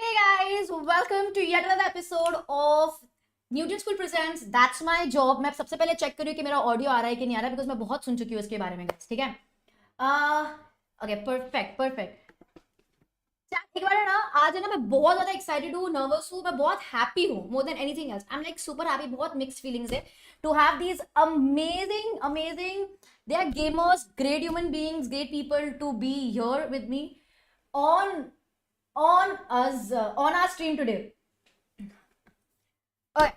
Hey guys, welcome to yet another episode of Newton School Presents That's My Job. मैं सबसे पहले check करूँ कि मेरा ऑडियो आ रहा है कि नहीं आ रहा है, बिकॉज मैं बहुत सुन चुकी हूँ इसके बारे में guys, ठीक है? Okay, perfect. एक बार ना आज है ना, मैं बहुत ज्यादा एक्साइटेड हूँ, नर्वस हूँ, मैं बहुत हैप्पी हूँ, more than anything else. I am like super happy, बहुत मिक्स्ड फीलिंग्स है to have these amazing they are gamers, great human beings, great people to be here with me on on our stream today. Okay,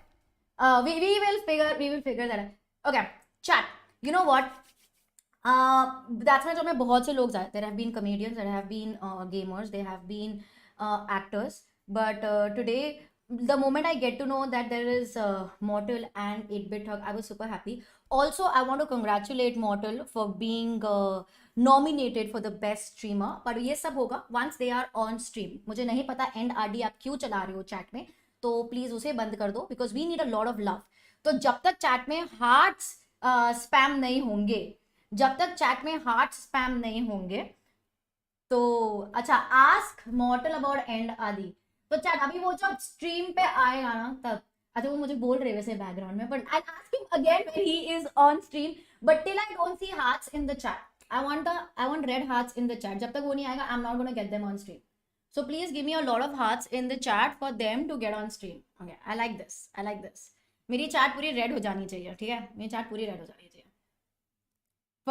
we will figure that out. Okay, chat. You know what? That's my job. में बहुत से लोग जाते. There have been comedians, there have been gamers, there have been actors. But today, the moment I get to know that there is Mortal and 8-Bit Hug, I was super happy. Also, I want to congratulate Mortal for being nominated for the best streamer. पर ये सब होगा once they are on stream. मुझे नहीं पता and RD आप क्यों चला रहे हो चैट में, तो प्लीज उसे बंद कर दो because we need a lot of love. तो जब तक चैट में हार्ट्स स्पैम नहीं होंगे, तो अच्छा, आस्क मॉर्टल अबाउट एंड आदि. तो चैट अभी वो जब स्ट्रीम पे आएगा ना तब, अच्छा वो मुझे बोल रहे वैसे बैकग्राउंड में, but I ask him again when he is on stream. But till I don't see hearts in the chat, I want red hearts in the chat. जब तक वो नहीं आएगा, I'm not gonna get them on stream. So please give me a lot of hearts in the chat for them to get on stream. Okay, I like this. मेरी chat पूरी red हो जानी चाहिए, ठीक है? मेरी chat पूरी red हो जानी चाहिए.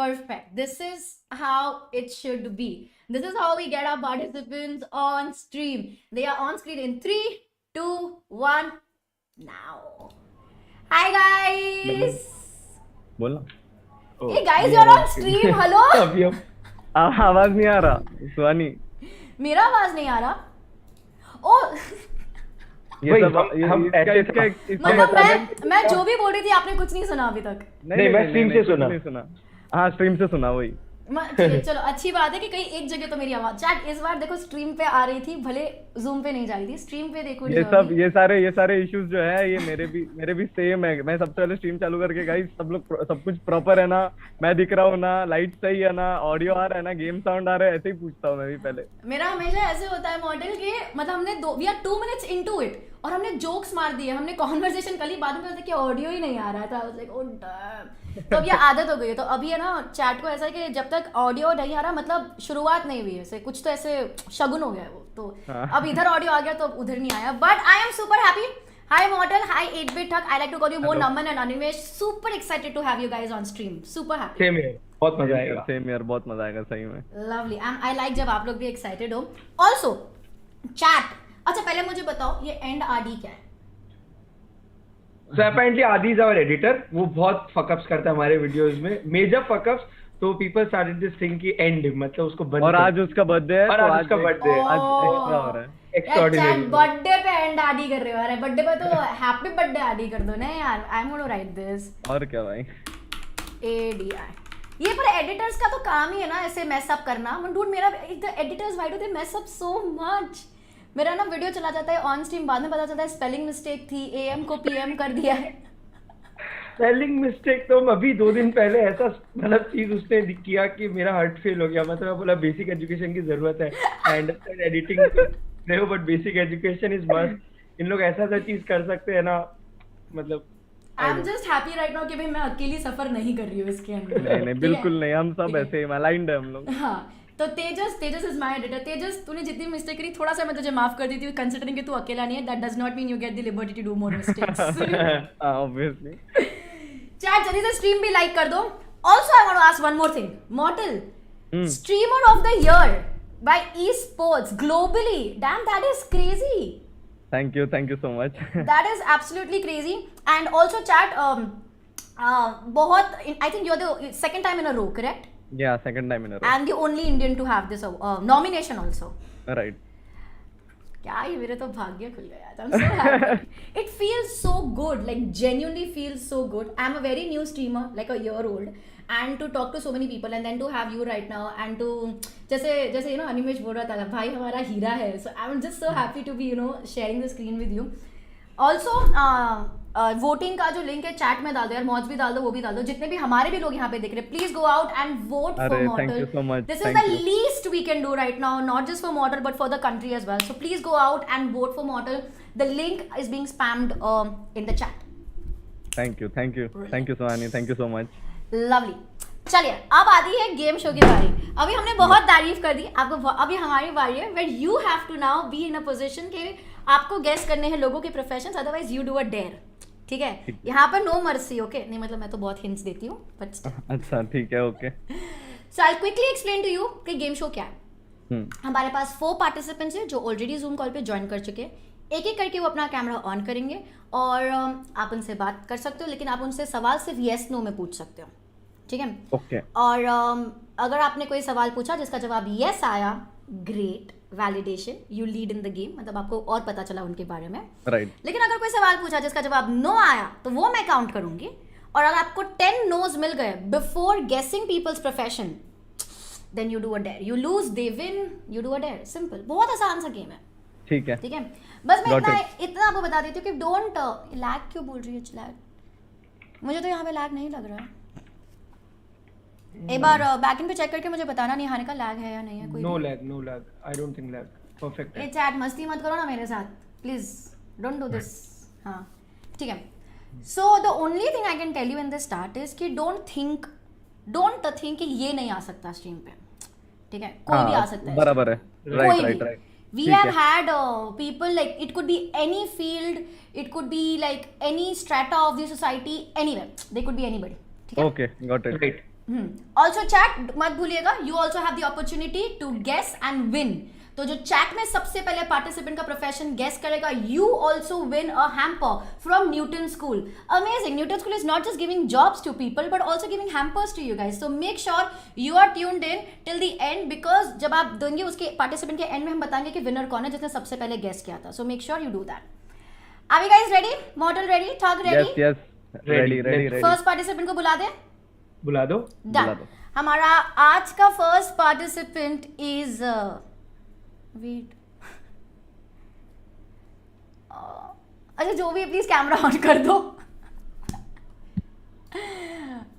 Perfect. This is how it should be. This is how we get our participants on stream. They are on screen in 3, 2, 1, now. Hi guys. बोलना. Hey guys, you're on stream. Hello. अभी आवाज नहीं आ रहा सुहानी. मेरा आवाज नहीं आ रहा. ओ ये सब हम मतलब मैं जो भी बोल रही थी आपने कुछ नहीं सुना अभी तक. नहीं मैं स्ट्रीम से सुना. हाँ स्ट्रीम से सुना वही. चलो अच्छी बात है कि कहीं एक जगह तो मेरी आवाज. चैट इस बार देखो स्ट्रीम पे आ रही थी, भले जूम पे नहीं जा रही थी, स्ट्रीम पे देखो. ये सारे इश्यूज जो है ये मेरे भी सेम है. मैं सबसे पहले स्ट्रीम चालू करके गाइस सब कुछ प्रॉपर है ना, मैं दिख रहा हूँ ना, लाइट सही है ना, ऑडियो आ रहा है ना, गेम साउंड आ रहा है, ऐसे ही पूछता हूँ मैं भी पहले. मेरा हमेशा ऐसे होता है मॉडल के, मतलब हमने we are 2 minutes into it और हमने जोक्स मार दिए, हमने कॉन्वर्सेशन कर ली, बाद में पता कि ऑडियो ही नहीं आ रहा था. Like oh damn. तो अब ये आदत हो गई है. तो अभी है ना चैट को ऐसा है कि जब तक ऑडियो नहीं आ रहा, मतलब शुरुआत नहीं हुई है, कुछ तो ऐसे शगुन हो गया है वो. तो अब इधर ऑडियो आ गया तो उधर नहीं आया. But I am super happy. Hi Mortal, hi 8-Bit Hug. I like to call you more Naman and Animesh. Super excited to have you guys on stream. Super happy. Same here. बहुत मजा आएगा. Same here. बहुत मजा आएगा सही में. Lovely. I like जब आप लोग भी excited हो. Also, chat. अच्छा पहले मुझे बताओ ये एंड आरडी क्या है? So apparently Adi is our editor. वो बहुत fuck-ups करता है हमारे videos में. Major fuck-ups. तो people started this thing कि end मतलब उसको बंद. और आज उसका बर्थडे है. और आज उसका बर्थडे है. आज एक्स्ट्रा हो रहा है. Extraordinary. बर्थडे पे एंड आरडी कर रहे हो. अरे बर्थडे पे तो हैप्पी बर्थडे आरडी कर दो ना यार. आई एम गोना राइट दिस. और क्या भाई. ADI. ये पर एडिटर्स का तो काम ही है ना ऐसे मैस अप करना. डूड मेरा the editors why do they mess up so much. मेरा ना वीडियो चला जाता है ऑन स्ट्रीम, बाद में पता चलता है स्पेलिंग मिस्टेक थी, AM को PM कर दिया है. स्पेलिंग मिस्टेक तो अभी 2 दिन पहले ऐसा मतलब चीज उसने किया कि मेरा हार्ट फेल हो गया. मतलब बोला बेसिक एजुकेशन की जरूरत है. आई अंडरस्टैंड एडिटिंग नहीं, but basic education is must. इन लोग ऐसा चीज कर सकते हैं ना, मतलब I am just happy right now कि भाई मैं अकेली सफर नहीं कर रही हूँ इसके अंदर. नहीं बिल्कुल नहीं, हम सब ऐसे ही अलाइंड है हम लोग. हाँ तो तेजस इज माय एडिटर. तेजस तूने जितनी मिस्टेक करी थोड़ा सा मैं तुझे माफ कर देती हूँ, कंसीडरिंग कि तू अकेला नहीं है. That does not mean you get the liberty to do more mistakes. Obviously. Chat जल्दी से स्ट्रीम भी लाइक कर दो. Also I want to ask one more thing. Mortal, streamer of the year by esports globally. Damn, that is crazy. Thank you so much. That is absolutely crazy. And also chat बहुत I think you're the second time in a row, correct? Yeah, second time in a row. And the only Indian to have this nomination also. Right. क्या ये मेरे तो भाग्य खुल गया. I'm so happy. It feels so good, like genuinely feels so good. I'm a very new streamer, like a year old, and to talk to so many people and then to have you right now and to जैसे you know Animesh बोल रहा था भाई हमारा हीरा है. So I'm just so happy to be sharing the screen with you. Also voting का जो link है चैट में डाल दो यार, मौज भी डाल दो, वो भी डाल दो, जितने भी हमारे भी लोग यहाँ पे दिख रहे हैं, please go out and vote for अरे thank Mortal. you so much, this is thank the you. Least we can do right now, not just for Mortal but for the country as well. So please go out and vote for Mortal. The link is being spammed in the chat. Thank you Suhani, thank you so much. Lovely. चलिए अब आती है game show की बारी. अभी हमने बहुत तारीफ कर दी आपको, अभी हमारी बारी है where you have to now be in a position के आपको गेस करने हैं लोगों के professions, otherwise you do a dare. ठीक है, यहाँ पर नो मर्सी. ओके नहीं मतलब मैं तो बहुत हिंट्स देती हूँ बट अच्छा ठीक है, okay. So I quickly explain to you कि गेम शो क्या है. हमारे पास 4 पार्टिसिपेंट्स हैं जो ऑलरेडी जूम कॉल पे ज्वाइन कर चुके हैं. एक एक करके वो अपना कैमरा ऑन करेंगे और आप उनसे बात कर सकते हो, लेकिन आप उनसे सवाल सिर्फ येस नो में पूछ सकते हो. ठीक है, ओके. और अगर आपने कोई सवाल पूछा जिसका जवाब येस आया, great, validation, you lead in the game, मतलब आपको और पता चला उनके बारे में. राइट. लेकिन अगर कोई सवाल पूछा जिसका जवाब नो आया तो वो मैं काउंट करूंगी. और अगर आपको 10 नोज मिल गए before guessing people's profession, then you do a dare. You lose, they win, you do a dare. Simple, बहुत आसान सा गेम है. ठीक है. ठीक है, बस मैं Got इतना आपको बता देती हूँ कि डोंट लैग. क्यों बोल रही है लैग? मुझे तो यहाँ पे लैग नहीं लग रहा है. एक बार बैकएंड पे चेक करके मुझे बताना निहाने का लैग है या नहीं है. कोई no lag, I don't think lag. Perfect ये है. चैट मस्ती मत करो ना मेरे साथ प्लीज, डोंट डू दिस. हाँ ठीक है. So the only thing I can tell you in the start is कि डोंट थिंक कि ये नहीं आ सकता स्ट्रीम पे. ठीक है, कोई भी आ सकता है. बराबर है. कोई राइट. भी. We have had people like it could be any field, it could be like any strata of the society, anywhere. They could be anybody. ठीक है? Okay, got it. Right. Also chat मत भूलिएगा, you also have the opportunity to guess and win. तो जो chat में सबसे पहले participant का प्रोफेशन गेस करेगा, you also win a hamper from Newton School. Amazing. Newton School is not just giving jobs to people but also giving hampers to you guys. So make sure you are tuned in till the end because जब आप देंगे उसके participant के and में हम बताएंगे कि winner कौन है जिसने सबसे पहले गेस किया था. So make sure you do that. Are you guys ready? Model ready? Thug ready? Yes. Ready. First participant को बुला दें. बुला दो. Done. हमारा आज का फर्स्ट पार्टिसिपेंट इज वेट. अच्छा जो भी प्लीज कैमरा ऑन कर दो.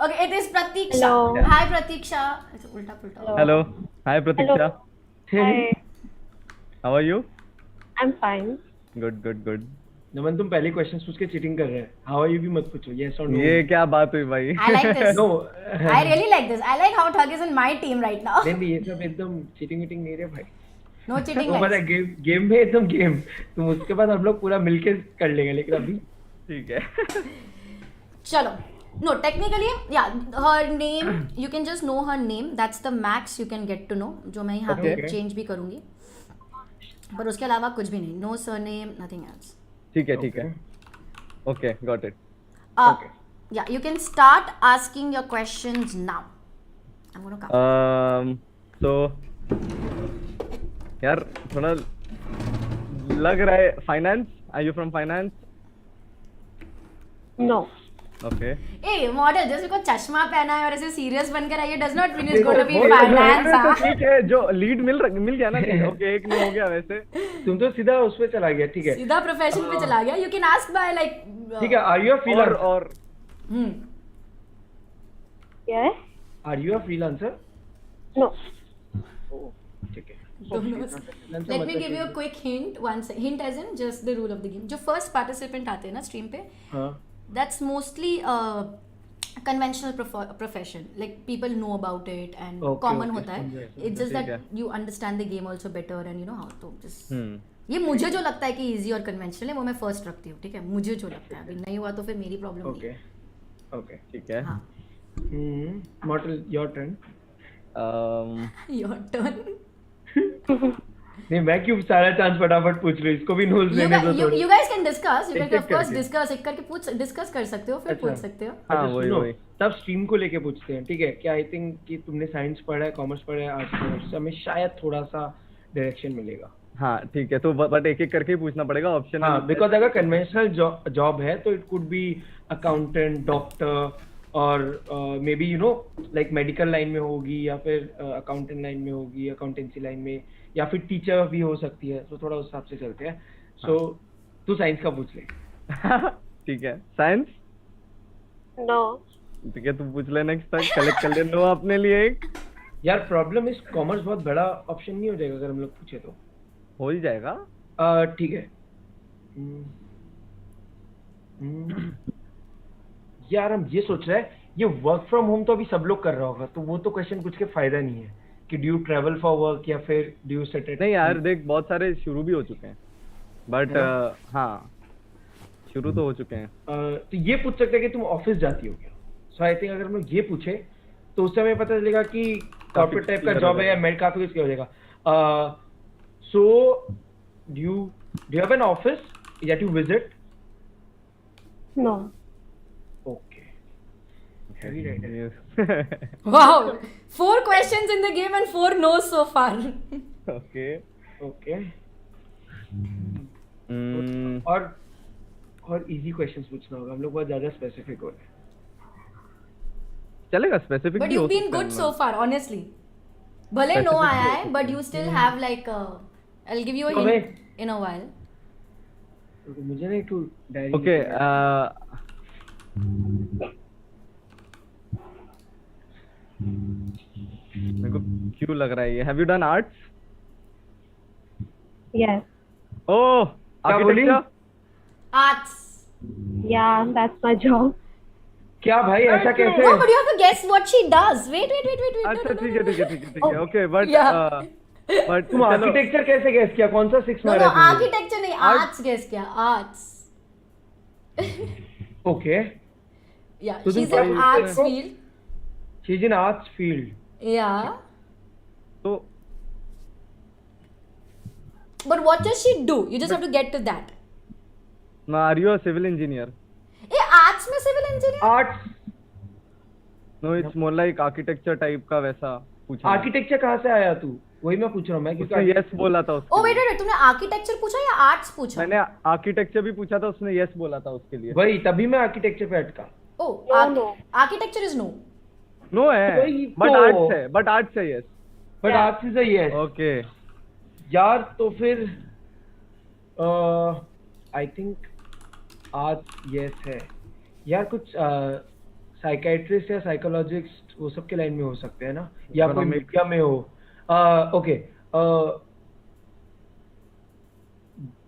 Okay, it is Pratiksha. Hello. Hi Pratiksha. अच्छा उल्टा पुल्टा. Hello. Hi Pratiksha. Hi, how are you? I'm fine. Good. Naman तुम पहले क्वेश्चंस पूछ के चीटिंग कर रहे हैं. हाउ आर यू भी मत पूछो. यस और नो. ये क्या बात हुई भाई? I like this. No. I really like this. I like how Thug is in my team right now. नहीं ये सब एकदम चीटिंग नहीं रहे भाई. No cheating. वो पता है गेम में एकदम गेम. तुम उसके बाद हम लोग पूरा मिलके कर लेंगे लेकिन अभी ठीक है. चलो. No, technically, yeah, her name, you can just know her name. That's the max you can get to know. जो मैं यहाँ पे Okay. change भी करूँगी. पर उसके अलावा कुछ भी नहीं. No surname, nothing else. ठीक है. Okay, got it. Okay. Yeah, you can start asking your questions now. I'm gonna come. तो यार थोड़ा लग रहा है finance. Are you from finance? No. Okay. A model जैसे को चश्मा पहना है और ऐसे सीरियस बनकर I does not mean is going to be finance. ठीक है, जो लीड मिल गया ना. ओके, एक नहीं हो गया वैसे. तुम तो सीधा उस पे चला गया. ठीक है. सीधा प्रोफेशन पे चला गया. You can ask by like. ठीक है. Are you a freelancer? और Yes? Are you a freelancer? No. ठीक है. Let me give you a quick hint. One hint as in just the rule of the game. जो first participant आते हैं ना stream पे, हाँ. that's mostly a conventional profession, like people know about it and Okay, common okay, होता है. समझा. It's just ठीक that है. you understand the game also better and you know how to just हम्म. ये मुझे जो लगता है कि इजी और कन्वेंशनल है वो मैं फर्स्ट रखती हूँ. ठीक है, मुझे जो लगता है. अभी नहीं हुआ तो फिर मेरी प्रॉब्लम नहीं ओके. है. ओके. ठीक है. हाँ. Model your turn. Your turn. नहीं मैं क्यों सारा चांस फटाफट पूछ रही हूँ. इसको भी नोज लेने दो थोड़ी. You guys can discuss. You can एक-एक of course करके. discuss. एक करके पूछ डिस्कस कर सकते हो फिर अच्छा. पूछ सकते हो. हाँ, अच्छा, वही. सुनो, तब स्ट्रीम को लेके पूछते हैं. ठीक है. क्या आई थिंक कि तुमने साइंस पढ़ा है, कॉमर्स पढ़ा है, आर्ट्स पढ़ा है, हमें शायद थोड़ा सा डायरेक्शन मिलेगा. हाँ ठीक है. तो बट एक एक करके ही पूछना पड़ेगा. ऑप्शन. हाँ, बिकॉज अगर कन्वेंशनल जॉब है तो it could be accountant, doctor और may be you know like medical line में होगी या फिर अकाउंटेंट लाइन में होगी, अकाउंटेंसी लाइन में, या फिर टीचर भी हो सकती है. तो थोड़ा उस हिसाब से चलते हैं. सो तू साइंस का पूछ ले. ठीक है, साइंस? No. ठीक है, तू पूछ ले नेक्स्ट तक, कलेक्ट कर ले नो अपने लिए एक। यार प्रॉब्लम इस कॉमर्स बहुत बड़ा ऑप्शन नहीं हो जाएगा अगर हम लोग पूछे तो। हो ही जाएगा। ठीक है। हम्म, हम्म, यार हम ये सोच रहे हैं ये वर्क फ्रॉम होम तो अभी सब लोग कर रहा होगा, तो वो तो क्वेश्चन पूछ के फायदा नहीं है कि do you travel for work या फिर डू यू सेट नहीं यार देख, बहुत सारे शुरू भी हो चुके हैं, बट हाँ शुरू तो हो चुके हैं। तो ये पूछ सकते हैं कि तुम ऑफिस जाती हो क्या। सो आई थिंक अगर हम लोग ये पूछे तो उससे हमें पता चलेगा कि कॉर्पोरेट टाइप का clear जॉब हो है या जाएगा। मेड काफी कुछ हो जाएगा। सो do you have an office that you visit? No. Okay, heavy right. Yes. Wow, 4 questions in the game and 4 no's so far. Okay. Okay, Hmm. और इजी क्वेश्चंस पूछना होगा, हम लोग बहुत ज्यादा स्पेसिफिक हो रहे हैं। चलेगा, स्पेसिफिक But भी हो you've been सकता है good ना। so far, honestly. भले no Specific आया भी हो है, but you still have like I'll give you a तो hint in a while. तो मुझे नहीं टू डायरी। ओके, मेरे को क्यों लग रहा है ये, have you done arts? Yes. ओह, क्या बोली? Architecture? Arts. Yeah, that's my job. क्या भाई ऐसा कैसे? No, but you have to guess what she does. Wait. No, अच्छा no, ठीक no, है, no. ठीक है, ठीक है, ठीक है, ओके, बट Yeah. बट तुम आर्किटेक्चर कैसे गेस किया? कौन सा 6 No, मारा no, तुमने? architecture नहीं, arts guess किया, arts. ओके, Yeah, तो तुम she's in क्या- arts field. She is in arts field. Yeah. तो But what does she do? You just have to get to that. Are you a civil engineer? ए arts में civil engineer? Arts no, it's more like architecture type का वैसा पूछा। Architecture कहाँ से आया तू? वही मैं पूछ रहा हूँ मैं, उसने क्योंकि यस बोला था उसके ओ लिए। वेट, तुमने आर्किटेक्चर पूछा या आर्ट्स पूछा? मैंने आर्किटेक्चर भी पूछा था, उसने यस बोला था उसके लिए। वही तभी मैं आर्किटेक्चर पे अटका। Oh No. Architecture is no. No है, वही बट तो। आर्ट्स है, बट आर्ट्स है yes. But Yeah. Arts is a yes. Okay, यार तो फिर आई थिंक आर्ट्स यस है यार। कुछ साइकेट्रिस्ट या साइकोलॉजिस्ट वो सब के लाइन में हो सकते हैं ना, या कोई Economics. मीडिया में हो। ओके,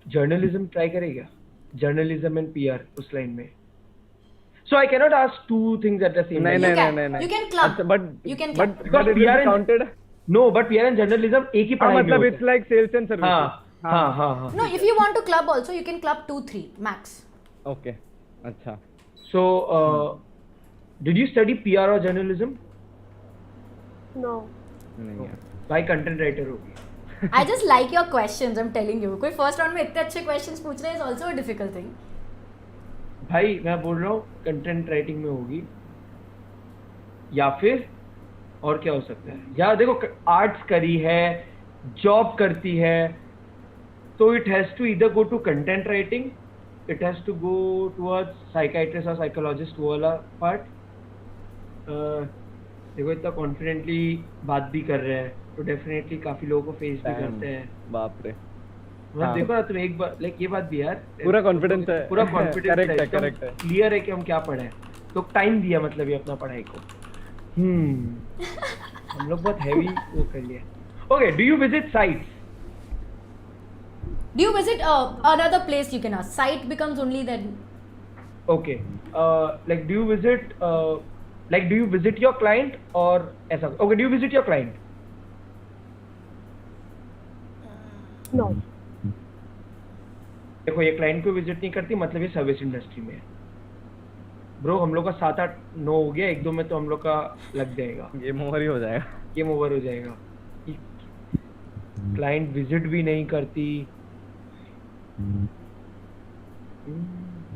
जर्नलिज्म ट्राई करेगा? जर्नलिज्म एंड पीआर उस लाइन में। So I cannot ask two things at the same नहीं You नहीं can- नहीं नहीं। you can club. अच्छा, but You can but club. Because but we are in- counted. No, but PR and journalism एक ही पढ़ाई में मतलब होता इट्स लाइक सेल्स एंड है। हाँ सर्विसेज। हाँ हाँ हाँ। No, if you want to club also, you can club 2-3 max. Okay, अच्छा। So, did you study PR or journalism? No. नहीं है। भाई कंटेंट राइटर होगी। I just like your questions. I'm telling you. कोई first round में इतने अच्छे questions पूछ रहे हैं is also a difficult thing. भाई मैं बोल रहा हूँ कंटेंट राइटिंग में होगी, या फिर और क्या हो सकता है यार। देखो आर्ट्स करी है, जॉब करती है, तो it has to either go to content writing, it has to go towards psychiatrist और साइकोलॉजिस्ट वो वाला पार्ट। देखो इतना कॉन्फिडेंटली बात भी कर रहे हैं, तो डेफिनेटली काफी लोगों को फेस भी Damn, करते हैं। बाप रे, मतलब हाँ। देखो ना तुम एक बार लाइक ये बात भी यार, पूरा confidence है। पूरा कॉन्फिडेंस Correct है, correct है। क्लियर है कि हम क्या पढ़े हैं, तो टाइम दिया मतलब ये अपना पढ़ाई को। हम लोग बहुत हैवी वो कर लिया। Okay, do you visit sites? Do you visit another place? You can ask. Site becomes only then. Okay, like do you visit your client और ऐसा? Okay, do you visit your client? No. देखो ये client को visit नहीं करती, मतलब ये service industry में है। ब्रो हम लोग का 7-8-9 हो गया, 1-2 में तो हम लोग का लग जाएगा, गेम ओवर ही हो जाएगा। गेम ओवर हो जाएगा। क्लाइंट विजिट भी नहीं करती।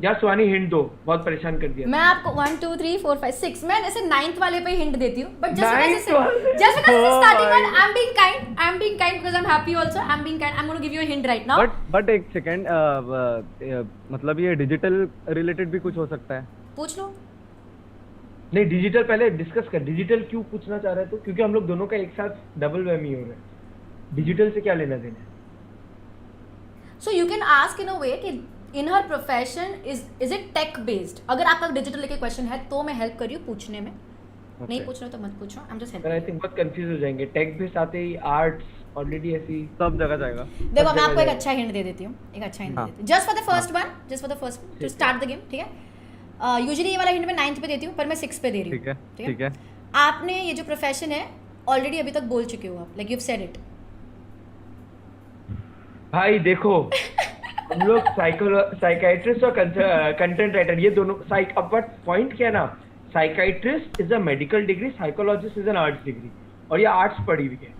यार सुहानी हिंट दो, बहुत परेशान कर दिया। मैं आपको 1 2 3 4 5 6 मैं ऐसे 9th वाले पे हिंट देती हूँ, but Ninth वाले? just because this is Oh starting my one, I'm being kind because I'm happy also. I'm being kind. I'm going to give you a hint right now. But एक second, मतलब ये digital related भी कुछ हो सकता है? पूछ लो. नहीं, डिजिटल पहले डिस्कस कर। डिजिटल क्यों पूछना चाह रहे हो? तो क्योंकि हम लोग दोनों का एक साथ डबल वैमी हो रहा है। डिजिटल से क्या लेना देना है? So you can ask in a way कि in her profession is it tech based? अगर आपका डिजिटल लेके क्वेश्चन है तो मैं हेल्प कर रही हूँ पूछने में, नहीं पूछ रहे हो तो मत पूछो, आई एम जस्ट पर आई थिंक बहुत कंफ्यूज हो जाएंगे, टेक बेस आते ही आर्ट्स ऑलरेडी ऐसी सब जगह जाएगा। देखो मैं आपको एक जाएगा। अच्छा हिंट दे देती हूँ, एक अच्छा हिंट दे हाँ। देती हूँ, just for the first one, just for the first two ठीक स्टार्ट द गेम, ठीक है? यूजुअली ये वाला हिंट मैं 9th पे देती हूँ, पर मैं 6 पे दे रही हूँ। ठीक है, ठीक है। आपने ये जो प्रोफेशन है ऑलरेडी अभी तक बोल चुके हो आप, like you have said it. भाई देखो हम लोग साइकाइट्रिस्ट और कंटेंट राइटर ये दोनों बट पॉइंट क्या है ना, psychiatrist is a medical degree, psychologist is an arts degree, और ये आर्ट्स पढ़ी हुई है,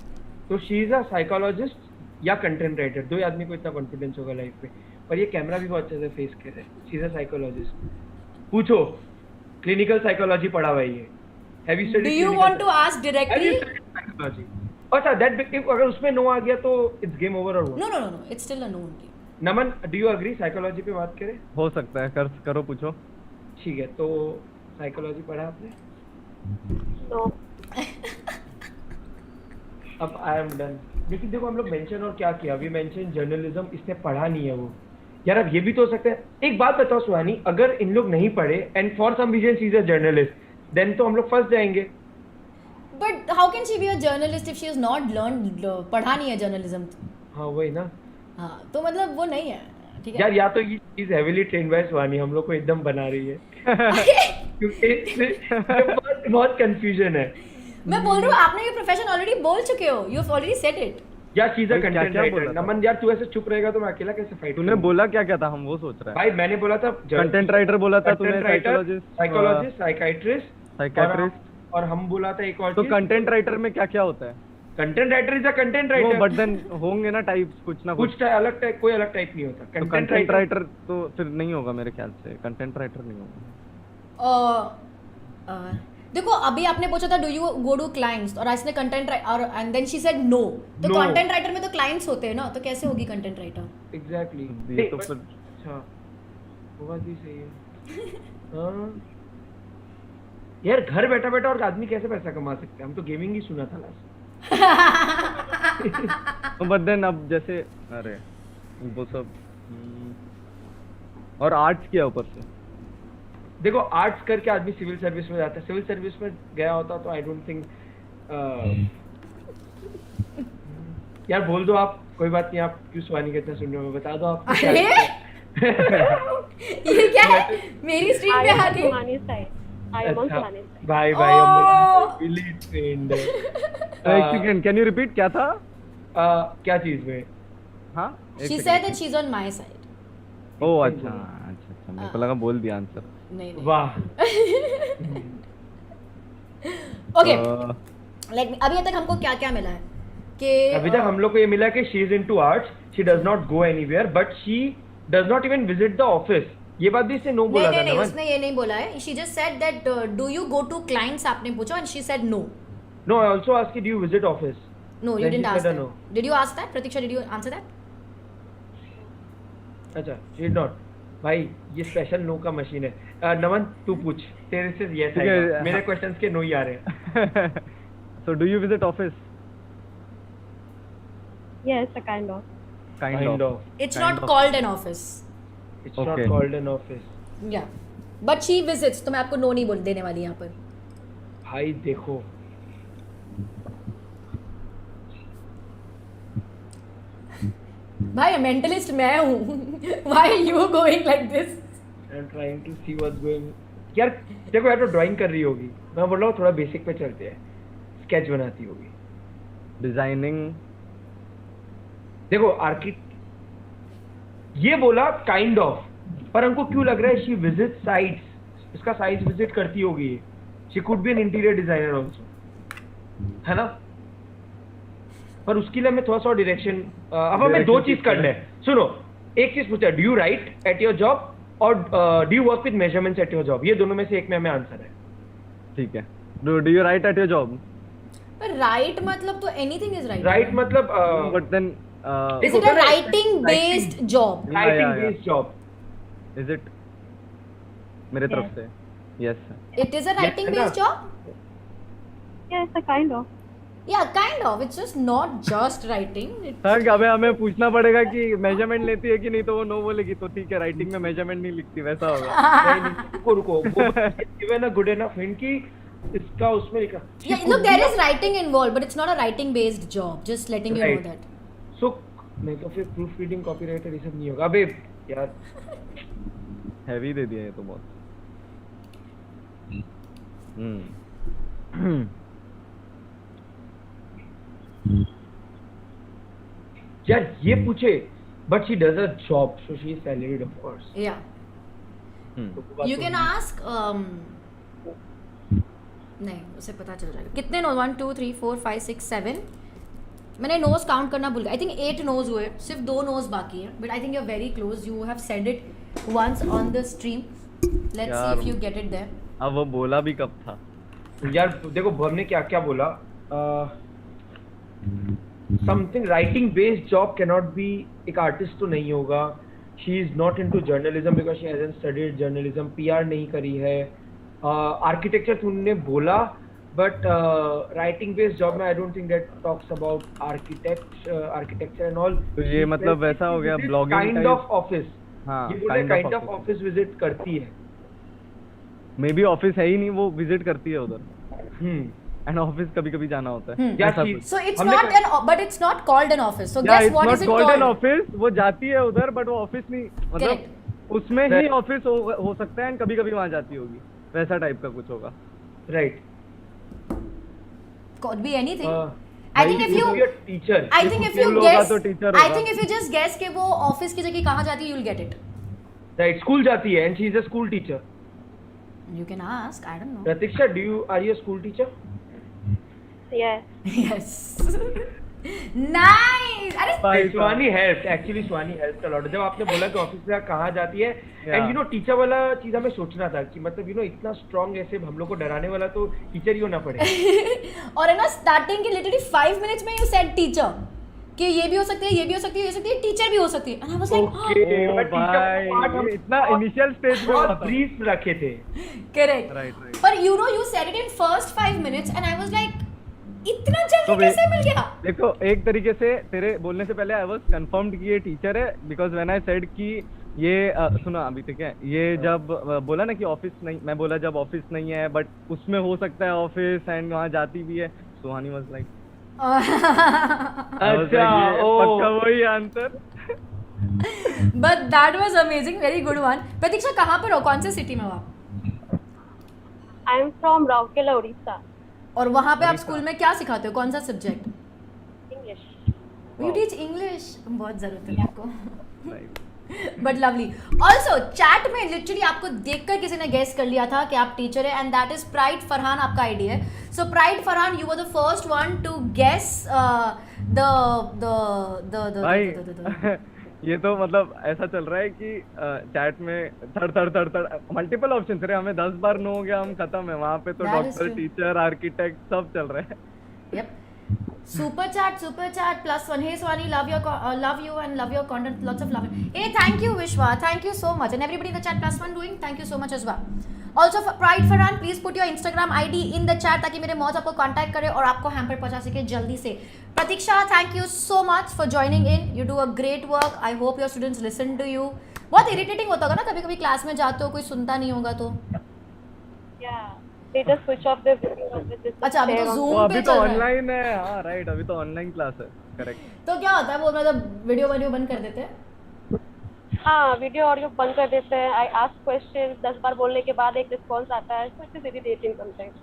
तो शी इज अ साइकोलॉजिस्ट या कंटेंट राइटर, दो ही आदमी को इतना कॉन्फिडेंस होगा लाइफ में, और ये कैमरा भी बहुत अच्छे से फेस कर रहे हैं, शी इज अ साइकोलॉजिस्ट। पूछो, क्लिनिकल साइकोलॉजी पढ़ा हुआ है ये, have you do studied you want to ask directly? Psychology? अच्छा दैट अगर उसमें नो आ गया तो इट्स गेम ओवर और no no no no, it's still a no only. Naman do you agree psychology पे बात करें? हो सकता है, करो पूछो। ठीक है, तो साइकोलॉजी पढ़ा आपने? No. अब आई एम डन। लेकिन देखो हम लोग मेंशन और क्या किया, अभी मेंशन जर्नलिज्म, इसने पढ़ा नहीं है वो। यार अब ये भी तो हो सकता है, एक बात बताओ सुहानी, अगर इन लोग नहीं पढ़े and for some reason she is a journalist, then तो हम लोग फंस जाएंगे। But how can she be a journalist if she has not learn, पढ़ा नहीं है जर्नलिज्म? हाँ वही ना हाँ तो मतलब वो नहीं है, ठीक है? यार, या तो ये इज हेवीली ट्रेन्ड बाय सुहानी, हम लोग को एकदम बना रही है क्योंकि बहुत कंफ्यूजन है। मैं बोल रही हूँ आपने ये प्रोफेशन ऑलरेडी बोल चुके हो, you have already said it. यार शी इज अ भाई, कंटेंट क्या-क्या बोला राइटर। था? नमन यार तू ऐसे चुप रहेगा तो मैं अकेला कैसे फाइट तूने बोला क्या क्या था, हम वो सोच रहे हैं। भाई मैंने बोला था कंटेंट राइटर बोला था तूने, साइकोलॉजिस्ट, साइकाइट्रिस्ट, साइकियाट्रिस्ट, और हम बोला था एक और तो चीज, कंटेंट राइटर में क्या क्या होता है? Content writer is a content no writer. But then होंगे ना टाइप्स, कुछ ना कुछ। कुछ अलग टाइप, कोई अलग टाइप नहीं होता। तो कंटेंट राइटर तो फिर नहीं होगा मेरे ख्याल से, कंटेंट राइटर नहीं होगा। देखो अभी आपने पूछा था do you go to clients, और इसने कंटेंट और and then she said no, तो No. कंटेंट राइटर में तो क्लाइंट्स होते हैं ना, तो कैसे होगी कंटेंट राइटर? एग्जैक्टली। ये तो फिर अच्छा वो बात भी सही है। हाँ यार, घर बैठा बैठा और आदमी कैसे पैसा कमा सकते हैं? हम तो गेमिंग ही सुना था लास्ट। बट देन अब जैसे अरे वो सब और आर्ट्स किया ऊपर से। देखो आर्ट्स करके आदमी सिविल सर्विस में जाता है, सिविल सर्विस में गया होता तो आई डोंट थिंक यार बोल दो आप, कोई बात नहीं, आप क्यों सुहानी कहते हैं सुन रहे हो, बता दो आप। अरे ये क्या है, मेरी स्ट्रीट I पे am आ on गई। Suhani's side. I am on अच्छा Suhani's side. भाई Oh. भाई हम really trained है। एक सेकंड, कैन यू रिपीट क्या था? क्या चीज में? हाँ she said that she is on my side. ओह अच्छा अच्छा अच्छा, मेरे को लगा बोल दिया आंसर। नहीं नहीं, वाह। ओके लाइक अभी तक हमको क्या क्या मिला है कि अभी तक हम लोग को ये मिला कि she is into arts, she does not go anywhere, but she does not even visit the office. ये बात भी इसने नो बोला था नहीं नमन। उसने ये नहीं बोला है, she just said that do you go to clients, आपने पूछा and she said no. No, I also asked do you visit office? No you Then didn't she ask said that. no. Did you ask that? Pratiksha, did you answer that? अच्छा, she did not. भाई ये special no का machine है। नमन तू पूछ, तेरे से yes ठीक है, आएगा, मेरे क्वेश्चंस के नो ही आ रहे हैं। सो do you visit office? Yes, a kind of. Kind of. It's Kind not of. Called an office, it's not Okay. Called an office. या बट शी विजिट्स, तो मैं आपको नो नहीं बोल देने वाली यहाँ पर। भाई देखो भाई मेंटलिस्ट मैं हूँ, why you going like this? I am trying to see what's going. यार देखो, यार तो ड्राइंग कर रही होगी, मैं बोल रहा हूँ थोड़ा बेसिक पे चलते हैं, स्केच बनाती होगी। डिजाइनिंग। देखो आर्किट, ये बोला काइंड ऑफ, पर हमको क्यों लग रहा है शी विजिट साइट्स, इसका साइट्स विजिट करती होगी। She could be an interior designer also, है ना? पर उसके लिए हमें थोड़ा सा डायरेक्शन, अब हमें दो चीज करना है। सुनो, एक चीज पूछा, do you write at your job और do you work with measurements at your job? ये दोनों में से एक में हमें आंसर है। ठीक है, do you write at your job? पर राइट मतलब तो एनीथिंग इज राइट। राइट मतलब but then is it a writing based job? Writing yeah. Based job. Is it? मेरे तरफ से yes. It is a writing है ना? Based job? Yes, a kind of. Yeah, kind of. It's just not just writing. Sir अबे हमें पूछना पड़ेगा कि मेजरमेंट लेती है कि नहीं, तो वो नो बोलेगी तो ठीक है, राइटिंग में मेजरमेंट नहीं लिखती, वैसा होगा। नहीं, रुको given a good enough hint कि इसका उसमें लिखा Yeah, look, there is writing involved, but it's not a writing-based job. Just letting you know Right. that. सो नहीं तो फिर प्रूफ रीडिंग कॉपीराइटर ये सब नहीं होगा अबे यार। हैवी दे दिया ये तो बहुत। यार ये पूछे but she does a job so she is salaried of course. Yeah. You can ask. नहीं, उसे पता चल जाएगा। कितने नोज? 1 2 3 4 5 6 7। मैंने नोज काउंट करना भूल गया। आई थिंक 8 नोज हुए, सिर्फ 2 नोज बाकी है। But I think you are very close. You have said it once on the stream. Let's see if you get it there. अब वो बोला भी कब था? यार देखो हमने क्या क्या बोला। Something writing based job can not be, एक आर्टिस्ट तो नहीं होगा। She is not into journalism because she hasn't studied journalism, PR नहीं करी है। आर्किटेक्चर तुमने बोला बट राइटिंग बेस्ड जॉब में आई don't think that talks about architecture and all. तो ये मतलब वैसा हो गया ब्लॉगिंग काइंड ऑफ ऑफिस। हाँ, ये बोले काइंड ऑफ ऑफिस विजिट करती है। मे बी ऑफिस है ही नहीं, वो विजिट करती है उधर। एंड ऑफिस कभी कभी जाना होता है। यार ऐसा she- कुछ। So it's हमने not but it's not called an office. So Yeah, guess it's what not is it called an called? office, वो जाती है उधर बट वो ऑफिस नहीं, मतलब उसमें ही Correct. ऑफिस हो सकता है एंड कभी कभी वहाँ जाती होगी, वैसा टाइप का कुछ होगा। Right. Could be anything. I think if you teacher I think if you school होगा guess तो teacher I होगा। think if you just guess कि वो ऑफिस की जगह कहाँ जाती है, you'll get it. Right school जाती है and she is a school teacher. You can ask. I don't know. Pratiksha are you a school teacher? Yes. Yes. Nice. अरे Swani help actually Swani help a lot. जब आपने बोला कि ऑफिस में कहाँ जाती है Yeah. And you know teacher वाला चीज हमें सोचना था कि मतलब यू नो इतना स्ट्रांग ऐसे हम लोग को डराने वाला तो टीचर ही होना पड़ेगा। और है ना स्टार्टिंग के लिटरली 5 मिनट्स में यू सेड टीचर कि ये भी हो सकती है, ये भी हो सकती है, ये हो सकती है, टीचर भी हो सकती है। And I was like oh भाई, ये इतना इनिशियल स्टेज में हुआ बहुत था। ब्रीफ रखे थे। करेक्ट। राइट। पर you know you said it in first 5 minutes and I was like इतना तो जल्दी कैसे मिल गया? देखो एक तरीके से तेरे बोलने से पहले आई वाज कंफर्म्ड कि ये टीचर है, बिकॉज व्हेन आई सेड कि ये सुना अभी तक है ये जब बोला ना कि ऑफिस नहीं, मैं बोला जब ऑफिस नहीं है बट उसमें हो सकता है ऑफिस एंड वहाँ जाती भी है, सुहानी वाज लाइक अच्छा पक्का वही answer. But that was amazing, very good one. Pratiksha कहाँ पर हो, कौन से सिटी में हो आप? I am from Rourkela, Odisha. और वहाँ पे आप स्कूल में क्या सिखाते हो, कौन सा subject? English. You teach English, बहुत जरूरत है आपको। Right. But lovely. Also chat में लिटरली आपको देखकर किसी ने गेस कर लिया था कि आप टीचर है and that is Pride Farhan, आपका आईडी है। So Pride Farhan, you were the first one to guess the भाई ये तो मतलब ऐसा चल रहा है कि चैट में थर्ड मल्टीपल ऑप्शन थे, हमें 10 बार नो हो गया, हम खत्म है। वहाँ पे तो That is doctor, true. Teacher, architect सब चल रहे हैं। Yep. Super chat +1. Hey Swani, love you and love your content. Lots of love. Hey, thank you Vishwa, thank you so much, and everybody in the chat +1 doing, thank you so much as well. Also for Pride Farhan, please put your Instagram ID in the chat ताकि मेरे मौज आपको contact करे और आपको hamper पहुंचा सके जल्दी से। प्रतीक्षा, thank you so much for joining in. You do a great work. I hope your students listen to you. बहुत irritating होता होगा ना कभी-कभी क्लास में जाते हो कोई सुनता नहीं होगा तो। Yeah. They just switch off their video with this. अच्छा, अभी तो share on- Zoom तो अभी पे तो चल रहा है। ऑनलाइन है। हाँ राइट, अभी तो ऑनलाइन क्लास है। करेक्ट। तो क्या होता है वो मतलब वीडियो बंद कर देते हैं? हाँ, वीडियो ऑडियो बंद कर देते हैं। आई आस्क क्वेश्चन, 10 बार बोलने के बाद एक रिस्पॉन्स आता है। It is irritating sometimes.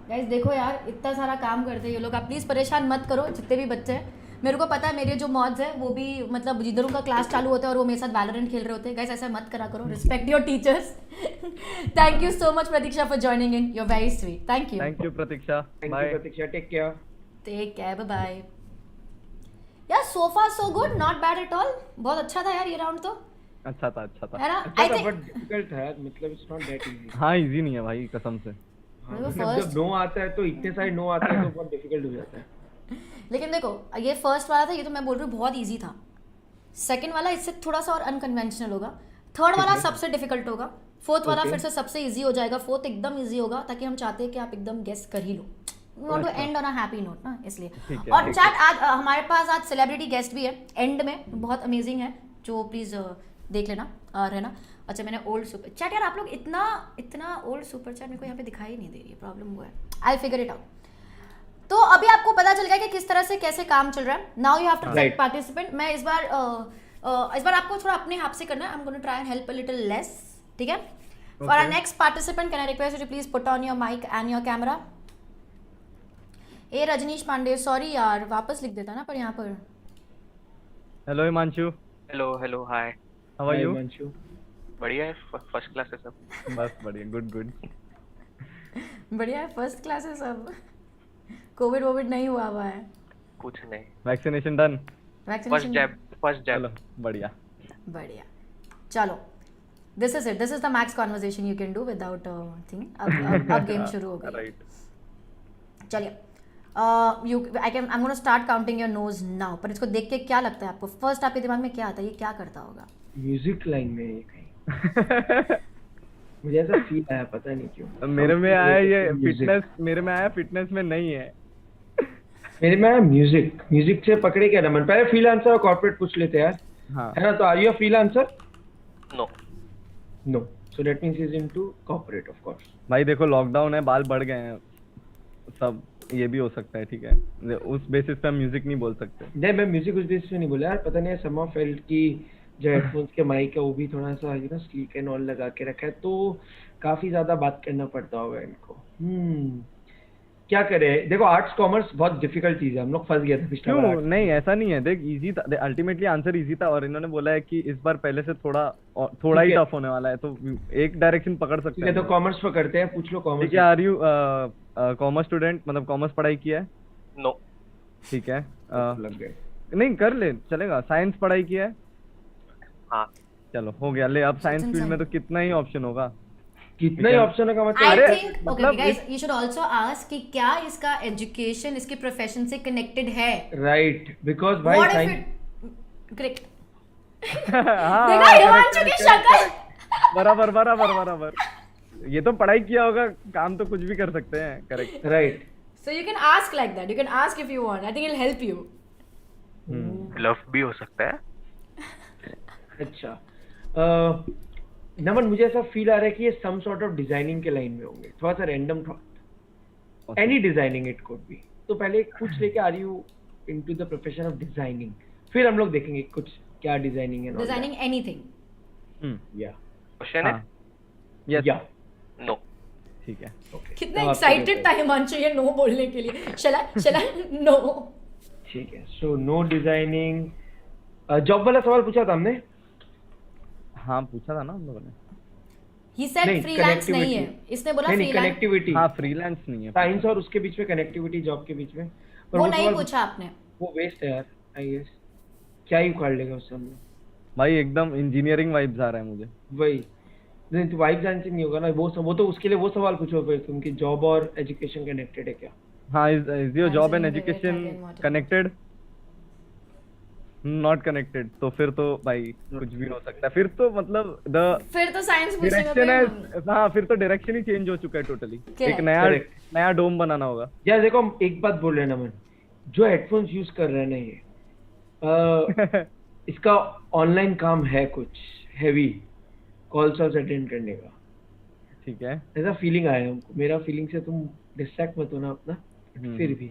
Guys देखो यार, इतना सारा काम करते हैं ये लोग, आप प्लीज़ परेशान मत करो जितने भी बच्चे हैं। मेरे को पता है मेरे जो मॉड्स है वो भी मतलब जिधर उनका क्लास चालू होता है और वो मेरे साथ वैलोरेंट खेल रहे होते हैं। गाइस ऐसा मत करा करो, respect your teachers. Thank you so much Pratiksha for joining in, you are very sweet. Thank you. Thank you Pratiksha, thank you bye. Pratiksha, take care. Take care, bye bye. यार so far so good, not bad at all. बहुत अच्छा था यार ये round तो, अच्छा था है ना? अच्छा आई था थिंक बट डिफिकल्ट था यार, मतलब इट्स नॉट दैट इजी। हाँ इजी नहीं है भाई कसम से। मतलब जब नो आता है तो इतने सारे नो आते हैं तो बहुत डिफिकल्ट हो जाता है। लेकिन देखो ये फर्स्ट वाला था, ये तो मैं बोल रही हूँ बहुत इजी था। सेकंड वाला इससे थोड़ा सा और अनकन्वेंशनल होगा। थर्ड वाला सबसे डिफिकल्ट होगा। फोर्थ वाला Okay. फिर से सबसे इजी हो जाएगा। फोर्थ एकदम इजी होगा ताकि हम चाहते हैं कि आप एकदम गेस कर ही लो। Want to end on a happy note ना, इसलिए। ठीक है, और ठीक चैट आज हमारे पास आज सेलिब्रिटी गेस्ट भी है एंड में, बहुत अमेजिंग है, जो प्लीज देख लेना रहना। अच्छा मैंने ओल्ड सुपर चैट, यार आप लोग इतना ओल्ड सुपर चैट मेरे को यहाँ पे दिखाई नहीं दे रही है, प्रॉब्लम हुआ है, आई फिगर इट आउट। तो अभी आपको पता चल गया कि किस तरह से कैसे काम चल रहा है। Now you have to Right. Participant. मैं इस बार आपको थोड़ा अपने हाथ से करना है। I am gonna try and help a little less, ठीक है। For our next participant can I request you to please put on your mic and your camera. ए रजनीश पांडे, सॉरी यार वापस लिख देता ना पर यहाँ पर। Hello Himanshu, hello hi. How are you? Himanshu. बढ़िया है, फर्स्ट क्लास है सब। बस बढ़िया, गुड। बढ़िया है, फर्स्ट क्लास है सब। कोविड नहीं हुआ है। कुछ नहीं, वैक्सीनेशन डन? वैक्सीनेशन फर्स्ट जैब। चलो बढ़िया। चलो this is the max conversation you can do without thing. अब गेम शुरू हो गई। राइट, चलिए आई am gonna start counting your nose now. पर इसको देख के क्या लगता है आपको? फर्स्ट आपके दिमाग में क्या आता है, ये क्या करता होगा? म्यूजिक लाइन में ये कहीं मुझे ऐसा फील आया, पता नहीं क्यों। मेरे में आया ये Music. फिटनेस, मेरे में आया फिटनेस में नहीं है। मेरे में आया म्यूजिक से पकड़े क्या रमन। पहले फील आंसर और कॉर्पोरेट पूछ लेते हैं यार, हाँ है ना? तो are you feel answer? No, no, so that means is into corporate of course. भाई देखो लॉकडाउन है, बाल बढ़ गए हैं सब, ये भी हो सकता है, ठीक है। उस बेसिस पे हम म्यूजिक नहीं बोल सकते। नहीं, मैं म्यूजिक उस बेस पे नहीं बोला यार, पता नहीं समा फेल्ट की जो हेडफोन्स के माइक है वो भी थोड़ा सा you know sleek and all लगा के रखा है, तो काफी ज्यादा बात करना पड़ता होगा इनको। क्या करें, देखो आर्ट्स कॉमर्स बहुत डिफिकल्ट चीज है, हम लोग फंस गए थे पिछला बार। क्यों नहीं, ऐसा नहीं है, देख इजी था, अल्टीमेटली आंसर इजी था, और इन्होंने बोला है कि इस बार पहले से थोड़ा ही ठीक है। टफ होने वाला है, तो एक डायरेक्शन पकड़ सकते ठीक है, हैं। तो कॉमर्स पकड़ते हैं, पूछ लो कॉमर्स। ठीक है, आर यू कॉमर्स स्टूडेंट, मतलब कॉमर्स पढ़ाई किया है? नो। ठीक है, लग गए। नहीं कर ले चलेगा। साइंस पढ़ाई किया है? हाँ, चलो हो गया, ले। अब साइंस फील्ड में तो कितना ही ऑप्शन होगा। कितना ही ऑप्शन है का मतलब? आई अरे, थिंक ओके मतलब guys, you should also ask कि क्या इसका एजुकेशन इसके प्रोफेशन से कनेक्टेड है। राइट, बिकॉज भाई what if science it correct. हाँ, देखा हिमांशु की शक्ल। बराबर। ये तो पढ़ाई किया होगा, काम तो कुछ भी कर सकते हैं। Correct, right. So you can ask like that. You can ask if you want. I think it'll help you. Love भी हो सकता है। अच्छा, नमन मुझे ऐसा फील आ रहा है कि ये सम सॉर्ट ऑफ डिजाइनिंग के लाइन में होंगे, थोड़ा सा random thought, any designing it could B. तो पहले कुछ लेके आ रही हूँ into the profession of designing, फिर हम लोग देखेंगे कुछ क्या डिजाइनिंग है। Designing anything. या क्वेश्चन है? यस, या नो। ठीक है। कितना तो आपको एक्साइटेड देता था हिमांशु ये नो बोलने के लिए। चला नो। ठीक है, सो नो डिजाइनिंग। जॉब वाला सवाल पूछा था हमने? हाँ पूछा था ना हम लोगों ने। He said नहीं, freelance नहीं है, connectivity। इसने बोला नहीं, freelance। कनेक्टिविटी। हाँ फ्रीलांस नहीं है। साइंस और उसके बीच में कनेक्टिविटी, जॉब के बीच में। पर वो नहीं सवाल- पूछा आपने। वो वेस्ट है यार, आई गेस। क्या ही उखाड़ लेगा उससे हम लोग। भाई एकदम इंजीनियरिंग वाइब्स आ रहा है मुझे। वही नहीं तो वाइब जानते नहीं होगा ना, वो तो उसके लिए वो सवाल पूछो फिर तुम कि जॉब और एजुकेशन कनेक्टेड है क्या? हाँ, is your job and Answering the education again, what- connected? Not connected, तो फिर तो भाई कुछ भी हो सकता है। फिर तो मतलब द फिर तो साइंस पूछने में डायरेक्शन कोई- है, हाँ फिर तो डायरेक्शन ही चेंज हो चुका है टोटली। Correct. एक Correct. नया डोम बनाना होगा। यार देखो हम एक बात बोल रहे हैं नमन, जो हेडफोन्स यूज कर रहे हैं ना ये इसका ऑनलाइन काम है कुछ हैवी, कॉल्स और अटेंड करने का, ठीक है। ऐसा फीलिंग आया हमको। मेरा फीलिंग से तुम डिस्ट्रैक्ट मत होना अपना, फिर भी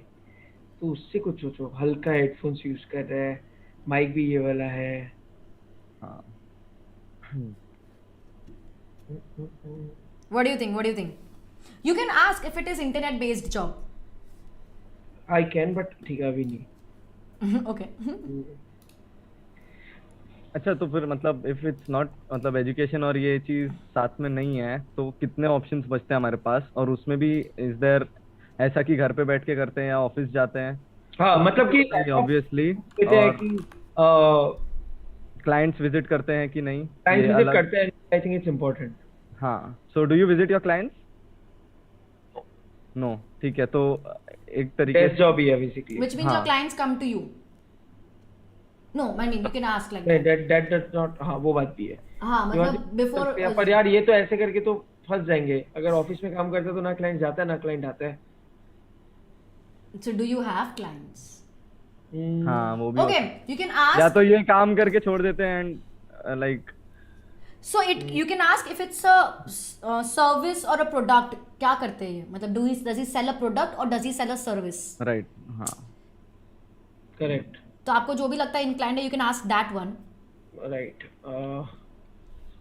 तो उससे कुछ सोचो। हल्का हेडफोन्स यूज कर रहा है, माइक भी ये वाला है। हाँ What do you think? What do you think? You can ask if it is internet based job. I can, but ठीक है अभी नहीं। Okay. अच्छा, तो फिर मतलब इफ इट्स नॉट, मतलब एजुकेशन और ये चीज साथ में नहीं है, तो कितने ऑप्शंस बचते हैं हमारे पास? और उसमें भी इज देयर ऐसा कि घर पे बैठ के करते हैं या ऑफिस जाते हैं? हाँ मतलब कि ऑब्वियसली। कहते हैं कि क्लाइंट्स विजिट करते हैं कि नहीं? टाइम ये विजिट अलग- करते हैं, आई थिंक इट्स इम्पोर्टेंट। हाँ, so do you visit your clients? No, ठीक है। तो एक तरीके बेस्ट जॉब ही है बेसिकली। Which means your हाँ. clients come to you. No, I mean you can ask like नहीं, that. that does not, हाँ वो बात भी है। हाँ मतलब before. पर यार ये तो ऐसे करके तो फंस जाएंगे। अगर ऑफिस में काम करते तो ना क्लाइंट जाता है ना क्लाइंट आता है। So do you have clients? हाँ वो भी Okay, you can ask. या तो ये काम करके छोड़ देते हैं and like So you can ask if it's a service or a product. क्या करते हैं ये? मतलब does he sell a product or does he sell a service? Right हाँ करेक्ट तो आपको जो भी लगता है inclined है, you can ask that one. Right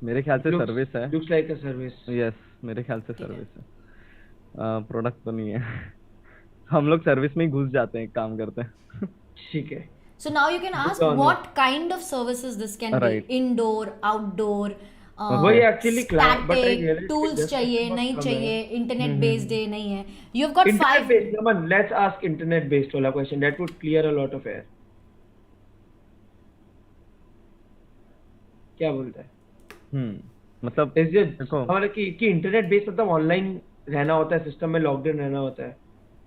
मेरे ख्याल से सर्विस है looks like a service yes मेरे ख्याल से सर्विस है प्रोडक्ट तो नहीं है हम लोग सर्विस में ही घुस जाते हैं काम करते हैं ठीक है So now you can ask on what kind of services this can Right. be. Indoor, outdoor. वही actually client, but I static, realized tools कि just चाहिए बहुत नहीं कम चाहिए है। internet based है नहीं है. You've got internet 5. based Naman, let's ask internet based वाला question that would clear a lot of air क्या बोलता है मतलब Is it देखो। मतलब कि इंटरनेट बेस्ड मतलब ऑनलाइन रहना होता है सिस्टम में लॉग्ड इन रहना होता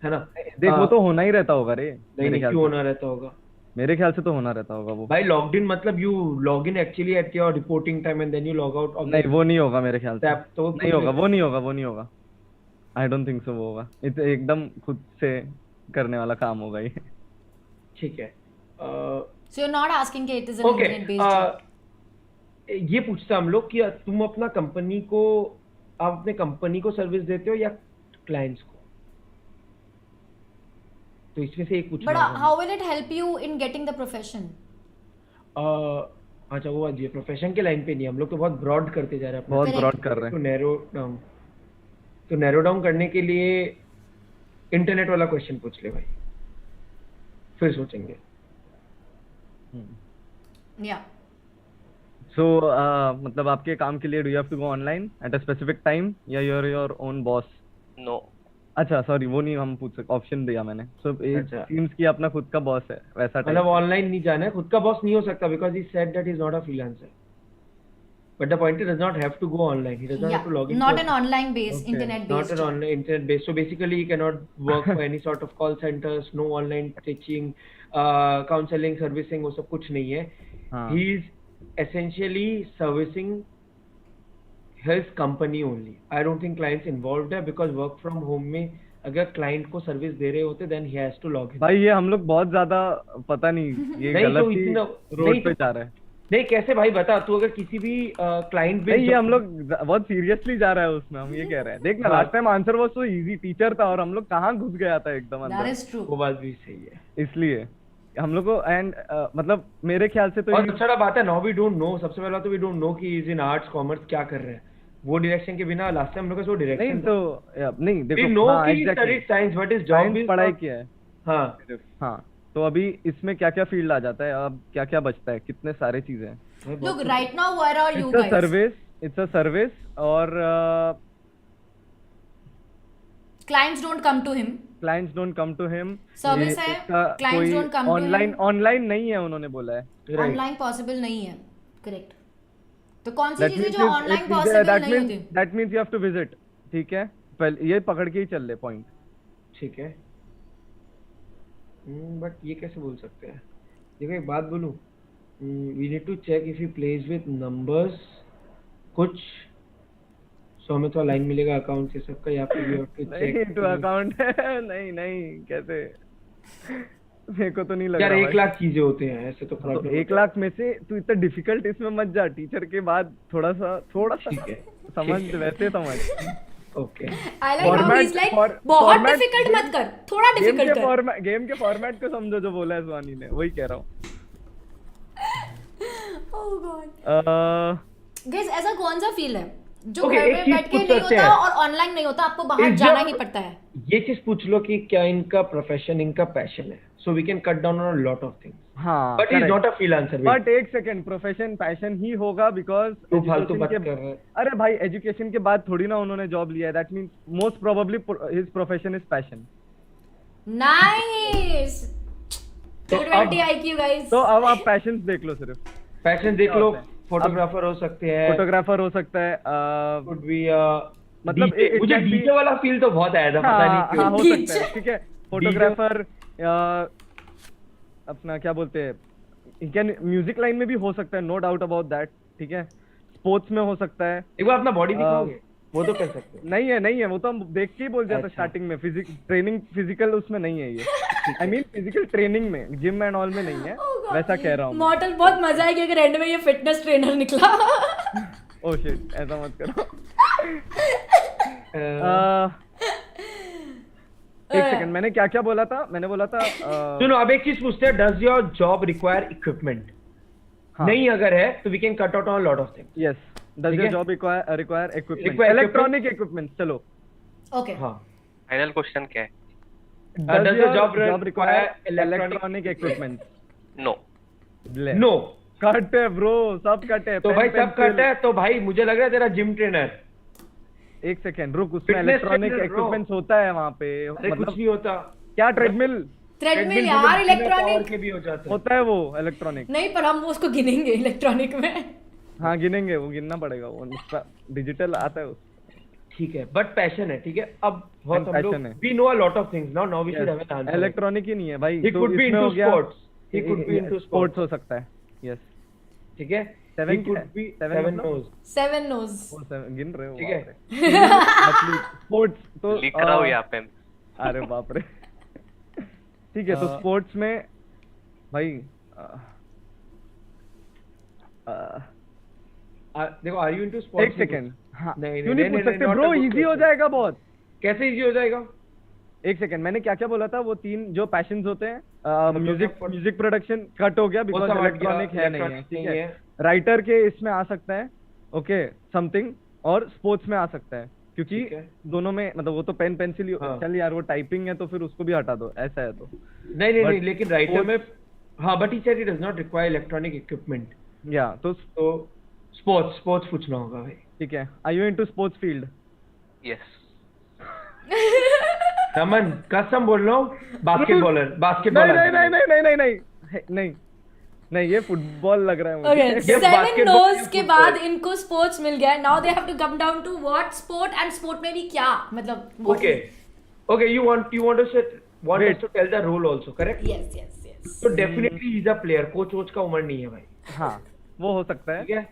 है ना देख वो तो होना ही रहता होगा रे नहीं मेरे ख्याल क्यों से होना रहता होगा मेरे ख्याल से तो होना रहता होगा वो भाई लॉग्ड इन मतलब you log in actually at your reporting time and then you log out नहीं वो नहीं होगा मेरे ख्याल से Tap तो नहीं होगा वो नहीं होगा वो नहीं होगा आई डोंट थिंक सो वो होगा एकदम खुद से करने वाला काम होगा ये ठीक है So you're not asking कि it is an okay internet based job. ये पूछते हम लोग कि तुम अपना कंपनी को आप अपने कंपनी को सर्विस देते हो या क्लाइंट्स को तो इसमें से एक पूछना But होगा। how will it help you in getting the profession? अच्छा वो ये प्रोफेशन के लाइन पे नहीं हम लोग तो बहुत ब्रॉड करते जा रहे हैं बहुत Correct. ब्रॉड कर रहे तो हैं नैरो डाउन करने के लिए इंटरनेट वाला क्वेश्चन पूछ ले भाई फिर सोचेंगे Yeah. सो मतलब आपके काम के लिए do you have to go online at a specific time या योर ओन बॉस No. अच्छा सॉरी वो नहीं हम पूछ सकते ऑप्शन दिया मैंने सो अच्छा। सीम्स की अपना खुद का बॉस है वैसा मतलब टाइप ऑनलाइन नहीं जाना है खुद का बॉस नहीं हो सकता because he said that he is not a freelancer but the point is does not have to go online he does not have Yeah. To log in Not an online based, Okay. internet not based an job. online internet based so basically he cannot work for any sort of call centers no online teaching counseling servicing वो सब कुछ नहीं है हाँ he is essentially servicing his company only I don't think clients involved है because work from home में अगर client को सर्विस दे रहे होते then he has to log in भाई ये हम लोग बहुत ज्यादा पता नहीं ये नहीं तो गलत ही इतना रोड नहीं पे तो जा रहा है नहीं कैसे भाई बता तू अगर किसी भी क्लाइंट नहीं ये हम लोग बहुत सीरियसली जा रहा है उसमें हम ये कह रहे हैं देख ना last time answer was so easy teacher था और हम लोग कहाँ घुस गया था एकदम That अंदर is true. वो बात भी सही है इसलिए हम लोग को एंड मतलब मेरे ख्याल से तो और ये- अच्छा बात है नाउ वी डोंट नो सबसे पहला तो वी डोंट नो कि इज इन आर्ट्स कॉमर्स क्या कर रहे हैं वो डायरेक्शन के बिना लास्ट टाइम हम लोग का वो नहीं डायरेक्शन तो नहीं वी देखो नो हाँ, कि exactly, study science what is job science is पढ़ाई किया है हाँ हाँ तो अभी इसमें क्या क्या फील्ड आ जाता है अब क्या क्या बचता है कितने सारे चीजें हैं Look, right now, where are you it's a guys? Service it's a service और Clients don't come to him. Clients don't come to him Service है, clients don't come to online him. Online नहीं है उन्होंने बोला है right Online possible नहीं है. Correct. तो कौन सी चीजें जो online possible नहीं होती? That means you have to visit ठीक है पहले ये पकड़ के ही चल ले पॉइंट ठीक है बट ये कैसे बोल सकते हैं देखो एक बात बोलूं we need to check if he plays with numbers कुछ सो हमें तो लाइन मिलेगा अकाउंट के सबका या फिर वी हैव टू नहीं चेक तो अकाउंट नहीं नहीं कैसे मेरे को तो नहीं लग यार रहा 1 भाई। लाख चीजें होते हैं ऐसे तो तो प्रॉब्लम 1 लाख में से तू इतना डिफिकल्ट इसमें मत जा टीचर के बाद थोड़ा सा ठीक है समझ वैसे समझ okay I like how Format- he's like for- बहुत format- difficult मत कर, थोड़ा difficult कर. गेम के फॉर्मेट को समझो जो बोला है सुहानी ने वही कह रहा हूँ Oh God. Guys, ऐसा कौन सा फील है जो Okay, घर एक पे चीज बैठ के पूछ नहीं सकते होता हैं। और ऑनलाइन नहीं होता, आपको बाहर Is जाना your- ही पड़ता है. ये चीज पूछ लो कि क्या इनका प्रोफेशन इनका पैशन है so we can cut down on a lot of things हाँ but is not a freelancer but एक सेकंड प्रोफेशन पैशन ही होगा बिकॉज तू फालतू बात कर रहा है अरे भाई एजुकेशन के बाद थोड़ी ना उन्होंने जॉब लिया है that means most probably his profession is passion Nice. तो 220 IQ guys. तो अब आप पैशन देख लो सिर्फ पैशन देख लो होता है? फोटोग्राफर हो सकते हैं फोटोग्राफर हो सकता है could be मतलब DJ मुझे it can be- डीजे वाला फील तो बहुत आया था पता नहीं हाँ क्यों हो सकता है ठीक है फोटोग्राफर अपना क्या बोलते हैं कैन म्यूजिक लाइन में भी हो सकता है नो डाउट अबाउट दैट ठीक है स्पोर्ट्स में हो सकता है एक बार अपना बॉडी दिखाओगे वो तो कर सकते हो। नहीं है वो तो हम देख के ही बोल जाते अच्छा। स्टार्टिंग में। फिजिकल उसमें नहीं है ये। आई मीन फिजिकल ट्रेनिंग में, जिम एंड ऑल में नहीं है, वैसा कह रहा हूँ। मॉर्टल बहुत मजा आएगी अगर एंड में ये फिटनेस ट्रेनर निकला। ओह शिट, ऐसा मत करो। एक सेकंड, मैंने क्या क्या बोला था? मैंने बोला था सुनो, अब एक चीज पूछते हैं, does your job require equipment? हाँ। नहीं अगर है तो we can cut out on lot of things. Yes, does ठीक योर है? Job require equipment, Require electronic equipment. चलो, ओके हाँ। फाइनल क्वेश्चन क्या है? Does your job require electronic equipment? No. No. Cut है ब्रो, सब कट है। तो पेन, भाई सब पेंसिल। कट है, तो भाई मुझे लग रहा है तेरा जिम ट्रेनर। एक सेकंड रुक, उसमें Fitness electronic trainer, bro. Equipments होता है वहाँ पे। अरे कुछ मतलब नहीं होता। क्या ट्रेडमिल ट्रेडमिल यार, इलेक्ट्रॉनिक के भी हो जाता है। होता है वो इलेक्ट्रॉनिक। नहीं, पर हम उसको गिनेंगे इलेक्ट्रॉनिक में। हाँ गिनेंगे, वो गिनना पड़ेगा, वो डिजिटल आता है उसमें। ठीक है, बट पैशन है, ठीक है। अब बहुत And हम लोग passion है। We know a lot of things now we should have an answer. Electronic ही नहीं है भाई। He तो could be इसमें into हो गया sports. He could be into sports sports. हो सकता है। यस, ठीक है। Seven He could क्या है? be Seven 7 मतलब? knows। 7 नोज। गिन रहे हो? ठीक है। स्पोर्ट्स तो लिख रहा हूँ यहाँ पे। अरे बाप रे। ठीक है, तो स्पोर्ट्स में भाई देखो, आर यू इनटू स्पोर्ट्स? एक सेकंड, हाँ नहीं, क्यों नहीं, नहीं पूछ नहीं, सकते not a bro? good easy हो question. जाएगा बहुत। कैसे इजी हो जाएगा? एक सेकंड, मैंने क्या क्या बोला था? वो 3 जो पैशंस होते हैं, music for- music production cut हो गया बिकॉज समझ गया, इलेक्ट्रॉनिक है नहीं है। electronic ठीक नहीं है, है। राइटर के इसमें आ सकता है, ओके समथिंग, और स्पोर्ट्स में आ सकता है क्योंकि ठीक है। दोनों में मतलब वो तो पेन पेंसिल। हाँ। चल यार, वो टाइपिंग है तो फिर उसको भी हटा दो, ऐसा है तो। नहीं नहीं But नहीं, लेकिन राइटर में हाँ, but he said it does not require electronic equipment. या तो तो स्पोर्ट्स पूछना होगा भाई। ठीक है, are you into sports field? Yes. Raman कसम बोल रहा हूँ, बास्केटबॉलर नहीं बास्केटबॉलर। नहीं नहीं नहीं नहीं नहीं नहीं नहीं नहीं, ये फुटबॉल लग रहा है ओके, मुझे। ये 7 basketball नोज या के football? बाद इनको स्पोर्ट्स मिल गया। Now they have to come down to what sport, and sport में भी क्या मतलब what Okay, is- okay, you want us Wait. to tell the role also, correct? yes yes yes So definitely he's a player. Coach का उम्र नहीं है भाई, हाँ वो हो सकता ठीक है, है।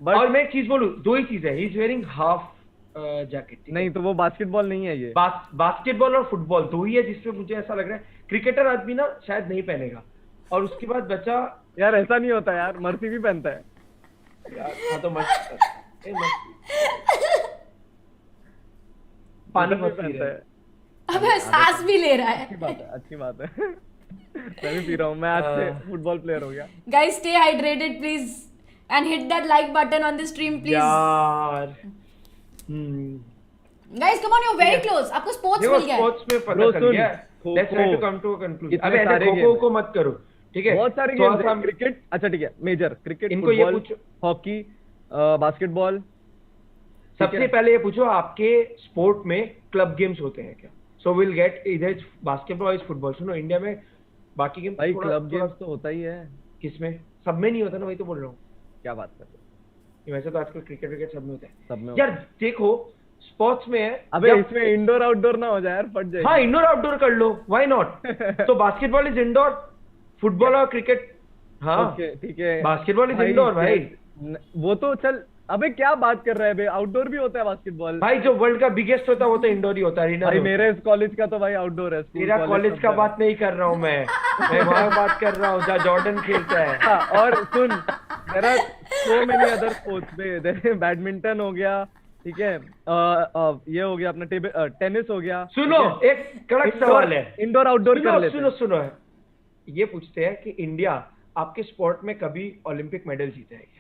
बट और मैं एक चीज बोलूं, दो ही चीज है, he is wearing half jacket. नहीं तो वो बास्केटबॉल नहीं है ये। बास्केटबॉल और फुटबॉल दो ही है जिसमें मुझे ऐसा लग रहा है क्रिकेटर आदमी ना शायद नहीं पहनेगा। और उसके बाद बचा यार ऐसा नहीं होता यार, मर्सी भी पहनता है। यार, हाँ तो मत पानी भी मत पी पहनता रहे। है। अबे सांस भी ले रहा अच्छी है। बात है, अच्छी बात है। मैं भी पी रहा हूँ, मैं आज से फुटबॉल प्लेयर हो गया। guys stay hydrated please and hit that like button on the stream please यार guys come on you're very close, आपको स्पोर्ट्स देखो मिल गया है। स्पोर्ट्स में पता Bro, चल सुन, गया। Kho kho. Let's try to come to a conclusion. इतने अब ऐसे सारे खो game को है। मत करो, ठीक है। बहुत सारे थोड़ा गेम्स सा हैं। क्रिकेट, अच्छा ठीक है, मेजर क्रिकेट, इनको ये फुटबॉल, पूछो। Hockey, basketball. सबसे पहले ये पूछो, आपके स्पोर्ट में क्लब गेम्स होते हैं क्या? सो विल गेट इधर बास्केटबॉल इज फुटबॉल। सुनो, इंडिया में बाकी गेम भाई क्लब गेम्स तो होता ही है। किसमें? सब में नहीं होता ना, वही तो बोल रहा हूँ। क्या बात कर रहे हो? वैसे तो आजकल क्रिकेट विकेट सब में होता है। सब में यार देखो, स्पोर्ट्स में है। अबे जब- इसमें इंडोर आउटडोर ना हो जाए यार, फट जाए। हाँ, इंडोर आउटडोर कर लो, व्हाई नॉट। तो बास्केटबॉल इज इंडोर, फुटबॉल और क्रिकेट हाँ ओके ठीक है। बास्केटबॉल इज इंडोर भाई। वो तो चल, अबे क्या बात कर रहा है बे, आउटडोर भी होता है बास्केटबॉल। भाई जो वर्ल्ड का बिगेस्ट होता है वो तो इंडोर ही होता है। arena भाई में। मेरे इस कॉलेज का तो भाई आउटडोर है। स्कूल, तेरा कॉलेज का बात नहीं कर रहा हूँ मैं वहाँ बात कर रहा हूँ जहाँ जॉर्डन खेलता है। हाँ, और सुन, there are so many other sports पे, बैडमिंटन हो गया, ठीक है, ये हो गया अपना टेनिस हो गया। सुनो, एक कड़क सवाल है। इंडोर आउटडोर कर सुनो लेते सुनो हैं। सुनो, ये पूछते हैं कि इंडिया आपके स्पोर्ट में कभी ओलंपिक मेडल जीता है क्या?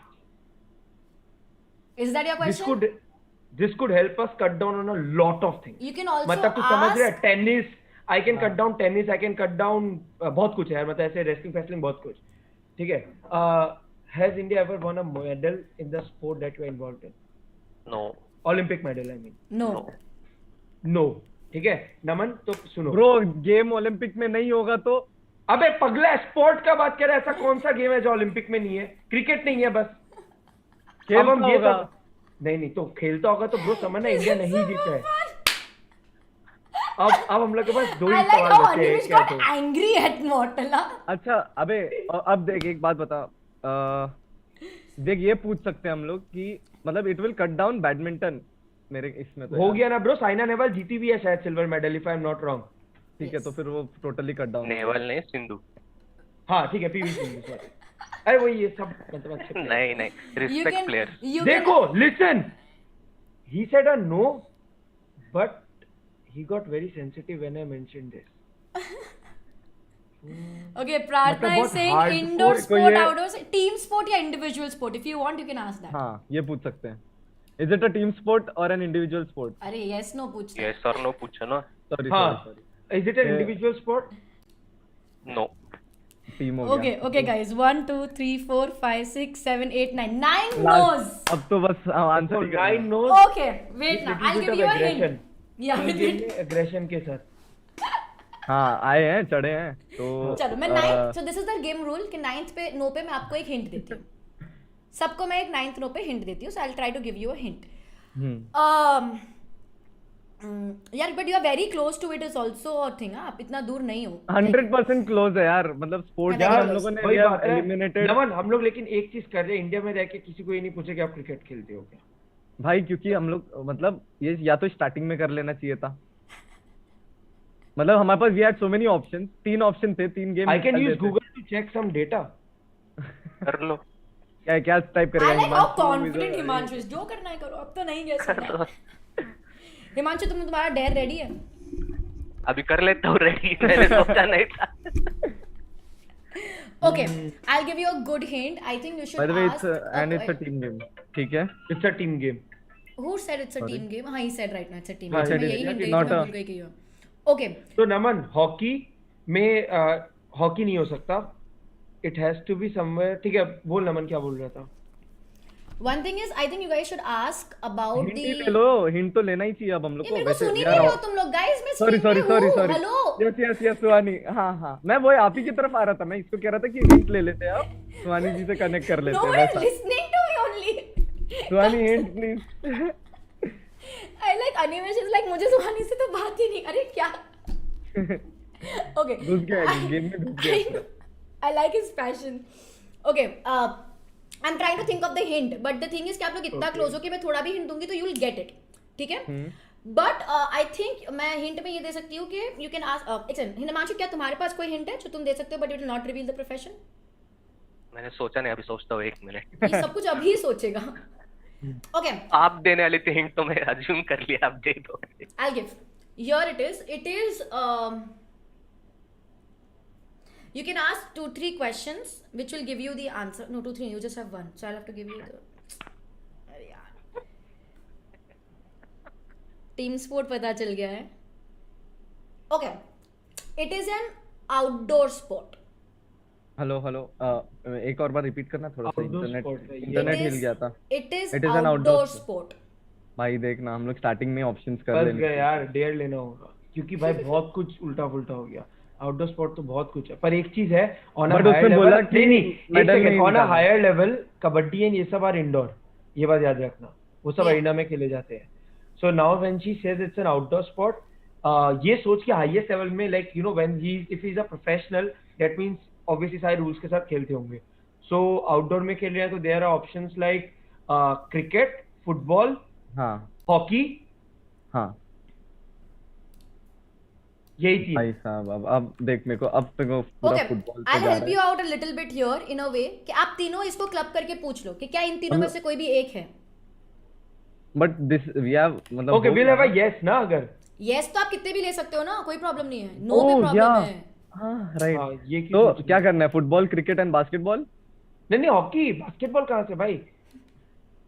is that your question? This could help us cut down on a lot of things. You can also मतलब तू समझ रहा है, ask tennis I can cut down, tennis I can cut down, बहुत कुछ है यार, मतलब ऐसे रेसलिंग फेसलिंग बहुत कुछ, ठीक है। Has India ever won a medal in the sport that you are involved in? No. Olympic medal I mean. no no, ठीक है। नमन तो सुनो ब्रो, गेम ओलंपिक में नहीं होगा तो अबे पगला, स्पोर्ट का बात कर रहा है, ऐसा कौन सा गेम है जो ओलंपिक में नहीं है? क्रिकेट नहीं है बस। खेलता अब हम ये होगा। सब नहीं तो खेलता होगा तो ब्रो समझना, इंडिया नहीं जीता है। अब हम लोग के पास दो I ही like सवाल how बचे हैं, Anish क्या got तो angry at Mortal huh? अच्छा अबे अब देख, एक बात बता, देख ये पूछ सकते हैं हम लोग कि मतलब it will cut down badminton, मेरे इसमें तो हो यार। गया ना ब्रो, साइना नेहवाल जीती भी है शायद silver medal, if I am not wrong. ठीक है, तो फिर वो टोटली कट डाउन। नेहवाल नहीं, सिंधु। हाँ ठीक है, पीवी सिंधु, सॉरी। अरे वो ये सब मतलब अच्छे player। नहीं नहीं, You respect can, players. you can, देखो listen, he said a no but he got very sensitive when I mentioned this. okay, Pratna मतलब is बहुत saying hardcore indoor कोई sport, ये- outdoor, team sport या individual sport. If you want, you can ask that. हाँ, ये पूछ सकते हैं। Is it a team sport or an individual sport? अरे yes no पूछना। यस और नो पूछो ना। Sorry, हाँ, sorry, sorry। is it an individual sport? No. Team हो Okay, गया। okay guys, 1 2 3 4 5 6 7 8 9 9 Last- knows. अब तो bस आंसर So ही करना है। 9 knows. Okay, wait now. I'll Little give bit you of a hint. aggression. Yeah, इस game में aggression के साथ। हाँ, आए हैं, चढ़े हैं, तो चलो मैं ninth, so this is the game rule कि नाइन्थ पे नो पे मैं आपको एक हिंट देती हूँ। सबको मैं एक नाइन्थ नो पे हिंट देती हूँ, so I will try to give you a hint. यार but you are very close to it is also a thing. आप इतना दूर नहीं हो। 100% क्लोज है यार, मतलब स्पोर्ट यार, हम लोगों ने वही बात है एलिमिनेटेड। नमन, हम लोग लेकिन एक चीज कर रहे हैं, इंडिया में रह के किसी को ये नहीं पूछे कि आप क्रिकेट खेलते हो क्या। भाई क्योंकि हम लोग मतलब ये या तो स्टार्टिंग में कर लेना चाहिए था, मतलब हमारे पास we had so many options, 3 option थे, 3 game. I can use Google to check some data. कर लो। क्या क्या टाइप आई करेगा like how Himanshu? Confident Himanshu is. जो करना है करो, अब तो नहीं गैस करना। हिमांशु तुम्हारा डेयर रेडी है? अभी कर लेता हूँ रेडी, मैंने सोचा नहीं था। Okay, I'll give you a good hint. I think you should by the way ask. it's a team game, ठीक है? It's a team game. Who said it's a team game? हाँ, he said right now it's a team हाँ, game. he मैं said यही it, hint it's देती हूँ, not मैं a- भूल गई कि ये। Okay, तो नमन, हॉकी में हॉकी नहीं हो सकता, it has to be somewhere. ठीक है, बोल नमन, क्या बोल रहा था? one thing is I think you guys should ask about hint the. ही ले लो, हिंट तो लेना ही चाहिए अब हम लोग ये को। मेरे को सुन ही यार, नहीं रहे हो तुम लोग guys, मैं सॉरी stream सॉरी पे सॉरी हूँ। सॉरी। Hello. यस सुहानी, हाँ हाँ, मैं वो आप ही की तरफ आ रहा था, मैं इसको कह रहा था कि हिंट ले लेते हैं, आप सुहानी जी से कनेक्ट कर लेते No हैं one is वैसा। listening to me only. Suhani hint please. I like animation is like मुझे सुहानी से तो बात ही नहीं। अरे क्या? Okay. घुस गया गेम में, घुस गया। I like his passion. Okay, I'm trying to think of the hint, but the thing is कि आप लोग इतना close हो कि मैं थोड़ा भी hint दूंगी तो you will get it, ठीक है? But I think मैं hint में ये दे सकती हूँ कि you can ask. हिमांशु, क्या तुम्हारे पास कोई hint है जो तुम दे सकते हो but it will not reveal the profession? मैंने सोचा नहीं, अभी सोचता हूँ 1 मिनट। ये सब कुछ अभी सोचेगा। Okay, आप देने वाली थी हिंट तो मैं अज्यूम कर लिया, आप दे दो। I'll give. Here it is. It is. You can ask 2-3 questions, which will give you the answer. No, 2-3. You just have one, so I'll have to give you the. अरे यार. Team sport पता चल गया है. Okay. It is an outdoor sport. Hello hello, एक और बार repeat करना थोड़ा सा, Outdoor इंटरनेट sport है ये। इंटरनेट It हिल is- गया था। It is It is an outdoor outdoor sport. भाई देखना, हम लोग स्टार्टिंग में ऑप्शंस कर बस लेंगे। गए यार, डेयर लेना होगा क्योंकि भाई बहुत कुछ उल्टा फुल्टा हो गया। आउटडोर स्पोर्ट तो बहुत कुछ है, पर एक चीज है ऑन अ But हायर उसने बोला लेवल। कि नहीं medal नहीं ऑन अ निकाला। हायर लेवल कबड्डी एंड ये सब आर इंडोर, ये बात याद रखना, वो सब Yeah. अरीना में खेले जाते हैं। So now when she says it's an outdoor sport, ये सोच के हाईएस्ट लेवल में like you know when he if he is a professional, that means obviously सारे रूल्स के साथ खेलते होंगे। सो आउटडोर में खेल रहे हैं तो there are options like cricket, football, हाँ हॉकी, हाँ यही चीज। भाई साहब, अब देख मेरे को, अब तेरे को पूरा Okay, फुटबॉल पे I'll जा help रहा you है। out a little bit here in a way कि आप तीनों इसको क्लब करके पूछ लो कि क्या इन तीनों में से कोई भी एक है। बट दिस वी हैव मतलब okay, will have a yes ना अगर। Yes तो आप कितने भी ले सकते हो ना, कोई प्रॉब्लम नहीं है। No ओह भी या प्रॉब्लम है। हाँ हाँ, राइट। ये तो क्यों क्या करना है, फुटबॉल, क्रिकेट एंड बास्केटबॉल? नहीं हॉकी बास्केटबॉल कहाँ से भाई?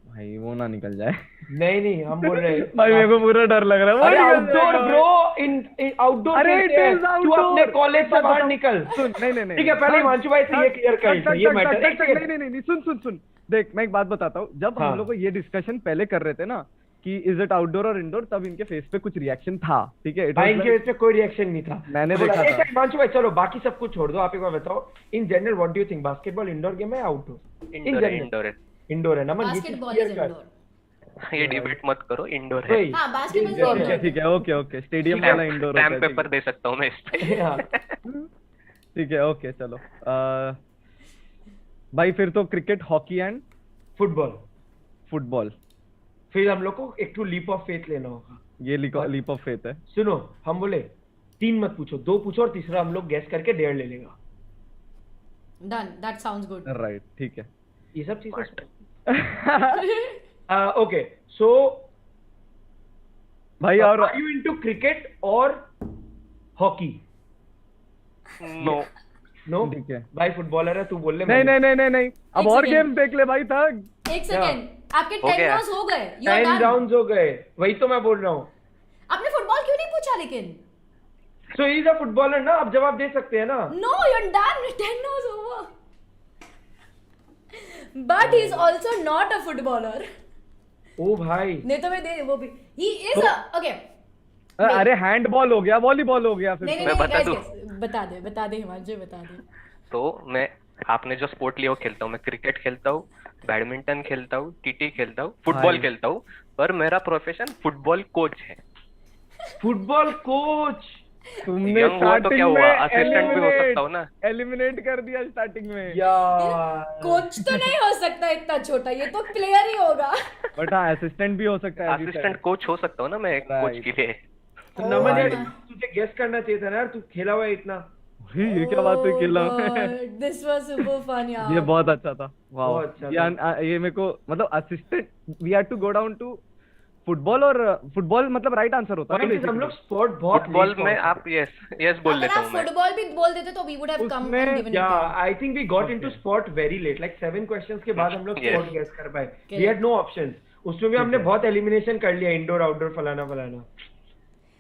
भाई वो ना निकल जाए। नहीं हम बोल रहे हैं भाई मेरे को पूरा डर लग रहा है। अरे वो निकल आउटडोर जाएगा ब्रो, इन आउटडोर अरे खेलते it हैं, is तू outdoor। अपने कॉलेज से बाहर निकल। सुन, नहीं ठीक है, पहले हिमांशु भाई से ये क्लियर कर, ये मैटर नहीं सुन देख, मैं एक बात बताता हूँ। जब हाँ। हम लोग को ये डिस्कशन पहले कर रहे थे ना कि इज इट आउटडोर और इंडोर, तब इनके फेस पे कुछ रिएक्शन था, ठीक है? It was भाई इनके like- वजह से कोई रिएक्शन नहीं था। मैंने बोला, देखा एक था। हिमांशु भाई चलो बाकी सब कुछ छोड़ दो, आप एक बार बताओ in general what do you think, basketball indoor game है आउटडोर? इंडोर है, इंडोर है। इंडोर है ना, मन बास्केटबॉल इज इंडोर। ये डिबेट मत करो, इंडोर है। हाँ, बास्केटबॉल Indoor इज है। ठीक है, ओके स्टेडियम वाला इंडोर स्टैम्प होता है, पेपर दे सकता हूँ मैं इस पे। ठीक है, ओके चलो। भाई फिर तो cricket, hockey and football. Football. फिर हम लोग को एक टू लीप ऑफ फेथ लेना होगा। ये लीप ऑफ फेथ है। सुनो, हम बोले 3 मत पूछो, 2 पूछो और तीसरा हम लोग गैस करके 1.5 ले लेगा। Done, that sounds good. Right, ठीक है। ये सब चीजें ओके, सो भाई और आर यू इनटू क्रिकेट और हॉकी? नो नो, ठीक है। भाई फुटबॉलर है, तू बोल ले। नहीं नहीं नहीं नहीं नहीं, अब एक और second. गेम देख ले भाई था। एक सेकेंड, आपके हो 10 गया। राउंड्स हो गए। You are 10 done. राउंड्स हो गए, वही तो मैं बोल रहा हूँ। आपने फुटबॉल क्यों नहीं पूछा लेकिन? सो ही इज अ फुटबॉलर ना, आप जवाब दे सकते हैं ना। No, you're done. 10 was over. But he's also not a footballer. ओ भाई, नहीं तो मैं दे वो भी। He is a okay. अरे हैंडबॉल हो गया, वॉलीबॉल हो गया फिर नहीं नहीं तो। मैं नहीं, बता guys, दूं? guys, बता दे हिमांशु, बता दे। तो मैं, आपने जो स्पोर्ट लिया वो खेलता हूँ। मैं क्रिकेट खेलता हूँ, बैडमिंटन खेलता हूँ, टीटी खेलता हूँ, फुटबॉल भाई। खेलता हूँ, पर मेरा प्रोफेशन फुटबॉल कोच है। Football coach. तुमने यंग हुआ तो क्या हुआ, असिस्टेंट भी हो सकता हूँ ना। एलिमिनेट कर दिया स्टार्टिंग में। यार कोच तो नहीं हो सकता इतना छोटा, ये तो प्लेयर ही होगा। बट हाँ, असिस्टेंट भी हो सकता है। असिस्टेंट कोच हो सकता हूँ ना मैं कोच Right. के लिए। तो नमन यार, भाई। तुझे गेस करना चाहिए था ना यार, तू खेला हुआ है इतना। ये क्या बात हुई, खेला दिस वाज सुपर फन यार। ये बहुत अच्छा था। वाह, बहुत अच्छा ये मेरे को मतलब assistant we had to go down to football, और फुटबॉल मतलब राइट आंसर होता है हम लोग स्पोर्ट बहुत फुटबॉल late में पहुंचे। आप यस बोल अगर लेता आप हूँ मैं। फुटबॉल भी बोल देते तो वी वुड हैव कम उसमें एंड गिवन या इट। I think we got into sport very late, like 7 questions के बाद हम लोग Yes. स्पोर्ट गेस कर पाए। We had no options. उसमें भी हमने बहुत एलिमिनेशन कर लिया, इंडोर आउटडोर फलाना फलाना।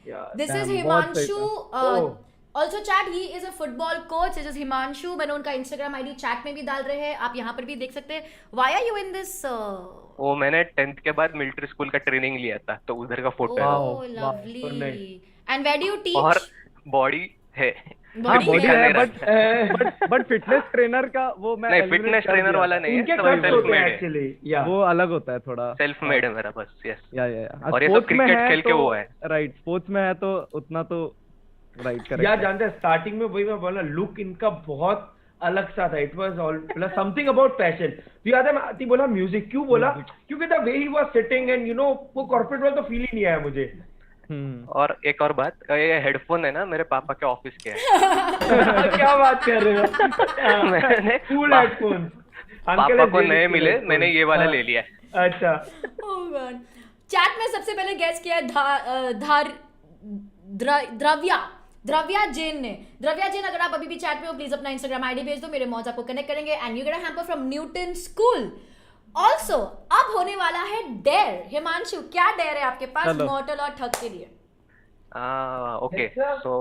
यार This is Damn, बहुत सही Himanshu. Oh. Also chat, he is a football coach. This is Himanshu. मैंने उनका Instagram ID chat में भी डाल रहे हैं, आप यहाँ पर भी देख सकते हैं. Why are you in this? वो मैंने 10th के बाद मिलिट्री स्कूल का ट्रेनिंग लिया था, तो उधर का फोटो है। Wow. Oh, wow, lovely. so nice. And where do you teach? और बॉडी है। हाँ Body बॉडी है. है, मेरा। बट फिटनेस ट्रेनर का वो मैं नहीं, eliminate फिटनेस कर ट्रेनर दिया वाला था। नहीं है, उनके तो कर्ज सेल्फ होते मेड हैं है। एक्चुअली। या वो अलग होता है थोड़ा। सेल्फ मेड है मेरा बस। यस। या और ये तो स्पोर्ट्स में क्रिकेट है खेल के तो वो है। राइट, स्पोर्ट्स में है तो उतना तो राइट यार करेक्ट। जानते हैं, स्टार्टिंग में वही मैं बोला, लुक इनका बहुत अलग सा था। It was all plus something about passion. तो याद है, मैं आती बोला म्यूजिक क्यों बोला, क्योंकि the way he was sitting and you know, वो कॉर्पोरेट वाला तो फील ही नहीं आया मुझे। और एक और बात, ये हेडफोन है ना, मेरे पापा के ऑफिस के है। क्या बात कर रहे हो? मैंने कूल हेडफोन। पापा को नए मिले, मैंने ये वाला ले लिया है। अच्छा, Oh God. Chat में सबसे पहले गेस किया है द्रव्या जैन ने। द्रव्या जैन, अगर आप अभी भी चैट में हो, प्लीज अपना इंस्टाग्राम आईडी भेज दो, मेरे मौज आपको कनेक्ट करेंगे and you get a hamper from Newton school. Also अब होने वाला है डेयर। हिमांशु, क्या डेयर है आपके पास चलो। मॉर्टल और ठग के लिए? ओके, अच्छा। So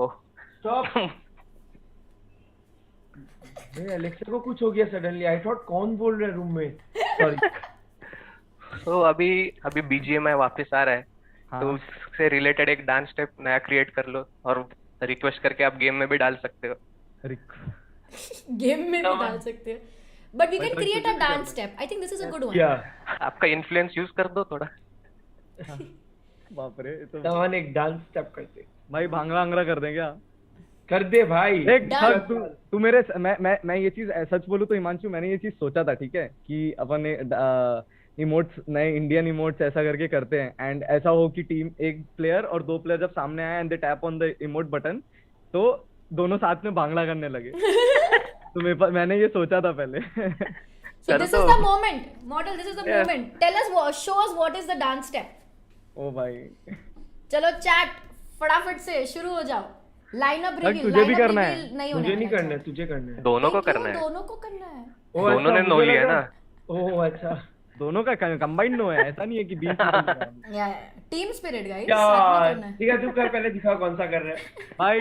stop. अलेक्सा को कुछ हो गया सडनली। आई थॉट कौन बोल रहा है रूम में। सॉरी। अभी बीजीएमआई वापस आ रहा है, तो उससे रिलेटेड एक डांस स्टेप नया क्रिएट कर लो और रिक्वेस्ट करके आप गेम में भी डाल सकते हो। गेम में भी डाल सकते हो, but we can create a dance step. I think this is a good one. क्या आपका इन्फ्लुएंस यूज कर दो थोड़ा। बाप रे, ये तो तवन एक डांस स्टेप करते। भाई भांगड़ा आंगड़ा कर दें क्या? कर दे भाई। एक Done. तू मेरे मैं ये चीज सच बोलूं तो हिमांशु, मैंने ये चीज सोचा था, ठीक है, कि अपन इमोट्स, नए इंडियन इमोट्स ऐसा करके करते हैं, एंड ऐसा हो कि टीम एक प्लेयर और 2 प्लेयर जब सामने आए and they tap on the emote button, तो दोनों साथ में भांगड़ा करने लगे। तो मैंने ये सोचा था पहले। So this is the moment, Mortal. This is the moment. Tell us, show us what is the dance step. ओ भाई, चलो चैट फटाफट से शुरू हो जाओ। Lineup reveal. तुझे भी करना है? नहीं होने मुझे नहीं वाला करना है, chat। तुझे करना है। दोनों को क्यों? करना है। दोनों को करना है। ओ, दोनों अच्छा, ने नो मुझे लिया लगा- ना। ओह अच्छा। दोनों का कंबाइंड नो है, ऐसा नहीं है कि बीच में। या टीम स्पिरिट गाइस, क्या साथ में करना है। ठीक है, तू कर, पहले दिखा कौन सा कर रहा है, भाई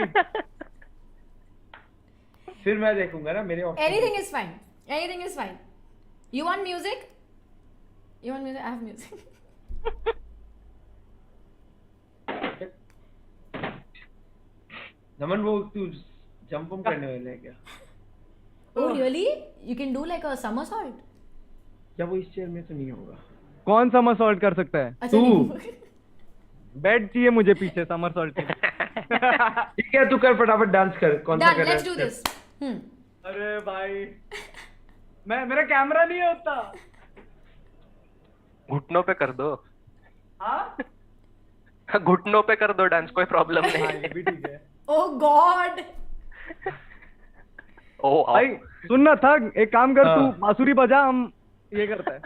फिर मैं देखूंगा ना मेरे option। Anything is fine. Anything is fine. You want music? You want music? I have music. नमन, वो तू जंप करने वाला है क्या? Oh really? You can do like a somersault? या वो इस चेयर में तो नहीं होगा। कौन समरसॉल्ट कर सकता है? अच्छा तू। नहीं। बेड चाहिए मुझे पीछे समरसॉल्ट के। ठीक है, तू कर फटाफट डांस कर, कौन सा Done. कर रहा Let's do है? this. अरे भाई, मेरा कैमरा नहीं है उतना। घुटनों पे कर दो। हाँ घुटनों पे कर दो डांस, कोई प्रॉब्लम हाँ, नहीं ये भी ठीक है ओ गॉड, ओ भाई सुनना था, एक काम कर तू हाँ। बांसुरी बजा, हम ये करते हैं।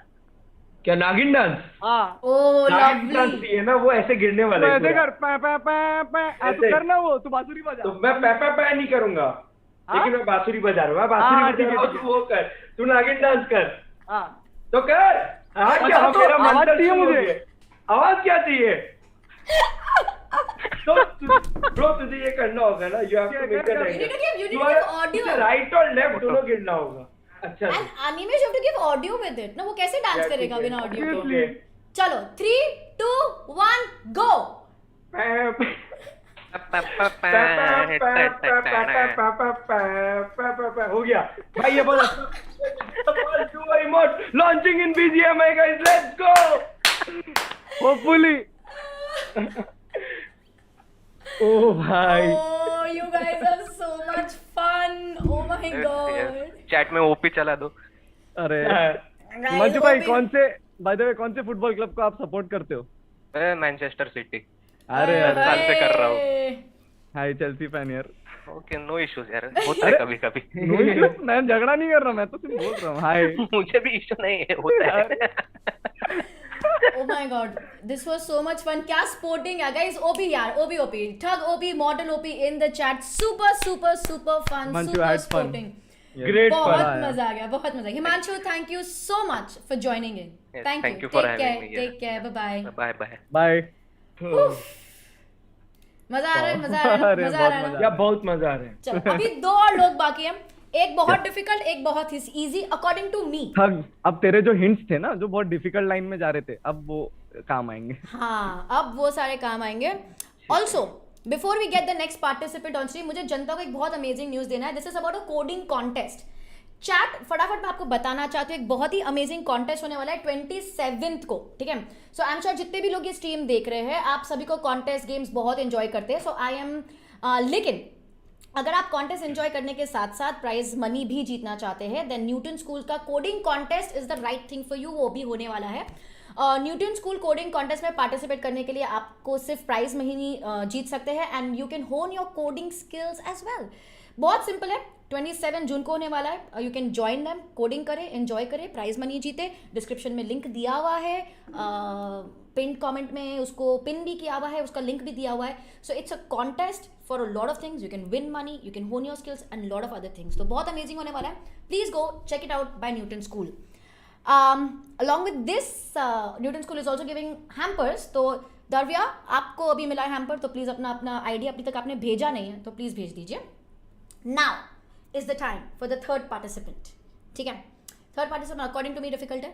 क्या नागिन डांस? हाँ ओ नागिन डांस लवली। चाहिए ना, वो ऐसे गिरने तू वाला है ऐसे पूरा। कर पै पै पै पै, तू ऐसे। करना, वो तू बांसुरी बजा। तो मैं पै नहीं करूंगा, हाँ? लेकिन मैं बांसुरी बजा रहा हूँ, मैं हाँ, बांसुरी ठीक बजा है, रहा हूँ, ठीक तू वो कर, तू नागिन डांस कर, हाँ तो कर। हाँ क्या, अच्छा, तो मेरा आवाज मंत्र चाहिए शुरू हो मुझे। गया। आवाज क्या चाहिए? तो ब्रो तुझे ये करना होगा ना, यू हैव टू मेक क्या- You need to give audio. Right और लेफ्ट दोनों गिरना होगा। अच्छा And Animesh you have to give audio with it. ना वो कैसे डांस Yeah, करेगा ठीक है। बिना ऑडियो के? Obviously. चलो 3, 2, 1 go. हो गया भाई, ये बहुत अच्छा। Launching in BGMI guys, let's go. Hopefully. ओ भाई Oh, you guys are so much fun. Oh my god. Chat में ओपी चला दो। अरे Guys, मंजू भाई, OP कौन से, बाय द वे, कौन से फुटबॉल क्लब को आप सपोर्ट करते हो? मैं मैनचेस्टर सिटी। अरे दस साल से कर रहा हूँ। Hey. हाय चेल्सी फैन यार। ओके, नो इश्यूज यार, होता है कभी कभी। नो इश्यू, मैं झगड़ा नहीं कर रहा, मैं तो सिर्फ बोल रहा हूँ हाय। मुझे भी इश्यू नहीं है, होता है। Oh my god, this was so much fun. क्या sporting है guys, OP यार, OP, Thug OP, Mortal OP in the chat, super fun, Manchu super had fun. sporting. Great बहुत fun. मजा आ गया, बहुत मजा। Himanshu, thank you so much for joining in. Yes, Thank thank you. you for Take having care, me, yeah. take care, bye bye. Bye bye. Bye. मजा आ रहा है, मजा आ रहा है, अरे, मजा आ बहुत रहा है मजा ना? या बहुत मजा आ रहा है। चलो अभी 2 और लोग बाकी हैं, एक बहुत डिफिकल्ट, एक बहुत इजी अकॉर्डिंग टू मी। थग, अब तेरे जो हिंट्स थे ना, जो बहुत डिफिकल्ट लाइन में जा रहे थे, अब वो काम आएंगे। हाँ, अब वो सारे काम आएंगे। Also before we get the next participant on stream, मुझे जनता को एक बहुत अमेजिंग न्यूज देना है। This is about a coding contest. Chat फटाफट मैं आपको बताना चाहती हूँ, एक बहुत ही अमेजिंग कॉन्टेस्ट होने वाला है 27th को, ठीक है? सो आई एम श्योर जितने भी लोग ये स्ट्रीम देख रहे हैं, आप सभी को कॉन्टेस्ट गेम्स बहुत एंजॉय करते हैं। सो आई एम लेकिन अगर आप कॉन्टेस्ट एंजॉय करने के साथ साथ प्राइज मनी भी जीतना चाहते हैं, देन न्यूटन स्कूल का coding contest is the right thing for you. वो भी होने वाला है। न्यूटन स्कूल कोडिंग कॉन्टेस्ट में पार्टिसिपेट करने के लिए आपको सिर्फ प्राइज में ही जीत सकते हैं, and you can hone your coding skills as well. बहुत सिंपल है, 27 जून को होने वाला है। You can join them, coding करें, एंजॉय करें, प्राइज मनी जीते। डिस्क्रिप्शन में लिंक दिया हुआ है, पिन कमेंट में उसको पिन भी किया हुआ है, उसका लिंक भी दिया हुआ है। So it's a contest for a lot of things. You can win money, you can hone your skills and lot of other things. तो बहुत अमेजिंग होने वाला है। Please go check it out by Newton school. along with this Newton School is also giving hampers। तो दरव्या, आपको अभी मिला है हैम्पर, तो प्लीज अपना आइडिया अभी तक आपने भेजा नहीं है तो प्लीज भेज दीजिए। Now is the time for the third participant, ठीक है? Third participant according to me difficult है,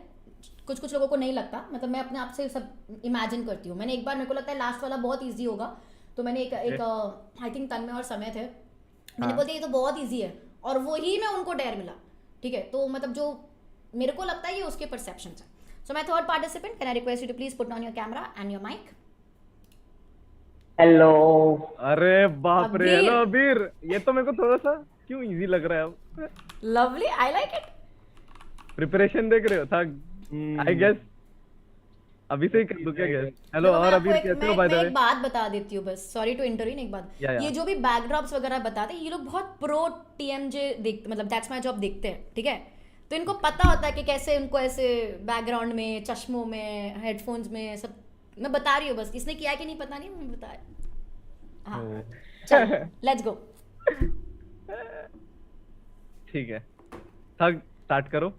कुछ लोगों को नहीं लगता, मतलब मैं अपने आप से सब इमेजिन करती हूँ। मैंने एक बार, मेरे को लगता है लास्ट वाला बहुत ईजी होगा, तो मैंने एक आई थिंक तन्मय और समय थे, मैंने बोल दिया ये तो बहुत ईजी है, और वही में उनको डेयर मिला, ठीक है? तो मतलब जो मेरे को लगता है ये उसके परसेप्शन है। So my third participant, can I request you to please put on your camera and your mic. Hello. अरे बाप रे, अबीर। हेलो अबीर। ये तो मेरे को थोड़ा सा क्यों इजी लग रहा है अब। Lovely, I like it. Preparation देख रहे हो था, आई गेस अभी से ही कर दूं क्या गेस? हेलो, और अबीर कैसे हो? बाय द मैं वे, एक बात बता देती हूँ बस, सॉरी टू इंटरवीन, एक बात। या। ये जो भी बैकड्रॉप्स वगैरह बताते हैं, ये लोग बहुत प्रो टीएमजे देखते, मतलब दैट्स माय जॉब देखते हैं, ठीक है? तो इनको पता होता है कि कैसे उनको ऐसे बैकग्राउंड में, चश्मों में, हेडफोन्स में, सब मैं बता रही हूँ बस। इसने किया कि नहीं पता नहीं, मैं बता रही। हाँ चलो लेट्स गो। ठीक है, थक स्टार्ट करो।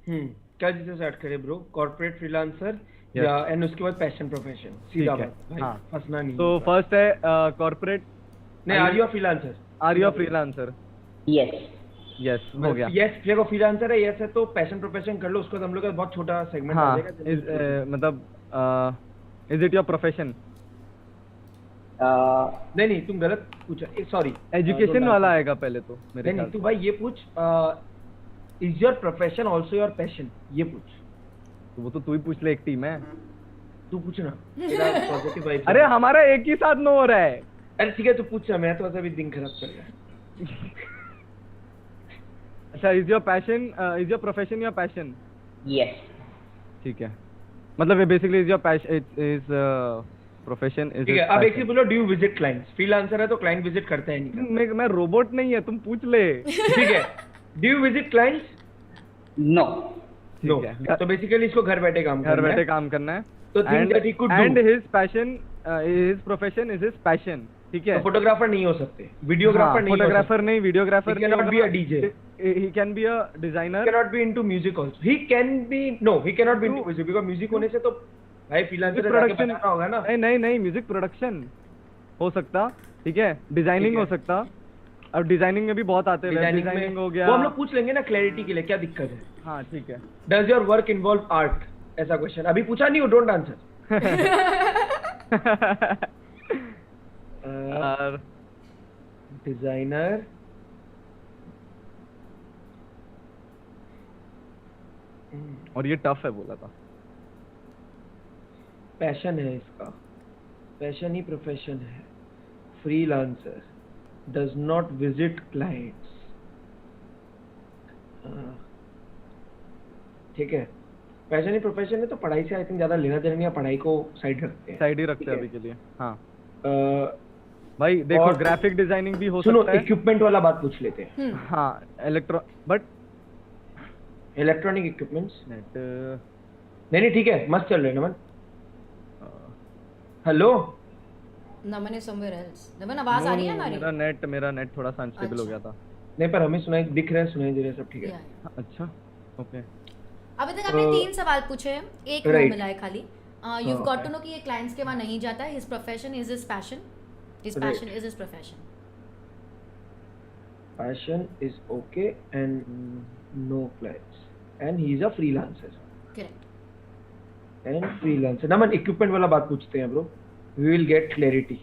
क्या जिसे स्टार्ट करे ब्रो? Corporate freelancer Yes. या एंड उसके बाद पैशन प्रोफेशन, सीधा ठीक है, बात भाई, हाँ। फंसना नहीं। तो फर्स्ट है कॉर्पोरेट। नहीं, are you a freelancer? Are you a freelancer? Yes yes, हो गया। यस, देखो फ्रीलांसर है, यस है तो पैशन प्रोफेशन कर लो, उसके बाद हम लोग का बहुत छोटा सेगमेंट आ हाँ, जाएगा। मतलब इज इट योर प्रोफेशन? नहीं तुम गलत पूछा, सॉरी। एजुकेशन वाला आएगा पहले तो मेरे नहीं ख्याल तू से। भाई ये पूछ, is your profession also your passion, ये पूछ। तो वो तो तू ही पूछ ले, एक टीम है। तू पूछना, तेरा पॉजिटिव वाइब। अरे हमारा एक ही साथ नो हो रहा है। अरे ठीक है, तू पूछना, मैं तो अभी दिन खराब चल रहा है। अच्छा, is your passion, is your profession your passion? Yes ठीक है, मतलब ये basically is your passion, is profession, is ठीक है, अब एक चीज बोलो, do you visit clients? Freelancer है तो क्लाइंट विजिट करते हैं नहीं? मैं रोबोट नहीं है, तुम पूछ ले। ठीक है, do you visit clients? No. No. ठीक है, तो बेसिकली इसको घर बैठे काम घर करना बैठे है। काम करना है। तो think that he could do. And his passion, his profession is his passion, ठीक है। तो फोटोग्राफर नहीं हो सकते, वीडियोग्राफर नहीं हो फोटोग्राफर सकते। नहीं, videographer He cannot be a DJ. he can be a He designer। cannot be into music also. He can be, no, he cannot be into music because music होने से तो भाई फ्रीलांसर जाके production बनाना होगा ना। नहीं म्यूजिक प्रोडक्शन हो सकता, ठीक है, डिजाइनिंग ठीक है। हो सकता। अब डिजाइनिंग में भी बहुत आते हैं, वेब डिजाइनिंग हो गया। वो हम लोग पूछ लेंगे ना क्लैरिटी के लिए, क्या दिक्कत है? हाँ ठीक है। Does your work involve art? ऐसा क्वेश्चन अभी पूछा नहीं हो, डोंट आंसर। और डिजाइनर, और ये टफ है बोला था। पैशन है इसका, पैशन ही प्रोफेशन है। Freelancer, does not visit clients. ठीक है, पैशन ही प्रोफेशन है तो पढ़ाई से आई थिंक ज्यादा लेना देना नहीं है, पढ़ाई को साइड रखते हैं। साइड ही रखते हैं ठीक अभी के लिए। हाँ है। भाई देखो, और- ग्राफिक डिजाइनिंग भी हो सुनो, सकता है। इक्विपमेंट वाला बात पूछ लेते हैं। हाँ बट इलेक्ट्रॉनिक इक्विपमेंट्स नेट नहीं ठीक है, मस्त चल रहे हैं Naman. Hello, Naman is somewhere else. Naman आवाज आ रही है हमारी? मेरा नेट थोड़ा सा अनस्टेबल हो गया था। नहीं पर हमें सुनाई दिख रहे हैं, सुनाई दे रहे हैं, सब ठीक है। Yeah. अच्छा ओके। अभी तक आपने 3 सवाल पूछे हैं, एक Right. मिला है खाली। यू गॉट टू नो कि ये क्लाइंट्स के वहां नहीं जाता है। His profession is his passion, his Right. Passion is his profession. Passion is okay and no clients and he is a freelancer correct. and freelancer। Naman equipment वाला बात पूछते हैं bro, we will get clarity।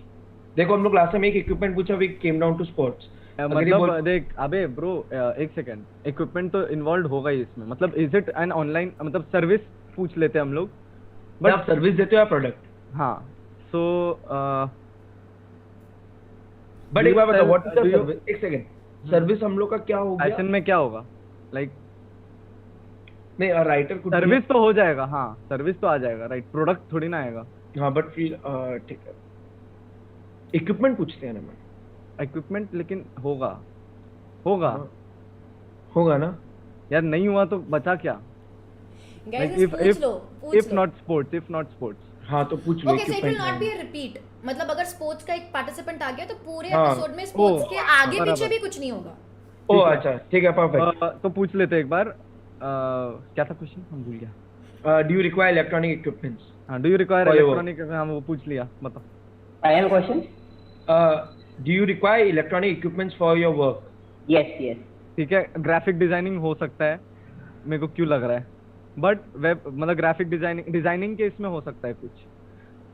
देखो हम लोग last time एक equipment पूछा, we came down to sports। मतलब देख, अबे ब्रो एक सेकंड, इक्विपमेंट तो इन्वॉल्व होगा ही इसमें। मतलब इज इट एन ऑनलाइन, मतलब सर्विस पूछ लेते हैं हम लोग। बट आप सर्विस देते हो या प्रोडक्ट? हाँ सो बट एक बार बताओ, what is the do you- service? एक सेकंड, सर्विस हम लोग का क्या हो गया? पैशन में क्या होगा? लाइक नहीं, राइटर कुछ सर्विस तो हो जाएगा। हाँ सर्विस तो आ जाएगा, राइट, प्रोडक्ट थोड़ी ना आएगा। हाँ बट फिर ठीक है, इक्विपमेंट पूछते हैं नमन। इक्विपमेंट लेकिन होगा होगा होगा ना? यार, नहीं हुआ तो बचा क्या? गाइस Like पूछ लो, पूछ if low. not sports, if not sports। हाँ तो पूछ लो okay, so it will not be equipment. A repeat. मतलब अगर स्पोर्ट्स का एक पार्टिसिपेंट आ गया तो पूरे हाँ। एपिसोड में स्पोर्ट्स ओ, के आगे पीछे बराबर। भी कुछ नहीं होगा। ओ अच्छा ठीक है, परफेक्ट। तो पूछ लेते एक बार। क्या था क्वेश्चन, हम भूल गया। Do you require electronic equipments? हाँ, do you require For your work. Electronic? हाँ वो पूछ लिया, बताओ। Final question? Do you require electronic equipments for your work? Yes, yes. ठीक है, ग्राफिक डिजाइनिंग हो सकता है, मेरे को क्यों लग रहा है, बट वेब मतलब ग्राफिक डिजाइनिंग के इसमें हो सकता है कुछ।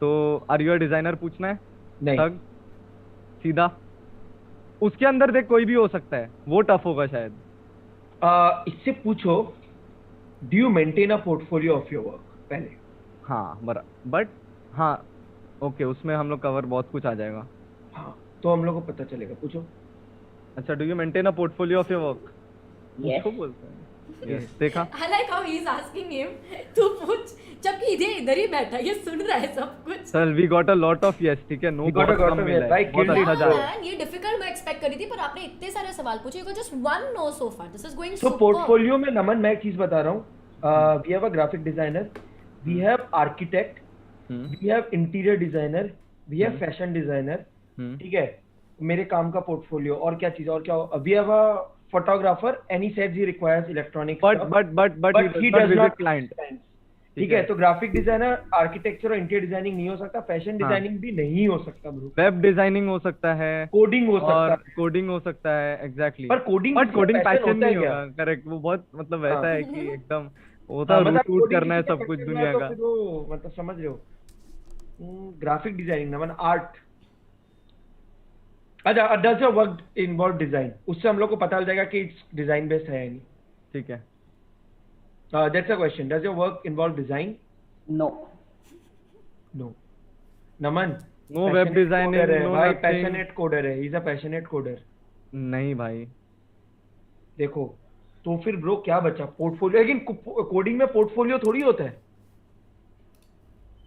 तो आर यू अ डिजाइनर पूछना है? नहीं। थग सीधा उसके अंदर देख, कोई भी हो सकता है, वो टफ होगा शायद। इससे पूछो, do you maintain a portfolio of your work पहले? हाँ बट हाँ ओके, उसमें हम लोग कवर बहुत कुछ आ जाएगा। हाँ तो हम लोग को पता चलेगा, पूछो। अच्छा, do you maintain a portfolio of your work? Yes. उसको बोलते हैं। Yes, देखा। आई like how he is asking him तू पूछ, जबकि इधर ही बैठा है, ये सुन रहा है सब कुछ। चल, we got a lot of yes, ठीक है, no We got a lot of yes, right, बहुत killed अच्छा it. जा रहा है। हाँ, ये डिफिकल्ट मैं एक्सपेक्ट करी थी, पर आपने इतने सारे सवाल पूछे। You got just one no so far. This is going तो सुपर। पोर्टफोलियो में नमन, मैं एक चीज बता रहा हूँ। We have a graphic designer, we have architect, we have interior designer, we have fashion designer. ठीक है, मेरे काम का पोर्टफोलियो। और क्या चीज, और क्या? We have a photographer and he सेड्स he requires electronic, but he does not client. ठीक है, तो ग्राफिक डिजाइनर, आर्किटेक्चर और इंटीरियर डिजाइनिंग नहीं हो सकता, फैशन डिजाइनिंग भी नहीं हो सकता ब्रो। वेब डिजाइनिंग हो सकता है, कोडिंग हो और सकता है, कोडिंग हो सकता है, एग्जैक्टली। पर कोडिंग बट कोडिंग पैशन होता है नहीं क्या? होगा, करेक्ट। वो बहुत मतलब वैसा हाँ। है कि एकदम होता हाँ, है, मतलब रूट coding करना है किसी सब कुछ perspective दुनिया में का। तो फिर वो, मतलब समझ रहे हो, ग्राफिक डिजाइनिंग नमन, आर्ट। अच्छा, does your work involve design? उससे हम लोग को पता चल जाएगा कि डिजाइन बेस्ड है या नहीं। ठीक है, that's a question, does your work involve design? No. No. Naman, no web designing, no भाई, नथिंग। पैशनेट कोडर है, he is a passionate coder. नहीं भाई, देखो तो फिर ब्रो क्या बचा? पोर्टफोलियो। लेकिन कोडिंग में पोर्टफोलियो थोड़ी होता है।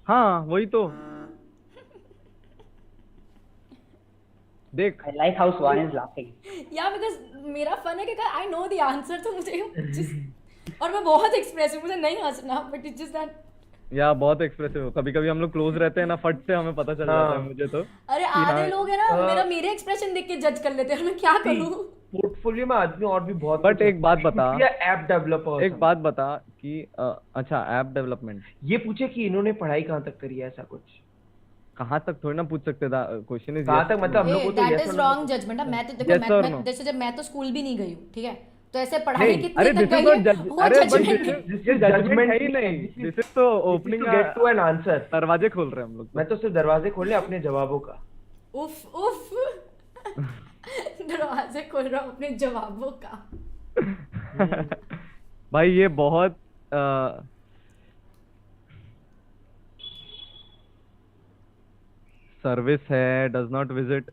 हाँ वही तो देख I like how Swan is laughing. या बिकॉज मेरा फन है कि आई नो द आंसर तो मुझे और मैं बहुत एक्सप्रेसिव, मुझे नहीं हंसना, बट इट्स जस्ट दैट या बहुत एक्सप्रेसिव हो, कभी कभी हम लोग क्लोज रहते हैं ना, फट से हमें पता चल जाता है मुझे तो। अरे आधे लोग है ना मेरे एक्सप्रेशन देख के जज कर लेते हैं, मैं क्या करूं। पोर्टफोलियो में आदमी और भी बहुत बट एक बात बता, ऐप डेवलपर, एक बात बता कि अच्छा ऐप डेवलपमेंट ये पूछे कि इन्होंने पढ़ाई कहाँ तक करी है, ऐसा कुछ कहाँ तक थोड़ी ना पूछ सकते था, क्वेश्चन इज कहाँ तक, मतलब हम लोग को तो that yes is or no wrong judgement. मैं तो देखो Yes or no? जैसे जब मैं तो स्कूल भी नहीं गई हूँ, ठीक है, तो ऐसे पढ़ाई नहीं, कितनी अरे तक दिस गई इज है नॉट वो अरे जजमेंट है। ये जजमेंट है ही नहीं, दिस इज तो opening to get to an answer. दरवाजे खोल रहे हैं हम लोग मैं तो सिर्फ दरवाजे खोलने अपने जवाबों का। उफ उफ दरवाजे खोल रहा हूँ अपने जवाबों का। भाई ये बहुत सर्विस है, डज नॉट विजिट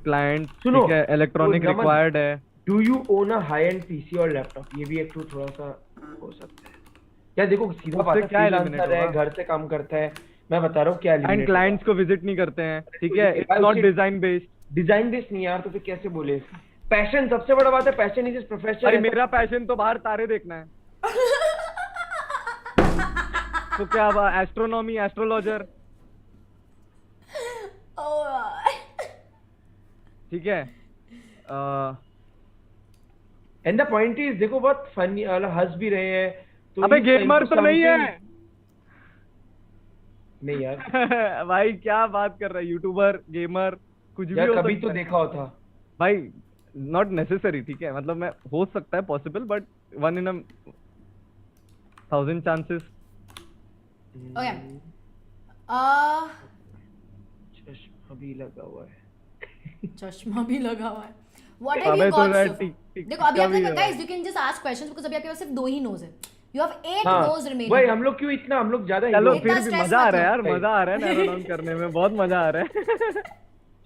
क्लाइंट, सुनो, ठीक है, इलेक्ट्रॉनिक तो नमन, रिक्वायर्ड है। Do you own a high and PC और लैपटॉप, ये भी एक तो थोड़ा सा हो सकता है क्या। देखो सीधा उससे बात है, क्या eliminate freelancer है, होगा? घर से काम करता है, मैं बता रहा हूँ क्या एंड eliminate क्लाइंट्स को विजिट नहीं करते हैं, ठीक है, इट्स नॉट डिजाइन बेस्ड। होगा। डिजाइन बेस्ड नहीं यार, तो फिर कैसे बोले। पैशन सबसे बड़ा बात है, पैशन इज प्रोफेशन। अरे मेरा पैशन तो बाहर तारे देखना है। तो क्या एस्ट्रोनॉमी, एस्ट्रोलॉजर, ठीक है। एंड द पॉइंट इज, देखो बहुत फनी, हंस भी रहे हैं तो अबे इस गेमर time तो को नहीं है। नहीं यार, भाई क्या बात कर रहा है, यूट्यूबर, गेमर, कुछ भी यार हो कभी सकता तो है। देखा होता। भाई नॉट नेसेसरी, ठीक है, मतलब मैं हो सकता है possible, but 1 in 1,000 chances. Okay चश्मा भी लगा हुआ है। चश्मा भी लगा हुआ है। What have अबे you तो got यार so far? टिक देखो अभी का आपने भी है। Guys you can just ask questions because अभी आपके पास सिर्फ 2 ही नोज है। यू हैव 8 हाँ, नोज रिमेनिंग। भाई हम लोग क्यों इतना, हम लोग ज्यादा चलो ego- फिर इतना भी stress मजा आ मत रहा है यार, लो। मजा आ रहा है नैरो डाउन करने में, बहुत मजा आ रहा है।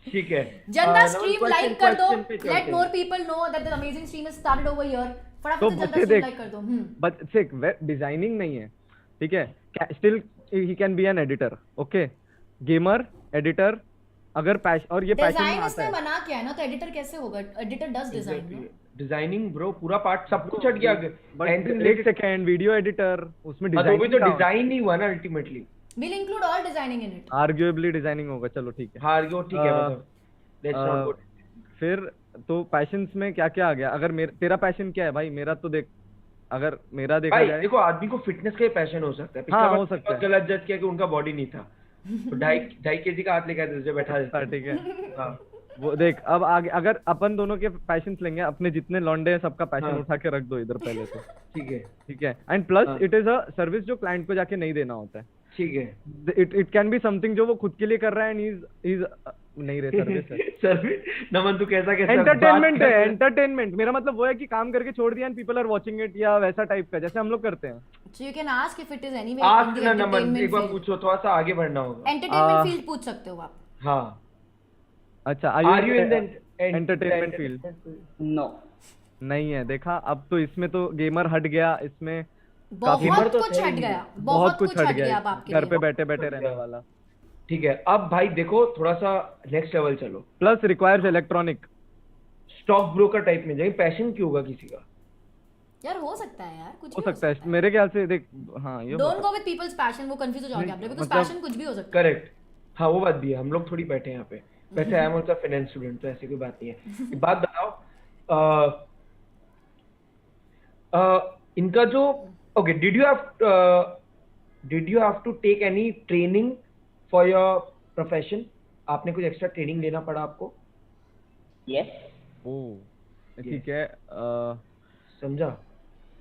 ठीक है, जनता नमन, स्ट्रीम question- लाइक कर दो, question पे चलते लेट हैं। More people know that the amazing stream is started over here. फटाफट तो से जनता बच्चे स्ट्रीम देख, लाइक कर दो। बट सिक डिजाइनिंग नहीं है, ठीक है, still he can B an editor, okay, gamer, editor, अगर पैशन, और ये पैशन में डिजाइन आता इसमें है। बना क्या है ना, तो एडिटर कैसे होगा? Editor does design no. Designing bro, पूरा पार्ट सब कुछ हट गया। बट Engine एक सेकंड, वीडियो एडिटर, उसमें हाँ, तो भी तो डिजाइनिंग डिजाइन नहीं हुआ ना ultimately. Will include all designing in it. Arguably designing होगा, चलो ठीक है। हाँ वो ठीक है, मतलब that's not good। फिर तो पैशंस में क्या क्या आ गया? अगर तेरा पैशन क्या है भाई? मेरा तो देख, अगर मेरा देखा भाई जाए, देखो आदमी को फिटनेस का ही पैशन हो सकता है। पिछला हाँ, बार हो सकता है। गलत जज किया कि उनका बॉडी नहीं था, तो 2.5 kg का हाथ लेकर आए थे, तुझे बैठा देता। ठीक है। हाँ वो देख, अब आगे अगर अपन दोनों के पैशंस लेंगे, अपने जितने लौंडे हैं सबका पैशन हाँ। उठा के रख दो इधर पहले तो, ठीक है, ठीक है। एंड प्लस हाँ। इट इज अ सर्विस जो क्लाइंट को जाके नहीं देना होता है। ठीक है। इट कैन बी समथिंग जो वो खुद के लिए कर रहा है, एंड इज नहीं रे, सर्विस है। सर्विस नमन, तू कैसा कैसा एंटरटेनमेंट बात है, कर रहा एंटरटेनमेंट। मेरा मतलब वो है कि काम करके छोड़ दिया and people are watching it, या वैसा टाइप का जैसे हम लोग करते हैं। So you can ask if it is anyway आज इन द ना नमन, एक एंटरटेनमेंट बार फील्ड। पूछो, थोड़ा सा आगे बढ़ना होगा। एंटरटेनमेंट फील्ड पूछ सकते हो आप। हाँ, अच्छा, are you in the entertainment field? No. नहीं है। देखा, अब तो इसमें तो गेमर हट गया, इसमें बहुत gamer तो कुछ थे हट ही। गया, बहुत कुछ हट गया अब आपके घर पे लिए। बैठे बैठे रहने वाला। ठीक है। अब भाई देखो, थोड़ा सा नेक्स्ट लेवल चलो, plus requires electronic. Stock broker type में जाए। पैशन क्यों होगा किसी का? यार हो सकता है यार, कुछ हो भी सकता है मेरे ख्याल से, देख, हाँ ये don't go with people's passion, वो कंफ्यूज हो जाओगे आप लोग, बिकॉज़ मतलब- पैशन कुछ भी हो सकता है। करेक्ट, हाँ वो बात भी है। हम लोग थोड़ी बैठे हैं यहाँ पे, वैसे I am also finance student, तो ऐसी कोई बात नहीं है। एक बात बताओ, इनका जो, okay, did you have to take any training for your profession? आपने कुछ एक्स्ट्रा ट्रेनिंग लेना पड़ा आपको? Yes. ओह ठीक है। समझा,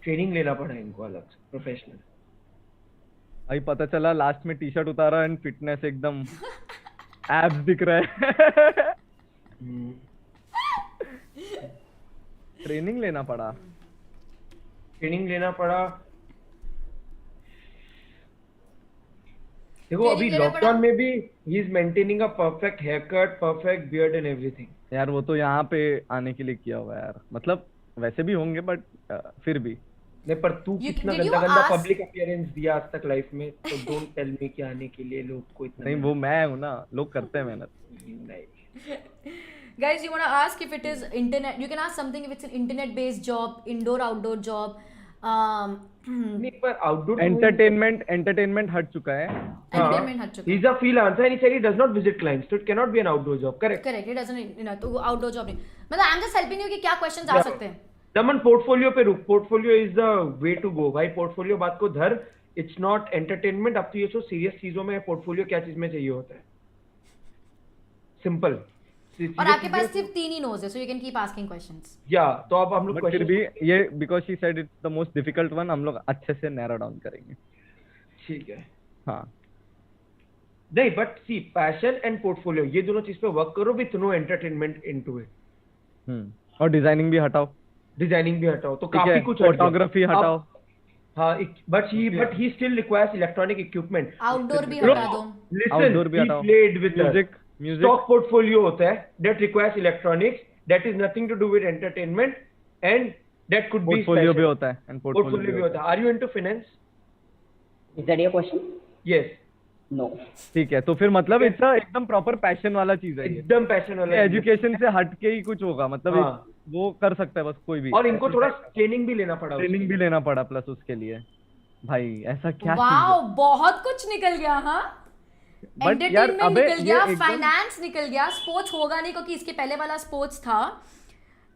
ट्रेनिंग लेना पड़ा इनको अलग से, प्रोफेशनल। भाई पता चला लास्ट में टी शर्ट उतारा एंड फिटनेस एकदम एब्स दिख रहा है। ट्रेनिंग लेना पड़ा। ट्रेनिंग लेना पड़ा। देखो Training अभी लेना लॉकडाउन पड़ा। में भी he is maintaining a perfect hair cut, perfect beard and everything. यार वो तो यहाँ पे आने के लिए किया हुआ है यार, मतलब वैसे भी होंगे बट फिर भी नहीं पर तू You- कितना did you गंदा ask- पब्लिक अपीयरेंस दिया आज तक लाइफ में, तो डोंट टेल मी कि आने के लिए लोग को इतना नहीं वो मैं हूँ ना, लोग करते हैं मेहनत। नहीं। Guys, you want to ask if it is internet? You can ask something if it's an internet-based job, indoor, outdoor job. नहीं पर आउटडोर एंटरटेनमेंट हट चुका है। Entertainment हट चुका है। He's a freelancer and he said he does not visit clients, so it cannot be an outdoor job. Correct. Correct. It doesn't, तो outdoor job नहीं। मतलब I'm just helping you कि क्या questions आ Yeah. सकते हैं। दमन पोर्टफोलियो पे रुक, portfolio is the way to go भाई, पोर्टफोलियो बात को धर, इट्स नॉट एंटरटेनमेंट। अब तो ये सो सीरियस चीजों में पोर्टफोलियो क्या चीज में चाहिए होता है, सिंपल। और आपके पास सिर्फ 3 ही नोज है, so you can keep asking questions. या तो अब हम लोग बट फिर क्वेश्चन, भी ये because she said it's the most difficult one, हम लोग अच्छे से नैरो डाउन करेंगे। ठीक है। हाँ नहीं but see passion and portfolio ये दोनों चीज पे वर्क करो with no entertainment into it. और डिजाइनिंग भी हटाओ, डिजाइनिंग भी हटाओ, तो ठीक है, काफी कुछ हट गया। फोटोग्राफी अब- हटाओ। हाँ but he still requires electronic equipment. Outdoor भी हटा दो। Outdoor भी लिसन, हटाओ। He played with music stock portfolio होता है that requires electronics, that is nothing to do with entertainment, and that could be portfolio भी special. होता है एंड पोर्टफोलियो भी होता है। Are you into finance? Is that your question? Yes. No. ठीक है, तो फिर मतलब इट्स एकदम प्रॉपर पैशन वाला चीज है ये। एकदम पैशन वाला है। एजुकेशन से हट के ही कुछ होगा, मतलब हाँ। वो कर सकता है बस कोई भी। और इनको थोड़ा ट्रेनिंग भी लेना पड़ा। ट्रेनिंग भी लेना पड़ा प्लस उसके लिए। भाई ऐसा क्या चीज़ वाओ, है? बहुत कुछ निकल गया। हाँ, But यार, एंटरटेनमेंट अबे निकल ये गया, एकदम- फाइनेंस निकल गया, स्पोर्ट्स होगा नहीं क्योंकि इसके पहले वाला स्पोर्ट्स था,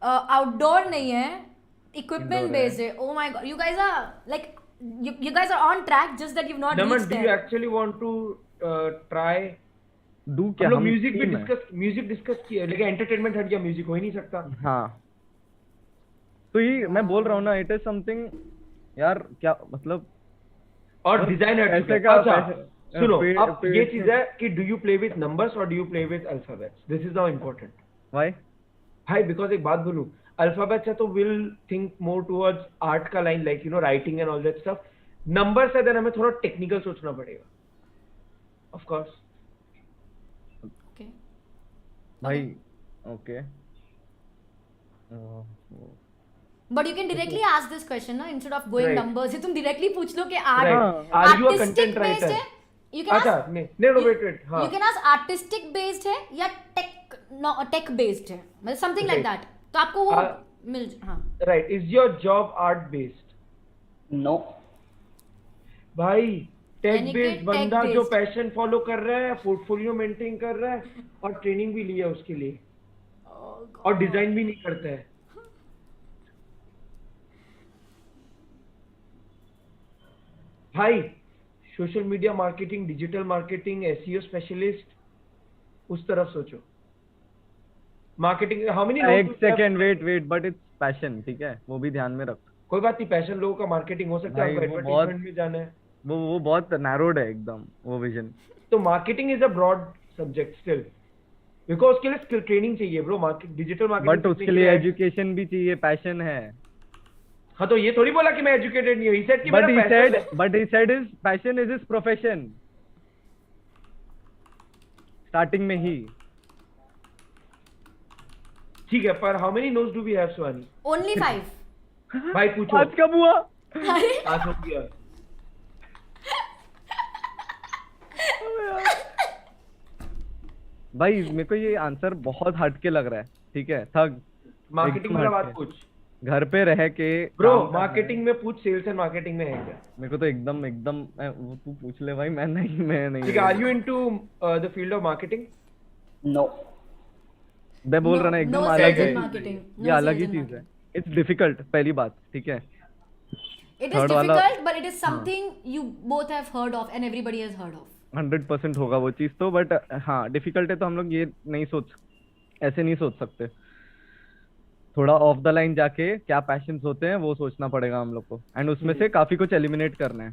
आउटडोर नहीं है, इक्विपमेंट Indoor है। बेस्ड है। Oh my God, you guys are like you guys are on track, just that you've not Naman, reached do you there. actually want to try? Do क्या हम लोग हम music भी team है। Music discuss किया, लेकिन entertainment हट गया, म्यूजिक हो ही नहीं सकता। हाँ तो ये मैं बोल रहा हूँ ना, इट इज समथिंग यार, क्या मतलब। और डिजाइन हट पैसे चुका है। का- अच्छा पैसे- सुनो, पेड़- अब पेड़ ये से- चीज है कि do you play with numbers और do you play with alphabets, this is now important भाई भाई, बिकॉज एक बात बोलूं, अल्फाबेट्स है तो will think more towards art का line, like you know writing and all that stuff. Numbers है देन हमें थोड़ा टेक्निकल सोचना पड़ेगा, ऑफ कोर्स। Okay. भाई okay But you can directly ask this question ना, instead of going Right. numbers. ये तुम directly पूछ लो कि Right. art Are you a artistic content based writer? है? You can अच्छा ask, नहीं wait हाँ, you can ask artistic based है या tech based है, मतलब something like Right. that. तो आपको वो मिल, हाँ। Right. Is your job art based? No. भाई टेक यानी कि बेस्ड tech बंदा जो based। पैशन फॉलो कर रहा है, पोर्टफोलियो मेंटेन कर रहा है और ट्रेनिंग भी लिया उसके लिए, और डिजाइन भी नहीं करता है। भाई social media marketing, digital marketing, SEO specialist, उस तरफ सोचो। मार्केटिंग हाउ मेनी एक second wait but it's passion, ठीक है, वो भी ध्यान में रख। कोई बात नहीं, पैशन लोगों का मार्केटिंग हो सकता है, भाई, आपको वो बहुत- एडवर्टाइजमेंट में जाना है वो बहुत नैरोड है एकदम वो विजन। तो marketing is a broad subject still, because उसके लिए स्किल ट्रेनिंग चाहिए bro. Market digital marketing but उसके लिए एजुकेशन भी चाहिए, पैशन है। हाँ तो ये थोड़ी बोला कि मैं एजुकेटेड नहीं हूँ, he said कि बट मेरा ही passion सेड है। But he said his passion is his profession starting में ही। ठीक है, पर how many nos do we have Suhani? Only 5. भाई पूछो। आज कब हुआ? अरे आज हो गया। भाई मेरे को ये आंसर बहुत हटके लग रहा है, ठीक है, थक मार्केटिंग एकदम वाला हटके। बात पूछ घर पे रह के ब्रो, काम करना है। मार्केटिंग में पूछ, सेल्स एंड मार्केटिंग में है क्या? मेरे को तो एकदम वो तू पूछ ले भाई, मैं नहीं ठीक है, are you into the field of marketing? No. मैं बोल No- रहा ना एकदम no अलग sales है, in marketing. No ये अलग ही sales in चीज है। इट्स डिफिकल्ट, पहली बात, ठीक है। it is Third वाला- difficult, but it is something you both have heard of and everybody has heard of. 100% होगा वो चीज तो, बट हाँ डिफिकल्ट है, तो हम लोग ये नहीं ऐसे नहीं सोच सकते। थोड़ा ऑफ द लाइन जाके क्या पैशंस होते हैं वो सोचना पड़ेगा हम लोग को, एंड उसमें से काफी कुछ एलिमिनेट करना है।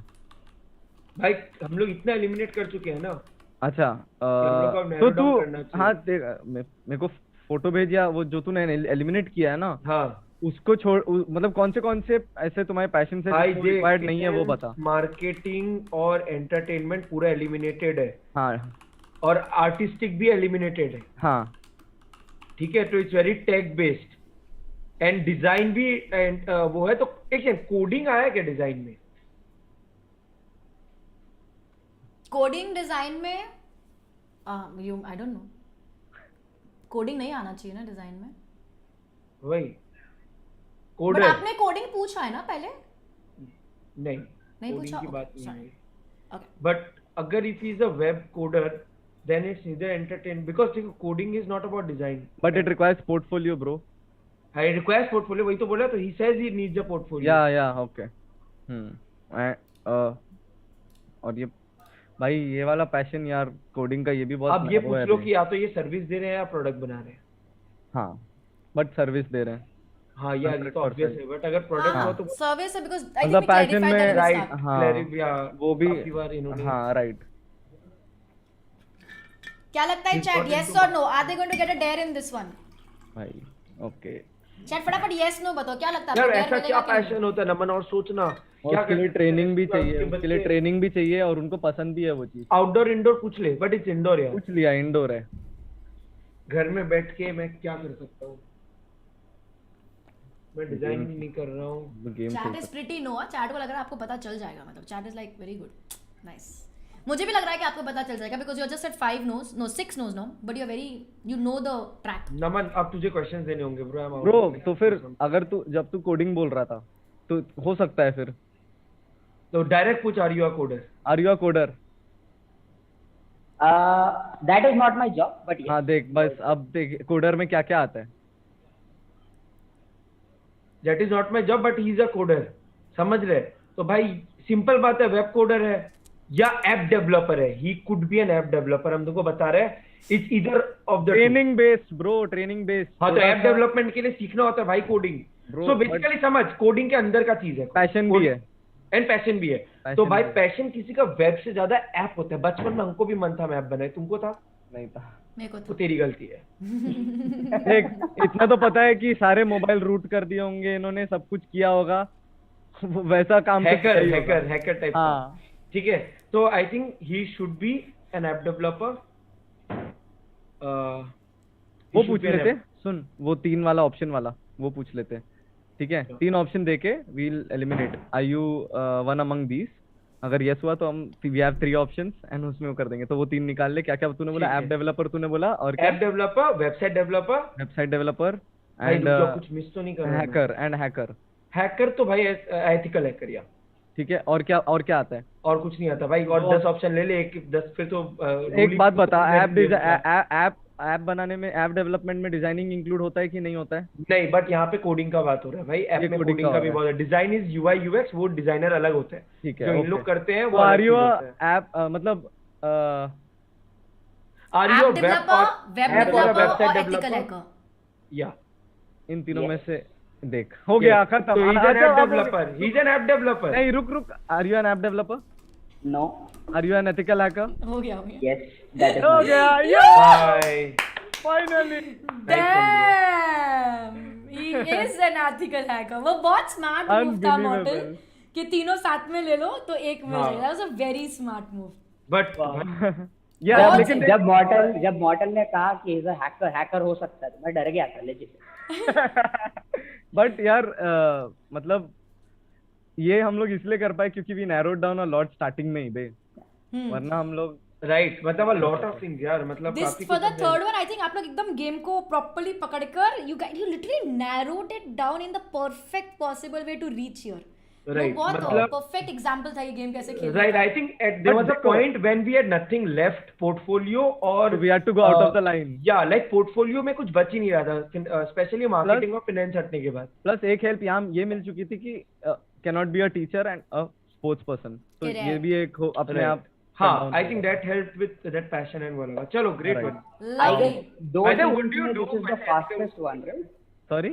भाई हम लोग इतना एलिमिनेट कर चुके हैं ना। अच्छा हम लोग को अब तो narrow तू down करना चाहिए। हाँ देख, मेरे को फोटो भेज, या वो जो तूने एलिमिनेट किया है ना, हाँ उसको छोड़, मतलब कौन से ऐसे तुम्हारे पैशन से भाई रिक्वायर्ड नहीं है वो बता। मार्केटिंग और एंटरटेनमेंट पूरा एलिमिनेटेड है, हाँ और आर्टिस्टिक भी एलिमिनेटेड है, हाँ ठीक है, तो it's very tech based. And design भी एंड वो है, तो एक सेकंड, कोडिंग आया क्या डिजाइन में? कोडिंग डिजाइन में you I don't no, coding नहीं आना चाहिए ना डिजाइन में, वही बट कोडर आपने कोडिंग पूछा है ना पहले? नहीं नहीं कोडिंग पूछा? की बात Okay, नहीं sorry. है। Okay. बट अगर if is a web coder then it's neither entertain, because देखो coding is not about design, but it requires portfolio bro. I requires portfolio, वही तो बोला, तो he says he needs a portfolio. या okay. और ये भाई ये वाला पैशन यार कोडिंग का, ये भी बहुत अब ये narrow पूछ है लो रे. कि या तो ये सर्विस दे रहे हैं या प्रोडक्ट बना रहे हैं. हाँ बट सर्विस दे रहे हैं. हाँ यार ये तो 100%. ऑब्वियस है, बट अगर प्रोडक्ट हो तो सर्विस है, बिकॉज आई मतलब थिंक वी पैशन क्लैरिफाइड में दैट राइट राइट. हाँ वो भी. काफी बार इन्होंने हाँ राइट. क्या लगता है चैट, Important यस to- और no, are they going to get a dare in this one? भाई ओके. चैट फटाफट यस नो बताओ, क्या लगता है यार आपको ऐसा dare क्या मिलेगा कि नहीं? पैशन होता है नमन, और सोचना और उसके लिए ट्रेनिंग भी चाहिए, उसके लिए ट्रेनिंग भी चाहिए और उनको पसंद भी है वो चीज. आउटडोर इंडोर पूछ ले, बट इट्स इंडोर यार. पूछ लिया इंडोर है. घर में बैठ के मैं क्या कर सकता हूँ, मैं डिजाइन नहीं कर रहा हूँ. Game chat is pretty no, chat को लग रहा है आपको पता चल जाएगा, मतलब chat is like very good, nice. मुझे भी लग रहा है कि आपको पता चल जाएगा, because you are just said 5 nos, no 6 nos no, but you are very, you know the track. Naman अब तुझे क्वेश्चंस देने होंगे ब्रो. ब्रो तो फिर अगर तू जब तू कोडिंग बोल रहा था तो हो सकता है फिर तो डायरेक्ट पूछ, are you a coder? Are you a coder? That is not my job, but yes. हाँ देख बस अब देख कोडर में क्या क्या आता है. That is not my job but he is a coder. समझ रहे? तो भाई सिंपल बात है, वेब कोडर है या ऐप डेवलपर है. He could be an app developer. हम तुमको बता रहे हैं it's either of the training based bro, training based. हाँ तो ऐप डेवलपमेंट के लिए सीखना होता है भाई कोडिंग. Bro, सो बेसिकली समझ, कोडिंग के अंदर का चीज है, पैशन भी है. एंड पैशन भी है. Passion तो भाई भी है. पैशन किसी का वेब से ज्यादा ऐप होता है. बचपन में हमको भी मन था मैं ऐप बनाए, तुमको था? नहीं था. मेरे को तो तो तेरी गलती है. देख इतना तो पता है कि सारे मोबाइल रूट कर दिए होंगे इन्होंने, सब कुछ किया होगा. वैसा काम तो हैकर किया ही होगा. Hacker type. हाँ ठीक है, तो I think he should be an app developer. वो पूछ लेते. सुन वो 3 वाला ऑप्शन वाला वो पूछ लेते. ठीक है 3 ऑप्शन देके we'll eliminate. Are you one among these? अगर यस हुआ तो हम वी हैव 3 ऑप्शंस एंड उसमें वो कर देंगे. तो वो 3 निकाल ले. क्या क्या तूने बोला? ठीक है. ऐप डेवलपर तूने बोला, और क्या? App developer, website developer, website developer भाई एंड कुछ मिस तो नहीं कर रहा. Hacker and hacker. हैकर तो भाई एथिकल हैकर या ठीक है और क्या आता है? और कुछ नहीं आता भाई. और 10 ऑप्शन ले ले, एक 10 फिर तो एक बात बता, ऐप बनाने में, ऐप डेवलपमेंट में डिजाइनिंग इंक्लूड होता है कि नहीं होता है? नहीं, बट यहाँ पे कोडिंग का बात हो रहा है भाई. ऐप ये में coding कोडिंग का का हो भी रहा बहुत है. डिजाइन इज यूआई यूएक्स, वो डिजाइनर अलग होते हैं. ठीक है जो इन okay. लोग करते हैं तो वो आर यू अलग चीज होता है. ऐप मतलब are you app developer, web app और डेवलपर website और एथिकल developer? हैकर. या इन तीनों में से देख हो गया खत्म. तो ही इज एन अच्छा, ऐप अब- developer. He is an app developer. नहीं रुक. Are you an app developer? No. Are you an ethical hacker? हो गया, हो गया. Yes, that is हो my गया. भाई finally. Damn! He is an ethical hacker. वो बहुत स्मार्ट मूव था Unbelievable. मॉडल, कि तीनों साथ में ले लो तो एक मिल हाँ. जाएगा. That was a very smart move. But यार बहुत लेकिन सही. जब मॉडल ने कहा कि इज अ हैकर हो सकता है, तो मैं डर गया था लेजिट. बट यार मतलब ये हम लोग इसलिए कर पाए क्योंकि we narrowed down a lot starting में ही बे. वरना हम लोग राइट, मतलब अ लॉट ऑफ थिंग्स यार. मतलब This काफी for the कुछ है. third one, I think आप लोग एकदम गेम को प्रॉपर्ली पकड़कर you literally narrowed it down in the perfect possible way to reach here. Right, बहुत मतलब- perfect example था ये गेम कैसे खेलने Right, का. I think there was a देखो- point when we had nothing left, portfolio और we had to go out of the line. Yeah, like portfolio में कुछ बच ही नहीं रहा था, स्पेशली मार्केटिंग और फाइनेंस हटने के बाद. प्लस एक हेल्प यहाँ ये मिल चुकी थी कि cannot be a teacher and a sports person. तो Correct. ये भी एक अपने Right. आप. हाँ, I think that helped with that passion and whatever. चलो, great Right. one. I Lovely. guess दो By the way, what seasons do you में do this is the when fastest one, right? Sorry.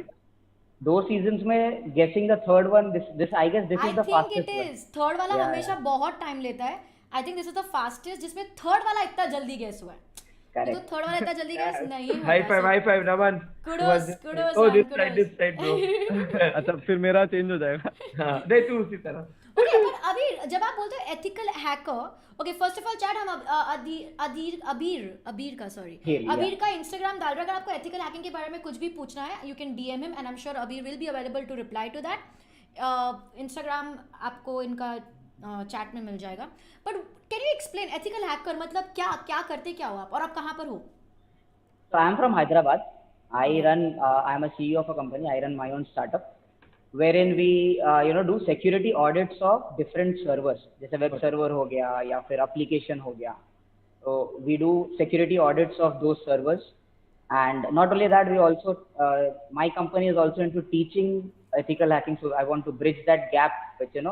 2 seasons में guessing the third one. This I guess this I is the think fastest it one. is. Third वाला Yeah, हमेशा बहुत time लेता है. I think this is the fastest जिसमें third वाला इतना जल्दी गैस हुआ है. तो Correct. थर्ड वाला इतना जल्दी गैस नहीं हुआ. High five, Naman. Kudos, kudos, Oh, man, this side, bro. अच्छा फिर मेरा चेंज हो जाएगा. हाँ, नहीं तू उसी तरह. Okay, but अभी जब आप बोलते हो ethical hacker, okay first of all chat हम अबीर का सॉरी Yeah. अबीर का इंस्टाग्राम डाल रहे हैं। अगर आपको एथिकल हैकिंग के बारे में कुछ भी पूछना है you can DM him and I am sure Abir will be available to reply to that. Instagram आपको इनका चैट में मिल जाएगा। But can you explain ethical hacker मतलब क्या क्या करते क्या हो आप और आप कहाँ पर हो? So I am from Hyderabad. I am a CEO of a company. I run my own startup, wherein we do security audits of different servers. जैसे web server हो गया या फिर application हो गया. So we do security audits of those servers, and not only that, we also my company is also into teaching ethical hacking. So I want to bridge that gap with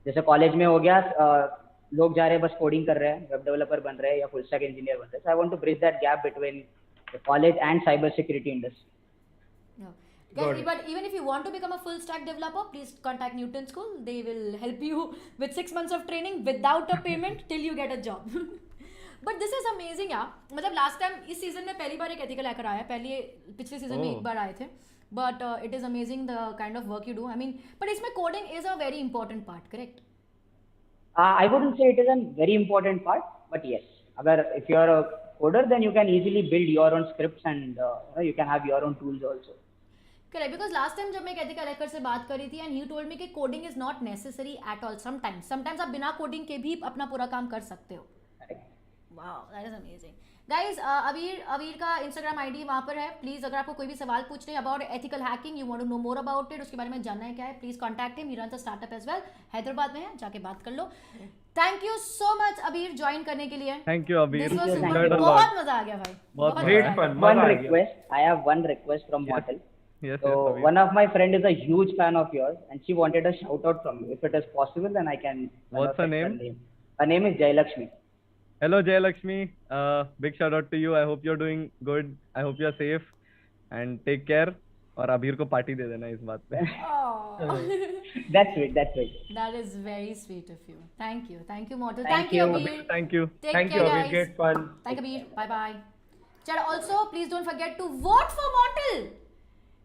जैसे college में हो गया लोग जा रहे हैं बस coding कर रहे हैं, वेब डेवलपर बन रहे हैं या फुल स्टैक इंजीनियर बन रहे हैं. So I want to bridge that gap between the college and cyber security industry. No. Guys, but even if you want to become a full stack developer, please contact Newton School. They will help you with 6 months of training without a payment till you get a job. But this is amazing यार. मतलब last time इस season में पहली बार एक ethical hacker आया, पिछले season में एक बार आए थे. But it is amazing the kind of work you do. I mean, but इसमें coding is a very important part, correct? I wouldn't say it is a very important part, but yes, if you are a coder, then you can easily build your own scripts and you can have your own tools also. Correct, because last time जब मैं एक ethical hacker से बात करी थी and he told me कि coding is not necessary at all. Sometimes आप बिना coding के भी अपना पूरा काम कर सकते हो. Wow, that is amazing. Guys, अबीर का Instagram ID वहाँ पर है. प्लीज़ अगर आपको कोई भी सवाल पूछने about ethical hacking, you want to know more about it, उसके बारे में जानना है क्या है, please contact him. He runs a startup as well. Hyderabad में है, जाके बात कर लो. Thank you so much अबीर ज्वाइन करने के लिए. Thank you अबीर. This was super. Enjoyed a lot. बहुत मजा आ गया भाई. बहुत great fun. One मजा आ गया. request, I have one request from Mortal. Yes, So yes, one of my friend is a huge fan of yours, and she wanted a shout out from you. If it is possible, then I can. What's her name? Her name is Jayalakshmi. Hello Jay Lakshmi, big shout out to you. I hope you're doing good. I hope you're safe and take care. और अबीर को party दे देना इस बात पे. Oh. That's sweet. That's sweet. That is very sweet of you. Thank you, Mortal. Thank you, you. Abir. Thank you. Take Thank care, you, guys. Abir. Great fun. Thank you, Abir. Bye bye. Chad, also please don't forget to vote for Mortal,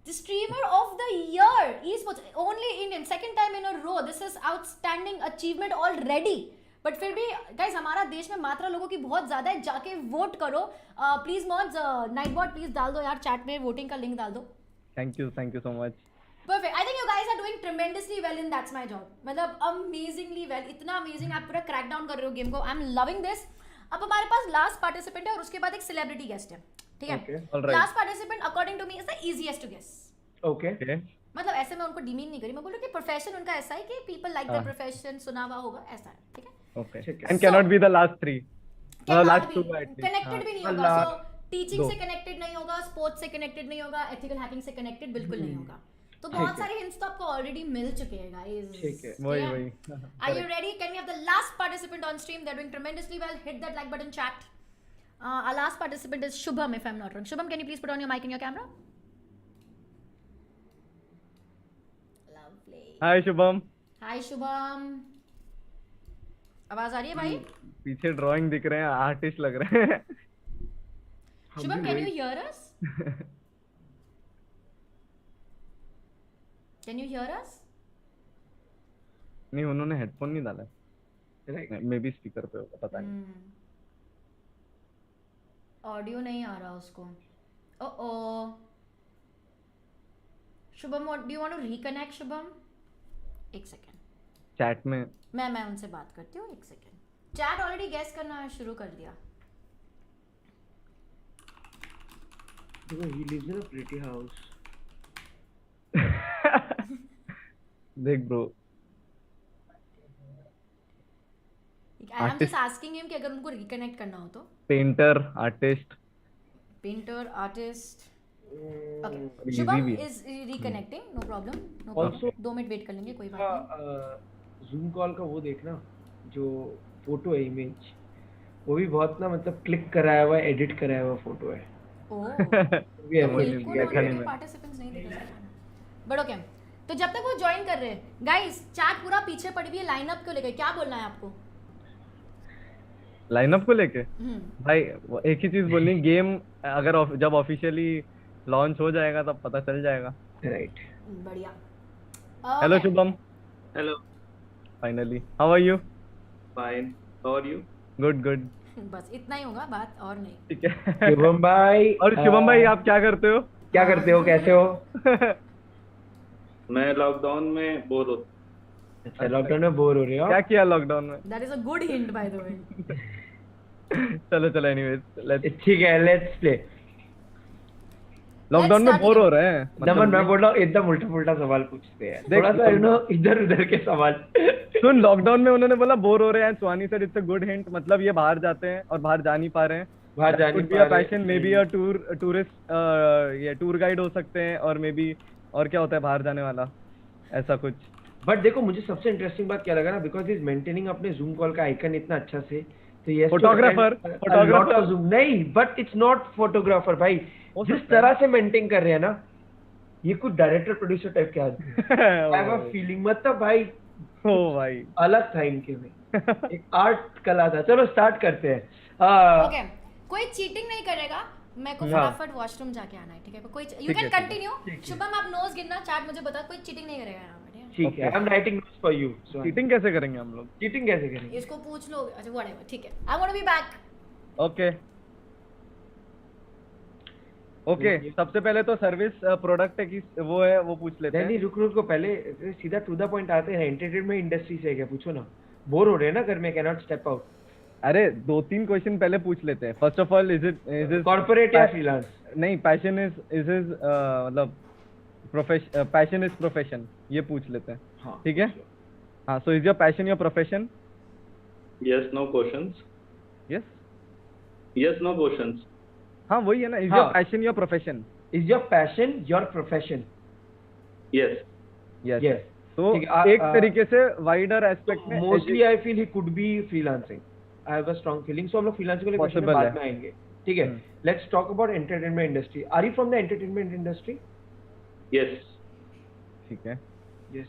the streamer of the year. Esports only Indian, second time in a row. This is outstanding achievement already. But फिर भी guys हमारा देश में मात्रा लोगों की बहुत ज्यादा है, जाके वोट करो प्लीज. मॉड्स नाइटबॉट प्लीज डाल दो यार चैट में, वोटिंग का लिंक डाल दो. Thank you so much. Perfect. I think you guys are doing tremendously well in That's My Job. मतलब amazingly well, इतना amazing आप पूरा क्रैक डाउन कर रहे हो गेम को. I'm loving this. अब हमारे पास लास्ट पार्टिसिपेंट है और उसके बाद एक सेलिब्रिटी गेस्ट है, ठीक है? All right. Last participant according to me is the easiest to guess. Okay. Okay. मतलब ऐसे मैं उनको डिमीन नहीं करी, मैं बोलूँ कि प्रोफेशन उनका ऐसा है कि पीपल लाइक द प्रोफेशन, सुना हुआ होगा ऐसा है, ठीक है? Okay. ठीक है. And cannot be the last three. Last two at least. Connected भी नहीं होगा. Allah. सो टीचिंग से कनेक्टेड नहीं होगा, स्पोर्ट्स से कनेक्टेड नहीं होगा, एथिकल हैकिंग से कनेक्टेड बिल्कुल नहीं होगा. तो बहुत सारे हिंट्स तो आपको ऑलरेडी मिल चुके हैं गाइस. ठीक है. वही. Are you ready? Can we have the last participant on stream? They're doing tremendously well. Hit that like button, chat. Our last participant is Shubham, if I'm not wrong. Shubham, can you please put on your mic and your camera? Lovely. Hi Shubham. Hi Shubham. आवाज आ रही है भाई? पीछे drawing दिख रहे हैं, artist लग रहे हैं. Shubham, can you hear us? Can you hear us? नहीं उन्होंने हेडफोन नहीं डाला. Right. मे बी स्पीकर पे होगा, पता नहीं. ऑडियो नहीं आ रहा उसको. ओ Shubham, do you want to reconnect Shubham? एक सेकंड. चैट में मैं उनसे बात करती हूँ, एक सेकंड. चैट ऑलरेडी गेस करना शुरू कर दिया. He lives in a pretty house. देख bro. I am just asking him कि अगर उनको रिकनेक्ट करना हो तो. Painter, artist. Painter, artist. Okay, Easy Shubham भी. Is reconnecting, no problem. Also- 2 minute wait कर लेंगे, कोई बात नहीं. जूम कॉल का वो देखना, जो फोटो है, इमेज, वो भी बहुत ना मतलब क्लिक कराया हुआ, एडिट कराया हुआ फोटो है. ओह भी ऐसा वही ही नहीं बिल्कुल किया, किया खाली है. में. पार्टिसिपेंट्स नहीं दिखे. बट ओके, तो जब तक वो ज्वाइन कर रहे हैं गाइस, चैट पूरा पीछे पड़ी हुई है लाइनअप को लेकर. क्या बोलना है आपको? लाइनअप को लेके भाई एक ही चीज बोलनी, गेम अगर जब ऑफिशियली लॉन्च हो जाएगा तब पता चल जाएगा. राइट. बढ़िया. Hello Okay. Shubham. Hello. Finally how are you? Fine. How are you? Good good बस इतना ही होगा बात और नहीं. ठीक है. शुभम भाई और शुभम भाई आप क्या करते हो? क्या करते हो, कैसे हो? मैं लॉकडाउन में बोर होता अच्छा, लॉकडाउन में बोर हो रहे हो? क्या किया लॉकडाउन में? That is a good hint by the way. चलो चलो एनीवेज लेट्स. ठीक है, लेट्स प्ले. लॉकडाउन में start बोर it. हो रहे हैं. नमन, मैं बोल रहा हूँ एकदम उल्टा पुल्टा सवाल पूछते हैं, देख, थोड़ा सा यू नो इधर उधर के सवाल. सुन, लॉकडाउन में उन्होंने बोला बोर हो रहे हैं. Swani said it's a good hint. मतलब ये बाहर जाते हैं और बाहर जा नहीं पा रहे हैं. बाहर जा नहीं पा रहे. Passion may be a tourist ये टूर गाइड हो सकते हैं और मे बी और क्या होता है बाहर जाने वाला ऐसा कुछ. बट देखो मुझे सबसे इंटरेस्टिंग बात क्या लगा ना, बिकॉज इज मेंटेनिंग अपने जूम कॉल का आइकन इतना अच्छा से, तो ये फोटोग्राफर नहीं, बट इट्स नॉट फोटोग्राफर भाई. जिस तरह से मेंटेन कर रहे हैं ना, ये कुछ डायरेक्टर प्रोड्यूसर टाइप के आदमी. आई हैव अ फीलिंग, मतलब भाई ओ भाई अलग था इनके में. एक आर्ट कला था. चलो स्टार्ट करते हैं. Okay. कोई चीटिंग नहीं करेगा. मेरे को हाँ. फटाफट वॉशरूम जाके आना है, ठीक है? कोई यू ठीक कैन है, ठीक है. कंटिन्यू. शुभम आप नोज गिनना, चैट मुझे बता. कोई चीटिंग नहीं करेगा यहाँ पे, ठीक है, I am writing notes for you. Cheating कैसे करेंगे हम लोग? चीटिंग कैसे करेंगे? इसको पूछ लो. अच्छा व्हाटएवर, ठीक है. I want to be back. Okay okay. सबसे पहले तो सर्विस प्रोडक्ट है कि वो है वो पूछ लेते नहीं हैं. रुक रुक को पहले सीधा टू द पॉइंट आते हैं. एंटरटेनमेंट इंडस्ट्री से है क्या, पूछो ना. बोर हो रहे हैं ना घर में, कैन नॉट स्टेप आउट. अरे 2-3 क्वेश्चन पहले पूछ लेते हैं. First of all is it corporate या फ्रीलांस? नहीं, पैशन इज मतलब प्रोफेशन. पैशन इज प्रोफेशन, ये पूछ लेते हैं. हाँ ठीक है. हाँ, so is your passion your profession? Yes, no questions. Yes. Yes, no questions. हाँ वही है ना. इज हाँ. Your passion your profession? Is your passion your profession? Yes. Yes. Yes. तो ठीक एक है, तरीके से वाइडर एस्पेक्ट में mostly I feel he could be freelancing. I have a strong feeling. So हम लोग फ्रीलांसिंग वाले क्वेश्चन में Possible बाद है. में आएंगे. ठीक है, let's talk about entertainment industry. Are you from the entertainment industry? Yes. ठीक है. यस.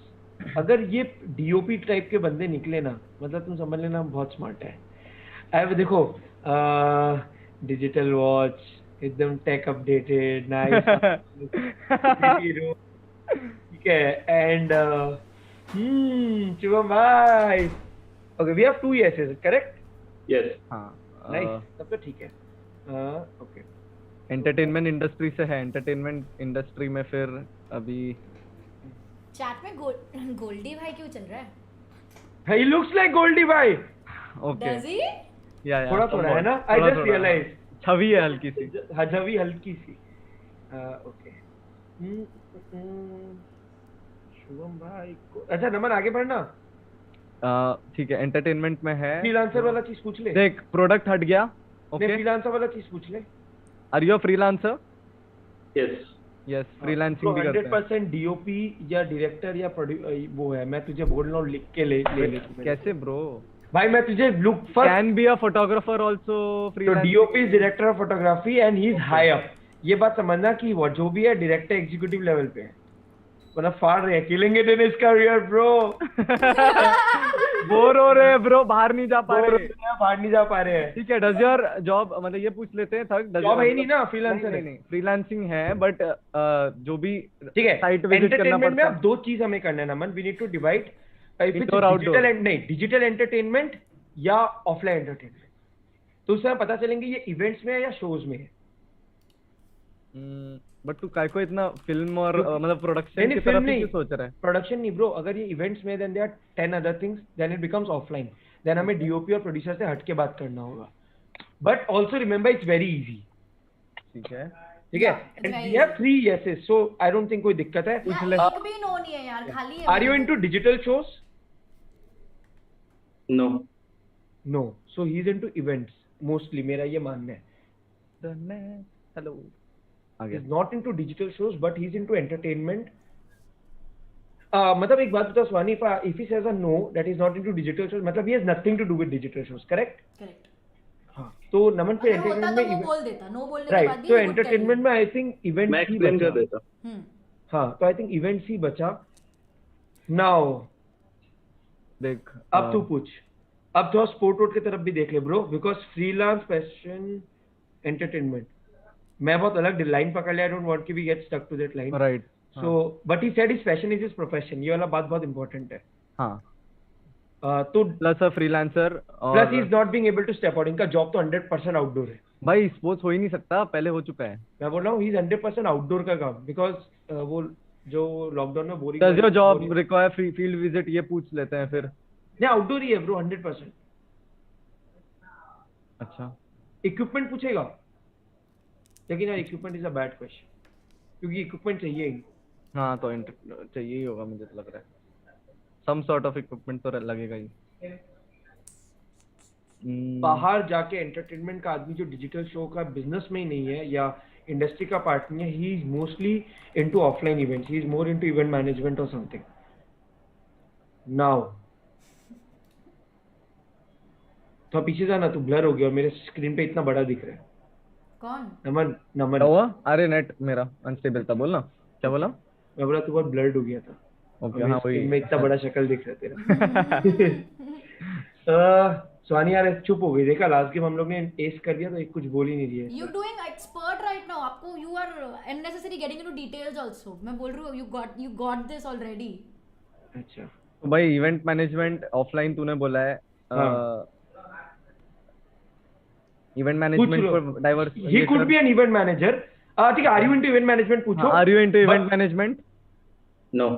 अगर ये डीओपी टाइप के बंदे निकले ना, मतलब तुम समझ लेना हम बहुत स्मार्ट है. अब देखो डिजिटल वॉच एकदम टेक अपडेटेड नाइस. ठीक है. एंड शुभम भाई. Okay, we have 2 yeses, correct? Yes. हाँ. नाइस, तब तो ठीक है. ओके. एंटरटेनमेंट इंडस्ट्री से है. एंटरटेनमेंट इंडस्ट्री में फिर अभी चैट में गोल्डी भाई क्यों चल रहा है? ही लुक्स लाइक गोल्डी भाई. ओके. Does he? या थोड़ा थोड़ा है ना. आई जस्ट रियलाइज छवि है हल्की सी. हजवी हल्की सी. ओके. शुभम भाई को, अच्छा नमन आगे बढ़ना. ठीक है. एंटरटेनमेंट में है. फ्रीलांसर वाला चीज पूछ ले. देख, प्रोडक्ट हट गया. Okay, okay. फ्रीलांसर वाला चीज पूछ ले. Are you a freelancer? Yes. Yes. Freelancing भी करते हैं. 100% डीओपी या डायरेक्टर या वो है. मैं तुझे बोल रहा हूँ लिख के ले ले. कैसे ब्रो? भाई मैं तुझे look first. Can be a photographer also. तो freelancing. DOP is director of photography and he is high up. ये बात समझना कि वो जो भी है डायरेक्टर एग्जीक्यूटिव लेवल पे है. मतलब फाड़ रहे हैं, killing it in his career bro. Bore हो रहे हैं ब्रो, बाहर नहीं जा पा रहे. बाहर नहीं जा पा रहे हैं. ठीक है. डज योर जॉब, मतलब ये पूछ लेते हैं. थर्ड जॉब है ही नहीं ना, फ्रीलांसर है. नहीं, फ्रीलांसिंग है बट जो भी ठीक है. साइट विजिट करना एंटरटेनमेंट में पड़ता अब 2 चीज हमें करना है नमन. We need to divide Indoor, outdoor. Digital entertainment या ऑफलाइन एंटरटेनमेंट. तो उससे हमें पता चलेंगे ये इवेंट्स में है या शोज में है. बट तू काय को इतना फिल्म और मतलब प्रोडक्शन नहीं, की film तरफ नहीं. क्यों सोच रहा है? प्रोडक्शन नहीं ब्रो. अगर ये इवेंट्स में then there are 10 other things, then it becomes offline. Then हमें डीओपी और प्रोड्यूसर से हट के बात करना होगा. But also remember it's very easy. ठीक है. ठीक है. it's and very we have 3 yeses, so I don't think कोई दिक्कत है. एक भी नो नहीं है यार, खाली है. Are you into digital shows? No. No. So he is into events mostly, मेरा ये मानना है. Hello. He's not into digital shows, but he's into entertainment. मतलब एक बात बता Swani, if he says a no that he's not into digital shows, मतलब he has nothing to do with digital shows, correct? Correct. हाँ. तो नमन पे अगर होता entertainment तो वो में बोल देता. नो बोलने के right. बाद भी तो he would tell entertainment you. में I think events मैं ही explain कर बचा. देता. हाँ, तो I think events ही बचा. Now देख, अब तू पूछ. अब थोड़ा स्पोर्ट वोट की तरफ भी देख ले bro, because freelance passion entertainment मैं बहुत अलग लाइन पकड़ लिया. I don't want to be get stuck to that line. Right. So but he said his passion is his profession. ये वाला बात बहुत इंपॉर्टेंट है. हाँ. तो plus a freelancer plus he और is not being able to step out. इनका job तो 100% आउटडोर है. भाई स्पोर्ट्स हो ही नहीं सकता, पहले हो चुका है. मैं बोल रहा हूँ ही इज 100% आउटडोर का काम, बिकॉज वो जो लॉकडाउन में boring does your job require field visit, ये पूछ लेते हैं फिर. नहीं आउटडोर ही है ब्रो 100%. अच्छा इक्विपमेंट पूछेगा, लेकिन यार equipment is a bad question, क्योंकि इक्विपमेंट चाहिए ही. हाँ तो चाहिए ही होगा, मुझे तो लग रहा है सम सॉर्ट ऑफ इक्विपमेंट तो लगेगा ही. बाहर जाके एंटरटेनमेंट का आदमी जो डिजिटल शो का बिजनेस में ही नहीं है या इंडस्ट्री का पार्ट नहीं है, he is mostly into offline events, he is more into event management और समथिंग. नाउ तो पीछे जाना, तू ब्लर हो गया और मेरे स्क्रीन पे इतना बड़ा दिख रहा है. कौन? नमन नमन क्या हुआ? अरे नेट मेरा अनस्टेबल था. बोलना क्या बोला? मैं बोला तू बहुत ब्लर्ड हो गया था. ओके मेरे हाँ screen वही. में इतना बड़ा शक्ल दिख रहा है तेरा. स्वानी यार चुप हो गई. देखा लास्ट गेम हम लोग ने एस कर दिया तो एक कुछ बोल ही नहीं रही है. You doing expert right now. आपको you are unnecessary getting into details also. मैं बोल रही हूँ you got this already. अच्छा तो भाई इवेंट मैनेजमेंट ऑफलाइन तूने बोला है. हाँ. इवेंट मैनेजमेंट को diverse. He could be an event manager. ठीक है, are you into event management पूछो. Are you into event management? No.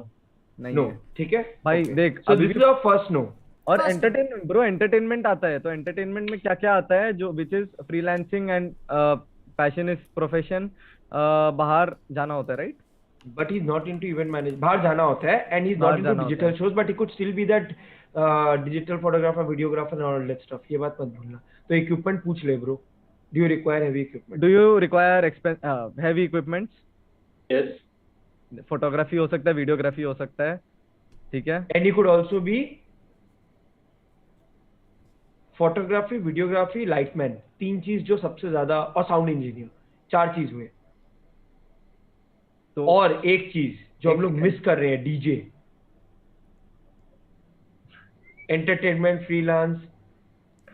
नहीं नो. है. ठीक है भाई देख सो अभी this is our first no. और First- एंटरटेनमेंट ब्रो, एंटरटेनमेंट आता है तो एंटरटेनमेंट में क्या क्या आता है जो which is freelancing and passion is profession. बाहर जाना होता है right. But he is not into event management. बाहर जाना होता है एंड ही इज नॉट बाहर इनटू जाना होता डिजिटल है. Shows, but he could still be that digital photographer, videographer and all that stuff. ये बात मत भूलना. तो इक्विपमेंट पूछ ले bro. Do you require heavy equipment? Do you require heavy equipments? Yes. Photography हो सकता है, वीडियोग्राफी हो सकता है. ठीक है. And he could also be photography, videography, lightman. 3 चीज जो सबसे ज्यादा, और साउंड इंजीनियर. 4 चीज हुए. तो और एक चीज जो हम लोग मिस कर रहे हैं, DJ. Entertainment, freelance,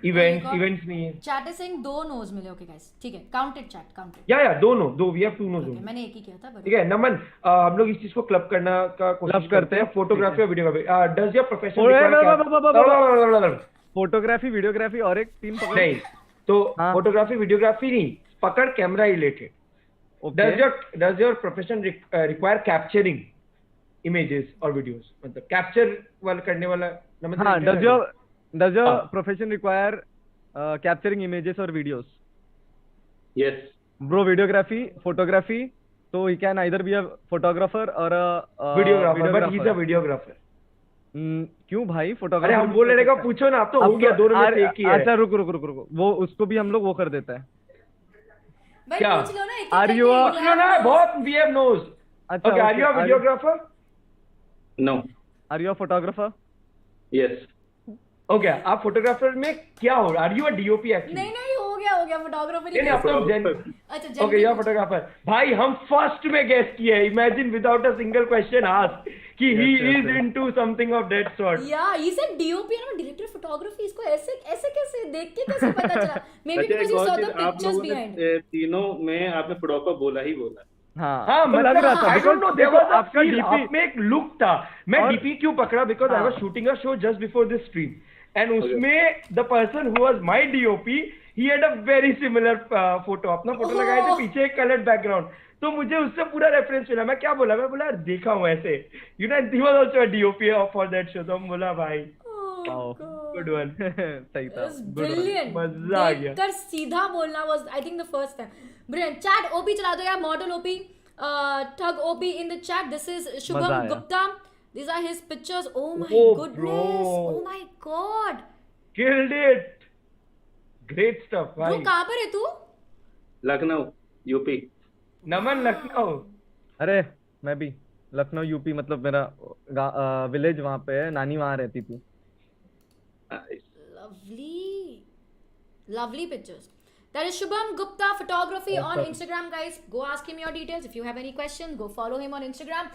events. God. Events नहीं है. Chat is saying 2 no's मिले. Okay guys. ठीक है. Counted chat. Counted. या दोनों दो. We have 2 knows. Okay, मैंने एक ही किया था. but- ठीक है नमन, हम लोग इस चीज को क्लब करना का कोशिश Club करते हैं. हैं. फोटोग्राफी और वीडियोग्राफी. डज योर प्रोफेशन ओए, फोटोग्राफी वीडियोग्राफी और एक 3 पकड़. नहीं तो हाँ. फोटोग्राफी वीडियोग्राफी नहीं, पकड़ camera related. Does your profession require capturing images और वीडियोस? मतलब कैप्चर वाला करने वाला नमन. हाँ. डज योर हाँ. प्रोफेशन रिक्वायर कैप्चरिंग इमेजेस और videos? Yes. Bro videography, photography, तो he can either be a photographer और videographer, but he is a videographer. क्यों भाई? अरे फोटोग्राफी हम बोल रहे का पूछो ना. अब तो हो गया, दोनों में से एक ही है. अच्छा रुक वो उसको भी हम लोग वो कर देता है. भाई क्या? पूछ लो ना. एक-एक Are करके. you a- You No, have no, no's. बहुत वी हैव नोज. अच्छा okay, are you a videographer? No. Are you a photographer? Yes. Okay, आप फोटोग्राफर में क्या हो? Are you a DOP actually? नहीं हो गया फोटोग्राफर. नहीं आप तो अच्छा ओके, यू फोटोग्राफर. भाई हम फर्स्ट में गेस किए. Imagine without a single question ask कि he is into something of that sort. या he said DOP and director photography. इसको ऐसे कैसे देख के कैसे पता चला? मे बी अच्छा, बिकॉज़ एक यू और सॉ चीज, द आप पिक्चर्स लोगों बिहाइंड. ने तीनों में आपने फोटोग्राफर बोला ही बोला. हाँ हाँ तो लग रहा था I don't know, there because was आपका आपका डीपी डीपी में एक लुक था. मैं और- डीपी क्यों पकड़ा? Because I was shooting a show just before this stream and उसमें the person who was my DOP he had a very similar photo. अपना फोटो लगाए थे, पीछे एक कलर्ड बैकग्राउंड. तो मुझे उससे पूरा रेफरेंस मिला. मैं क्या बोला? मैं बोला देखा हूँ ऐसे. You know he was also a DOP for that show. तो हम बोला भाई गुड वन. सही था. ब्रिलियंट. मजा आ गया. देखकर सीधा बोलना was I think the first time. Brilliant. Chat OP चला दो यार. मॉडल ओपी, ठग OP in the chat. This is मजा शुभम आया. Gupta. These are his pictures. Oh my Oh, goodness. bro. Oh my god. Killed it. Great stuff Bro भाई. कहाँ पर है तू? लखनऊ, यूपी. नमन लखनऊ. अरे मैं भी लखनऊ यूपी, मतलब मेरा विलेज वहाँ पे है. नानी वहाँ रहती थी. Lovely pictures. That is Shubham Gupta Photography on Instagram, guys. Go ask him your details. If you have any questions, go follow him on Instagram.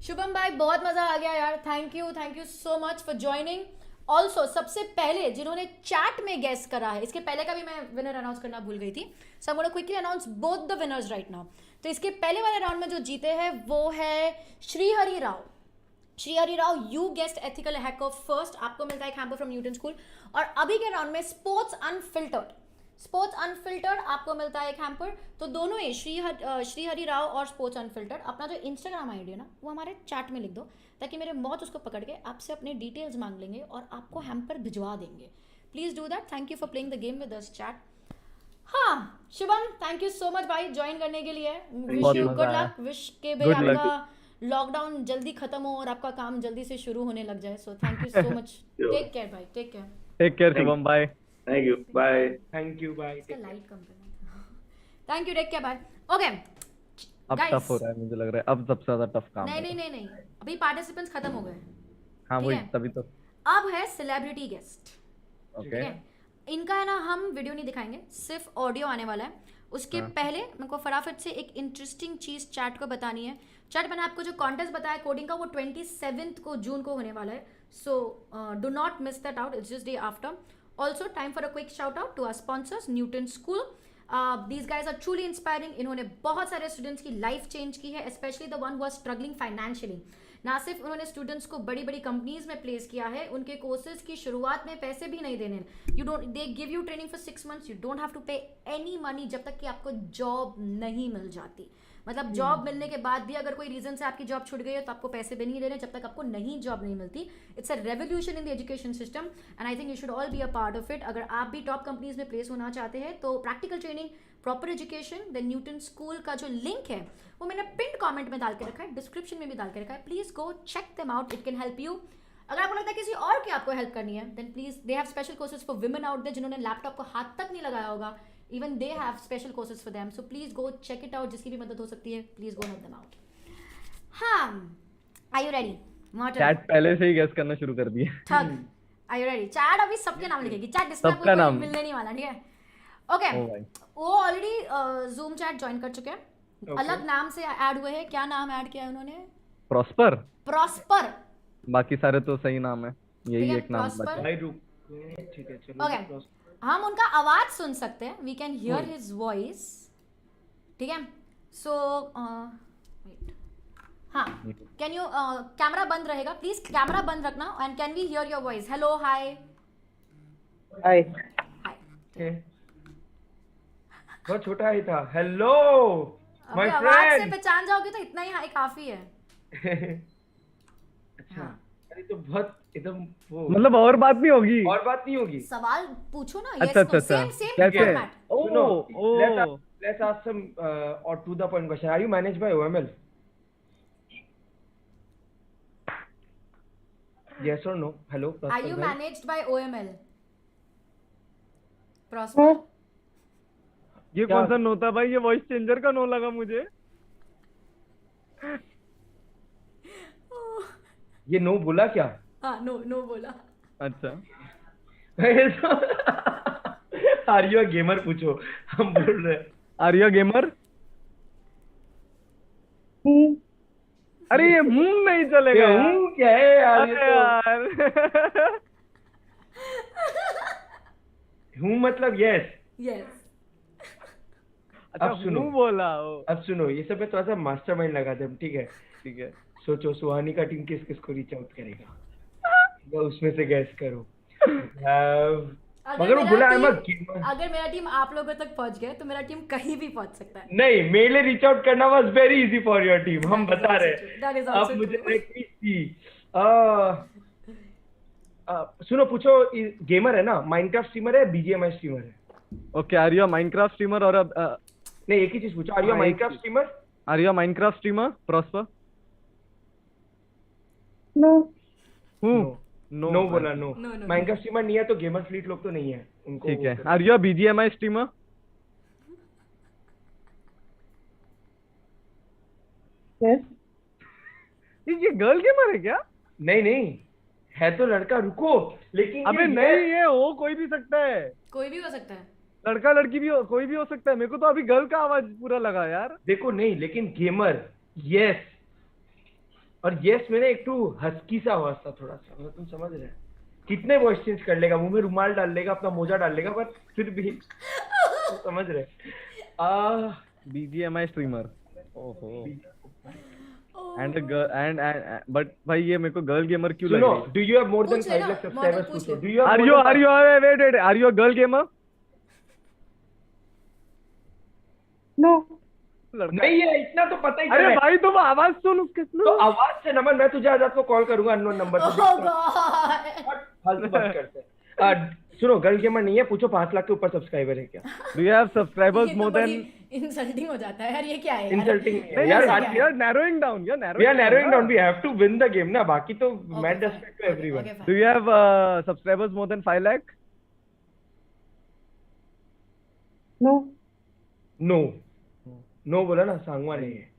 Shubham भाई बहुत मजा आ गया यार. Thank you so much for joining. Also सबसे पहले जिन्होंने chat में guess करा है, इसके पहले का भी मैं विनर अनाउंस करना भूल गई थी. So I'm going to quickly announce both the winners right now. तो इसके पहले वाले राउंड में जो जीते हैं वो है Shrihari Rao. Shri Hari Rao, you guessed ethical hacker first, आपको मिलता है एक हैम्पर फ्रॉम न्यूटन स्कूल। और अभी के राउंड में स्पोर्ट्स अनफिल्टर्ड आपको मिलता है एक हैम्पर। तो दोनों ही श्री हरि राव और स्पोर्ट्स अनफिल्टर्ड अपना जो इंस्टाग्राम आईडी है ना वो हमारे चैट में लिख दो, ताकि मेरे मौत उसको पकड़ के आपसे अपने डिटेल्स मांग लेंगे और आपको हैम्पर भिजवा देंगे। Please do that. Thank you for playing the game with us chat. हाँ Shivam, thank you so much भाई ज्वाइन करने के लिए। Wish you good luck, wish के भाई Good luck. आपका लॉकडाउन जल्दी खत्म हो और आपका काम जल्दी से शुरू होने लग जाए। So thank you so much. Take care भाई, take care. Take care Shubham, bye. Thank you, bye. Thank you, bye. इसका लाइट कम करना था। Thank you, take care, bye. Okay अब Guys. टफ हो रहा है, मुझे लग रहा है अब सबसे ज्यादा टफ काम नहीं होगा। नहीं नहीं नहीं, अभी पार्टिसिपेंट्स खत्म हो गए। हाँ ठीक वही है। तभी तो। अब है सेलिब्रिटी गेस्ट। ठीक ओके है, इनका है ना हम वीडियो नहीं दिखाएंगे, सिर्फ ऑडियो आने वाला है। उसके पहले मेरे को फटाफट से एक इंटरेस्टिंग चीज चैट को बतानी है। चैट मैंने आपको जो कॉन्टेस्ट बताया कोडिंग का, वो 27 को जून को होने वाला है। So do not miss that out, it's just day after. Also time for a quick shout out to our sponsors Newton School. These guys are truly inspiring. इन्होंने बहुत सारे स्टूडेंट्स की लाइफ चेंज की है, specially the one who are struggling financially. ना सिर्फ उन्होंने students को बड़ी बड़ी कंपनीज में प्लेस किया है, उनके कोर्सेज की शुरुआत में पैसे भी नहीं देने। You don't, they give you training for 6 months, you don't have to pay any money जब तक कि आपको जॉब नहीं मिल जाती। मतलब जॉब मिलने के बाद भी अगर कोई रीजन से आपकी जॉब छूट गई है तो आपको पैसे भी नहीं देने जब तक आपको नई जॉब नहीं मिलती। It's a revolution in the education system and I think you should all be a part of it. अगर आप भी टॉप कंपनीज में प्लेस होना चाहते हैं तो practical training, proper education, the Newton school का जो लिंक है वो मैंने पिन कमेंट में डाल के रखा है, डिस्क्रिप्शन में भी डाल के रखा है। Please go check them out, it can help you. अगर आपको लगता है किसी और की आपको हेल्प करनी है then please, they have special courses for women out there जिन्होंने लैपटॉप को हाथ तक नहीं लगाया होगा, even they have special courses for them. So please go check it out, जिसकी भी मदद हो सकती है please go help them out. हाँ, आर यू रेडी? चैट पहले से ही गेस करना शुरू कर दिया। ठग, आर यू रेडी? चैट अभी सबके नाम लिखेगी, चैट जिसमें सबका आपको नाम। मिलने नहीं वाला, ठीक है? ओके, ओ भाई। वो ऑलरेडी जूम चैट ज्वाइन कर चुके हैं, अलग नाम से ऐड हुए हैं। क्या नाम ऐड किया है उन्होंने? प्रॉस्पर। प्रॉस्पर। बाकी सारे तो सही नाम है, यही ठीक है, एक नाम Prosper। बचा। भाई रुक, ठीक है चलो। ओके, हम उनका आवाज सुन सकते हैं, we can hear his voice. ठीक है, सो वेट, हाँ, कैन यू कैमरा बंद रहेगा प्लीज, कैमरा बंद रखना and can we hear your voice? Hello, hi hi. Hi. बहुत छोटा ही था। हेलो अभी माय आवाज से फ्रेंड। पहचान जाओगे तो इतना ही हाई काफी है। अच्छा, अरे तो बहुत एकदम वो, मतलब और बात नहीं होगी? और बात नहीं होगी। सवाल पूछो ना। अच्छा अच्छा अच्छा, सेम सेम कैसे? फॉर्मेट। सुनो, ओ let's ask some or to the point question. Are you managed by OML? Yes or no? Hello, Are Prosper you bhai? managed by OML? Prosper? ये क्या? कौन सा नो था भाई? ये वॉइस चेंजर का नो लगा मुझे। ये नो बोला क्या? हाँ, नो नो बोला। अच्छा, आर यू अ गेमर पूछो, हम बोल रहे हैं। Are you gamer? अरे ये नहीं चलेगा ये यार। हूँ क्या है यार? ये अरे तो यार। हूँ मतलब यस। यस। अच्छा, अब सुनो। हूँ बोला ओ। अब सुनो, ये सब में थोड़ा सा मास्टरमाइंड लगा दे, ठीक है? ठीक है। सोचो सुहानी का टीम किस किस को रीच आउट करेगा, तो उसमें से गैस करो। मगर वो बोला अगर मेरा टीम आप लोगों तक पहुंच गया तो मेरा टीम कहीं भी पहुंच सकता है। नहीं, मेरे लिए रीच आउट करना was very easy for your team, हम बता रहे हैं। That is also अब मुझे true. एक चीज थी, सुनो, पूछो, गेमर है ना, माइनक्राफ्ट स्ट्रीमर है, बीजीएमआई स्ट्रीमर है? Okay, are you Minecraft streamer और नहीं, एक ही चीज पूछो, are you Minecraft streamer? Are you Minecraft streamer prosper? No. हूँ? नो बोला, no. No, no, Minecraft streamer नहीं है तो गेमर फ्लीट लोग तो नहीं है उनको। ठीक है। Are you BGMI streamer? Yes. ये गर्ल गेमर है क्या? नहीं नहीं, है तो लड़का, रुको। लेकिन अबे नहीं, ये हो कोई भी सकता है, कोई भी हो सकता है। लड़का लड़की भी हो, कोई भी हो सकता है। मेरे को तो अभी गर्ल का आवाज पूरा लगा यार। देखो, नहीं, लेकिन गेमर यस, और यस मेरा एक टू हस्की सा आवाज था थोड़ा सा, मतलब तुम समझ रहे हैं? कितने वॉइस चेंज कर लेगा, मुंह में रुमाल डाल लेगा, अपना मोजा डाल लेगा, पर फिर भी तुम समझ रहे। BGMI streamer. ओहो, ओ एंड बट भाई ये मेरे को गर्ल गेमर क्यों लग सुनो, रही है? do you have more than पूछ ले 5 ना, lakh subscribers? पूछ पूछो. ले. Do you have Are more you than wait are you a girl gamer? No. लड़का नहीं है, इतना तो पता ही अरे चला है. भाई तुम आवाज सुन उसके तो आवाज से नमन, मैं तुझे आज रात को कॉल करूंगा अननोन नंबर Oh से. God. फालतू बात करते हैं. सुनो, गर्ल गेमर नहीं है, पूछो 5 लाख के ऊपर सब्सक्राइबर है क्या? डू यू हैव सब्सक्राइबर्स ये मोर तो देन इंसल्टिंग हो जाता है यार, ये क्या है यार? इंसल्टिंग नहीं है यार यार. यार narrowing down We are narrowing down. We have to win the game ना. बाकी तो mad respect to everyone. Okay, fine. Do you have subscribers more than 5 lakh? No बोला ना, सांगवा नहीं है.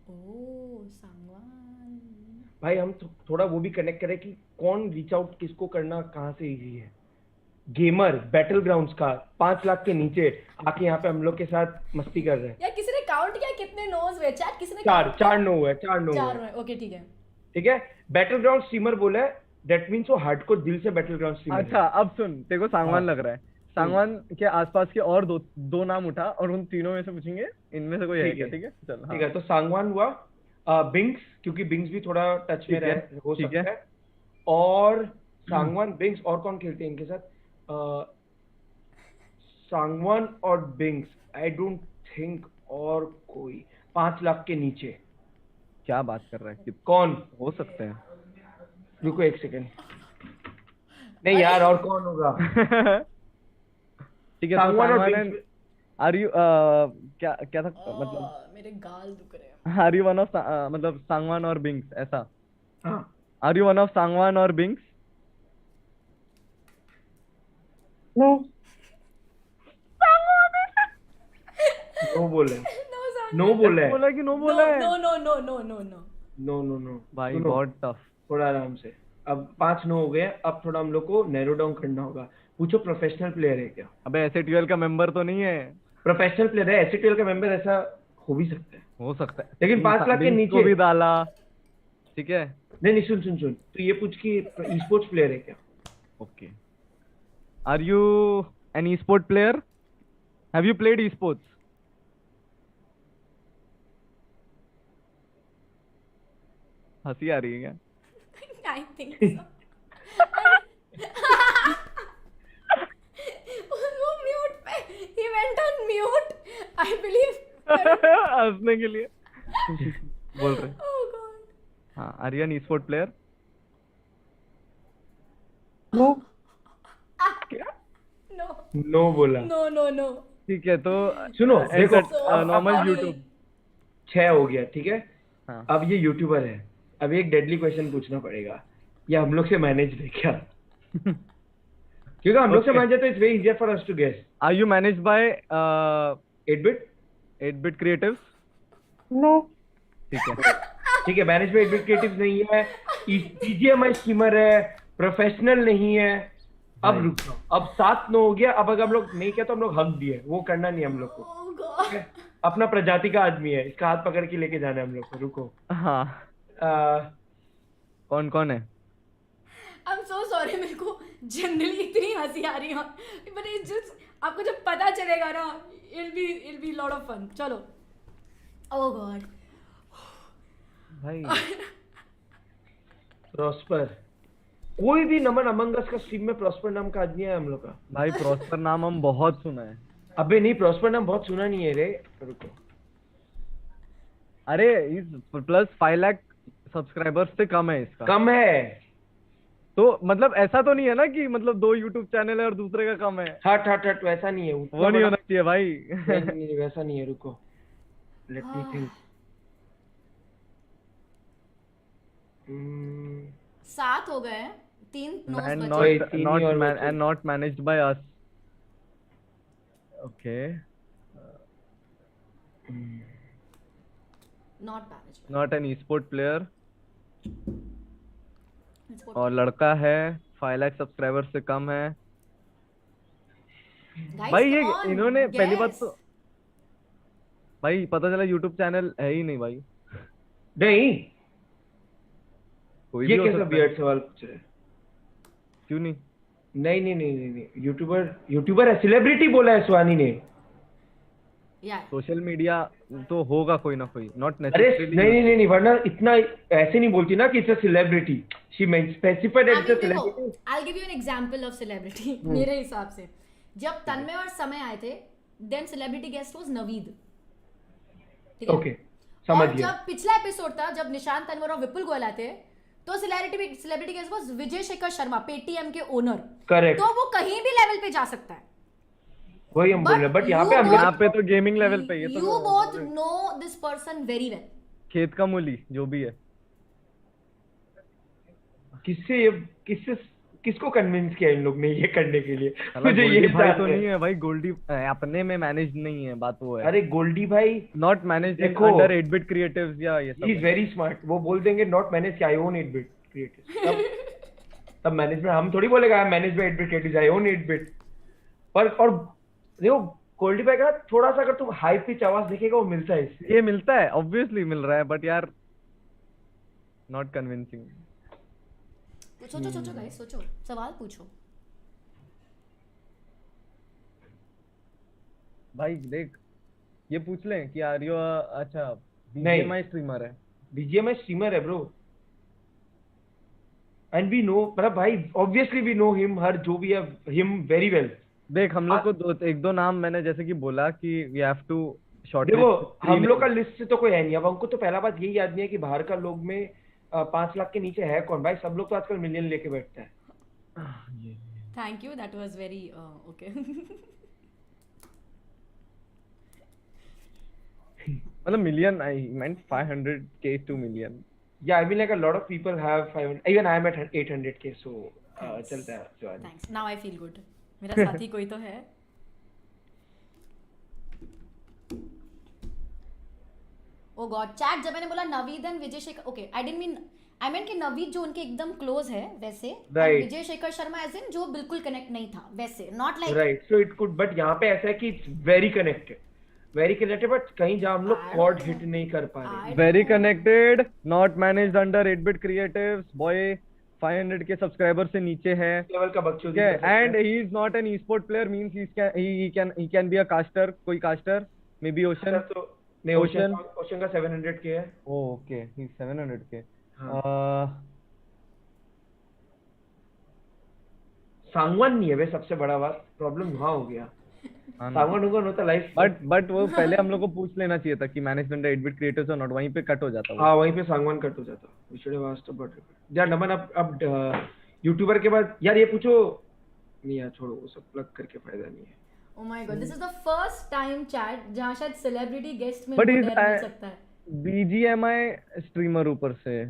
ओह, सांगवान. भाई हम थोड़ा वो भी कनेक्ट करें कि कौन रीच आउट किसको करना कहाँ से इजी है. गेमर बैटल ग्राउंड्स का 5 लाख के नीचे आके यहाँ पे हम लोग के साथ मस्ती कर रहे हैं. यार किसी ने काउंट किया कितने नोज हुए? चैट किसी ने चार नो है. चार नो चार है. हुए. ओके ठीक है. ठीक है. बैटल ग्राउंड स्ट्रीमर बोला है, दैट मीन्स वो हार्डकोर दिल से बैटल ग्राउंड स्ट्रीमर. अच्छा अब सुन, तेरे को सांगवान लग रहा है. सांगवान के आसपास के और दो नाम उठा और उन तीनों में से पूछेंगे इनमें से कोई है क्या? ठीक है चल. ठीक है. तो सांगवान हुआ, बिंग्स, क्योंकि बिंग्स भी थोड़ा टच में ठीक है, हो ठीक सकता है. है. और सांगवान, बिंग्स, और कौन खेलते हैं इनके साथ? सांगवान और बिंग्स, आई डोंट थिंक और कोई 5 लाख के नीचे. क्या बात कर रहा है? कौन हो सकते हैं. रुको एक सेकेंड. नहीं यार, और कौन होगा? ठीक है. तो सांगवान और सांगवान बिंग्स. आर यू क्या क्या था मतलब? मेरे गाल दुख रहे हैं. आर यू वन ऑफ मतलब सांगवान और बिंग्स ऐसा? हाँ. Are you one of Sangwan और बिंग्स? नो बोले. नो सांग. नो बोला है. बोला कि नो बोला है? No no no no no no. No no no. भाई सुनो, बहुत टफ. थोड़ा आराम से. अब 5 नो हो गए. अब थोड़ा हम लोग को नैरो डाउन करना होगा. पूछो प्रोफेशनल प्लेयर है क्या? अबे ऐसे 12 का मेंबर तो नहीं है. प्रोफेशनल प्लेयर है. एससीटीएल का मेंबर ऐसा हो भी सकता है. हो सकता है लेकिन 5 लाख के बिंग्स नीचे. को भी डाला. ठीक है. नहीं, सुन. तो ये पूछ कि ई स्पोर्ट्स प्लेयर है क्या? Okay. Are you an e sport player? Have you played e sports? हंसी आ रही है क्या? I think so. वो म्यूट पे. He went on mute. I believe. हंसने के लिए बोल रहे. Oh God. हाँ. Are you an e sport player? No. No बोला. No. ठीक है. तो सुनो, देखो, नॉर्मल funny. यूट्यूब. 6 हो गया. ठीक है. हाँ. अब ये यूट्यूबर है. अब एक डेडली क्वेश्चन पूछना पड़ेगा. या हम लोग से मैनेज है क्या? क्योंकि हम लोग से Okay. मैनेज है तो it's very easier for us to guess. Are you managed by 8-bit? 8-bit creatives? No. ठीक है. ठीक है. मैनेज बाय 8-bit क्रिएटिव्स नहीं है. बीजीएमआई स्ट्रीमर है. प्रोफेशनल नहीं है. अब रुक जाओ. अब 7 नो हो गया. अब अगर हम लोग नहीं किया तो हम लोग हक दिए. वो करना नहीं हम लोग को. Oh God. अपना प्रजाति का आदमी है. इसका हाथ पकड़ के लेके जाना है हम लोग को. रुको. हाँ. कौन है? I'm so sorry. मेरे को जनरली इतनी हंसी आ रही है. But it's just आपको जब पता चलेगा ना, it'll be lot of fun. चलो. Oh God. भाई प्रॉस्पर. कोई भी नमन अमंग अस का स्ट्रीम में प्रॉस्पर नाम का आदमी है हम लोग का? भाई प्रॉस्पर नाम हम बहुत सुना है. अबे नहीं, प्रॉस्पर नाम बहुत सुना नहीं है रे. रुको. अरे प्लस 5 लाख सब्सक्राइबर्स से कम है इसका. कम है. तो मतलब ऐसा तो नहीं है ना कि मतलब 2 यूट्यूब चैनल है और दूसरे का कम है. हट वैसा नहीं है. उतना वो नहीं बड़ा- होना चाहिए भाई. नहीं, वैसा नहीं है. रुको. Let me think. 7 हो गए. 3 नोज and बचे. वही, not तीन not ही और man, बचे. and not managed by us. Okay. Not managed. Not an e-sport player. It's what- और लड़का है. 5 लाख सब्सक्राइबर से कम है. Guys, भाई ये come on, इन्होंने पहली बात guess. तो भाई पता चला यूट्यूब चैनल है ही नहीं भाई. नहीं, कोई ये भी हो कैसा सकता है. वियर्ड सवाल पूछ रहे हैं? क्यों नहीं? नहीं. यूट्यूबर है. सेलिब्रिटी बोला है सुहानी ने. या सोशल मीडिया तो होगा कोई ना कोई, नॉट अरे नेसेसरीली। नहीं, वरना इतना ऐसे नहीं बोलती ना कि it's a celebrity, she specified it's a celebrity. I'll give you an example of celebrity मेरे हिसाब से जब तन्मय और समय आए थे then celebrity guest was Naveed, ठीक है? ओके, समझ और गया। जब पिछला एपिसोड था जब निशांत तन्वर और विपुल गोयल आए थे तो celebrity guest was Vijay Shekhar Sharma, Paytm के ओनर। करेक्ट, तो वो कहीं भी लेवल पे जा सकता है। वही हम बोल रहे हैं, बट यहाँ पे हम यहाँ पे तो गेमिंग लेवल पे, ये यू तो both know this person very well. खेत का मूली जो भी है। किसको कन्विंस किया इन लोग ने ये करने के लिए? साला मुझे गोल्डी ये भाई तो जानना नहीं है। है भाई, गोल्डी अपने में मैनेज नहीं है, बात वो है। अरे गोल्डी भाई नॉट मैनेज देखो, अंडर 8-bit क्रिएटिव्स या ये सब ही इज वेरी स्मार्ट। वो बोल देंगे not manage, I own 8-bit creatives. तब मैनेजमेंट हम थोड़ी बोलेगा I manage by 8-bit creatives, I own 8-bit। और देखो गोल्डी भाई का थोड़ा सा अगर तुम हाई पिच आवाज देखेगा वो मिलता है इससे। ये मिलता है, ऑब्वियसली मिल रहा है, बट यार नॉट कन्विंसिंग। सोचो गाइस, सोचो, सवाल पूछो। भाई देख, ये पूछ लें कि आर यू अच्छा नहीं। बीजीएमआई स्ट्रीमर है? बीजीएमआई स्ट्रीमर है ब्रो, एंड वी नो, मतलब भाई ऑब्वियसली वी नो हिम, हर जो भी है हिम वेरी वेल। देख हम लोग को एक दो नाम मैंने जैसे कि बोला कि वी हैव टू शॉर्ट। देखो हम लोग का लिस्ट से तो कोई है नहीं। अब हमको तो पहला बात यही याद नहीं है कि बाहर का लोग में 5 लाख के नीचे है कौन। भाई सब लोग तो आजकल मिलियन लेके बैठते हैं। Thank you, that was very okay. मतलब million, I meant 500k to million। Yeah, I mean like a lot of people have 500, even I am at 800k, so चलता है जो आज। Thanks, now I feel good. मेरा साथी कोई तो है। ओ गॉड, चैट जब मैंने बोला Naveed and Vijay Shekhar, okay I didn't mean, I mean कि नवीद जो उनके एकदम क्लोज है वैसे, Right. Vijay Shekhar Sharma as in जो बिल्कुल कनेक्ट नहीं था वैसे, not like right, so it could, but यहाँ पे ऐसा है कि इट्स वेरी कनेक्टेड, बट कहीं जहाँ हम लोग कॉर्ड हिट नहीं कर पा रहे। Very connected, not managed under 8-bit creatives, boy 500k subscriber से नीचे है, लेवल का बकचोदी ठीक है, कर सकता है। And he is not an esport player, means he can be a caster, कोई कास्टर, मे बी ओशन। तो नहीं, ओशन का 700k है। ओके, ही 700k। सांगवान नहीं है वे, सबसे बड़ा बात प्रॉब्लम वहाँ हो गया। सांगवान होता लाइफ, बट वो पहले हम लोग को पूछ लेना चाहिए था कि मैनेजमेंट 8-bit क्रिएटर्स और नॉट, वहीं पे कट हो जाता वो। हाँ वहीं पे सांगवान कट हो जाता। We should have asked about it यार। नमन अब यूट्यूबर के बाद यार ये पूछो नहीं यार, छोड़ो वो सब प्लग करके फायदा नहीं है। Oh my God, this is the first time chat जहां शायद सेलिब्रिटी गेस्ट में But इनको he's- डर मिल सकता है। बीजीएमआई स्ट्रीमर ऊपर से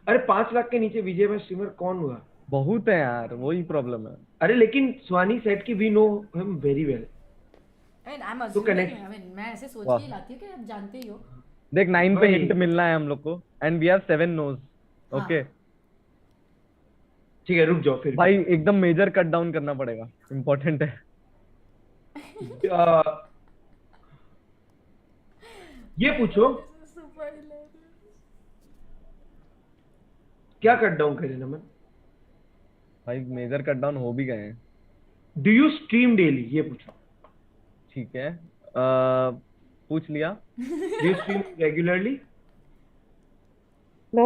अरे 5 लाख के नीचे विजय में स्ट्रीमर कौन हुआ? बहुत है यार, वही प्रॉब्लम है। अरे लेकिन स्वानी सेट की we know him very well. I am तो अज्यूमिंग, connect- आई मीन मैं ऐसे सोच वाह। के ही लाती हूं कि आप जानते ही हो। देख 9 पे वही। हिंट मिलना है हम लोग को, and we have 7 noes. Okay ठीक है रुक जाओ फिर। भाई, एकदम मेजर कट डाउन करना पड़ेगा, इम्पोर्टेंट है। ये पूछो क्या कट डाउन करे नमन? भाई मेजर कट डाउन हो भी गए हैं। Do you stream daily? ये पूछो। ठीक है, पूछ लिया। Do you stream regularly? No.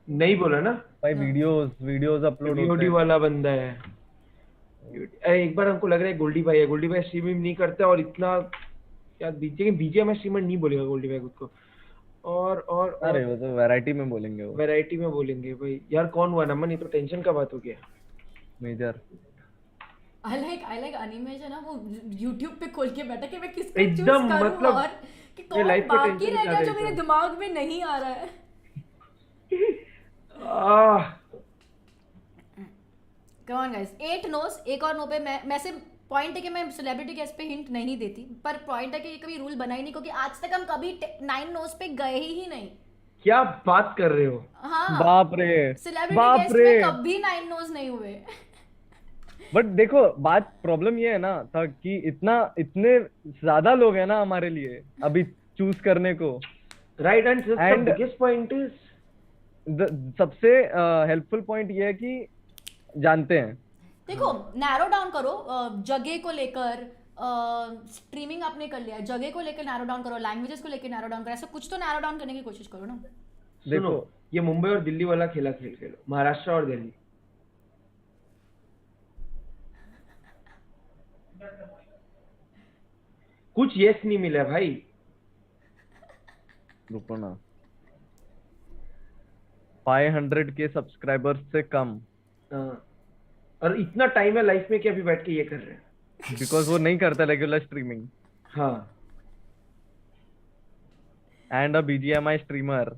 नहीं बोला ना? भाई वीडियोस अपलोड होते वीओडी हैं। वाला बंदा है। अरे एक बार हमको लग रहा है गोल्डी भाई है, गोल्डी भाई स्ट्रीमिंग नहीं करता और इतना यार बीजे में स्ट्रीमर नहीं बोलेगा गोल्डी भाई खुद को। और अरे वो तो वैरायटी में बोलेंगे वो, वैरायटी में बोलेंगे भाई। यार कौन हुआ नमन? ये तो टेंशन का बात हो गया। मेजर। आई लाइक एनिमेशन ना, वो YouTube पे खोल के बैठा कि मैं किसको चूज एकदम करूं मतलब और कि ये कौन life पे बाकी tension रह गया जो ज्यादा मेरे है। दिमाग में नहीं आ रहा है। कम ऑन गाइस, 8 नोस, एक और नो पे मैं से पॉइंट है कि मैं सेलिब्रिटी गेस्ट पे हिंट नहीं देती, पर पॉइंट है कि ये कभी रूल बना ही नहीं, क्योंकि आज तक हम कभी 9 नोस पे गए ही नहीं। क्या बात कर रहे हो? हाँ, बाप रे, सेलिब्रिटी बाप गेस्ट रे। पे कभी 9 नोस नहीं हुए। बट देखो बात, प्रॉब्लम ये है ना था कि इतने ज्यादा लोग हैं ना हमारे लिए अभी चूज करने को। Right, and And- biggest point is सबसे हेल्पफुल पॉइंट ये है कि जानते हैं। देखो नैरो डाउन करो जगह को लेकर, स्ट्रीमिंग आपने कर लिया है, जगह को लेकर नैरो डाउन करो, लैंग्वेजेस को लेकर नैरो डाउन करो, ऐसा कुछ तो नैरो डाउन करने की कोशिश करो ना। सुनो, ये मुंबई और दिल्ली वाला खेल खेलो, महाराष्ट्र और दिल्ली। कुछ यस नहीं मिला भाई। रुको ना, 500 के सब्सक्राइबर्स से कम, और इतना टाइम है लाइफ में कि अभी बैठ के ये कर रहे हैं। बिकॉज वो नहीं करता रेगुलर स्ट्रीमिंग। हाँ। And a BGMI streamer,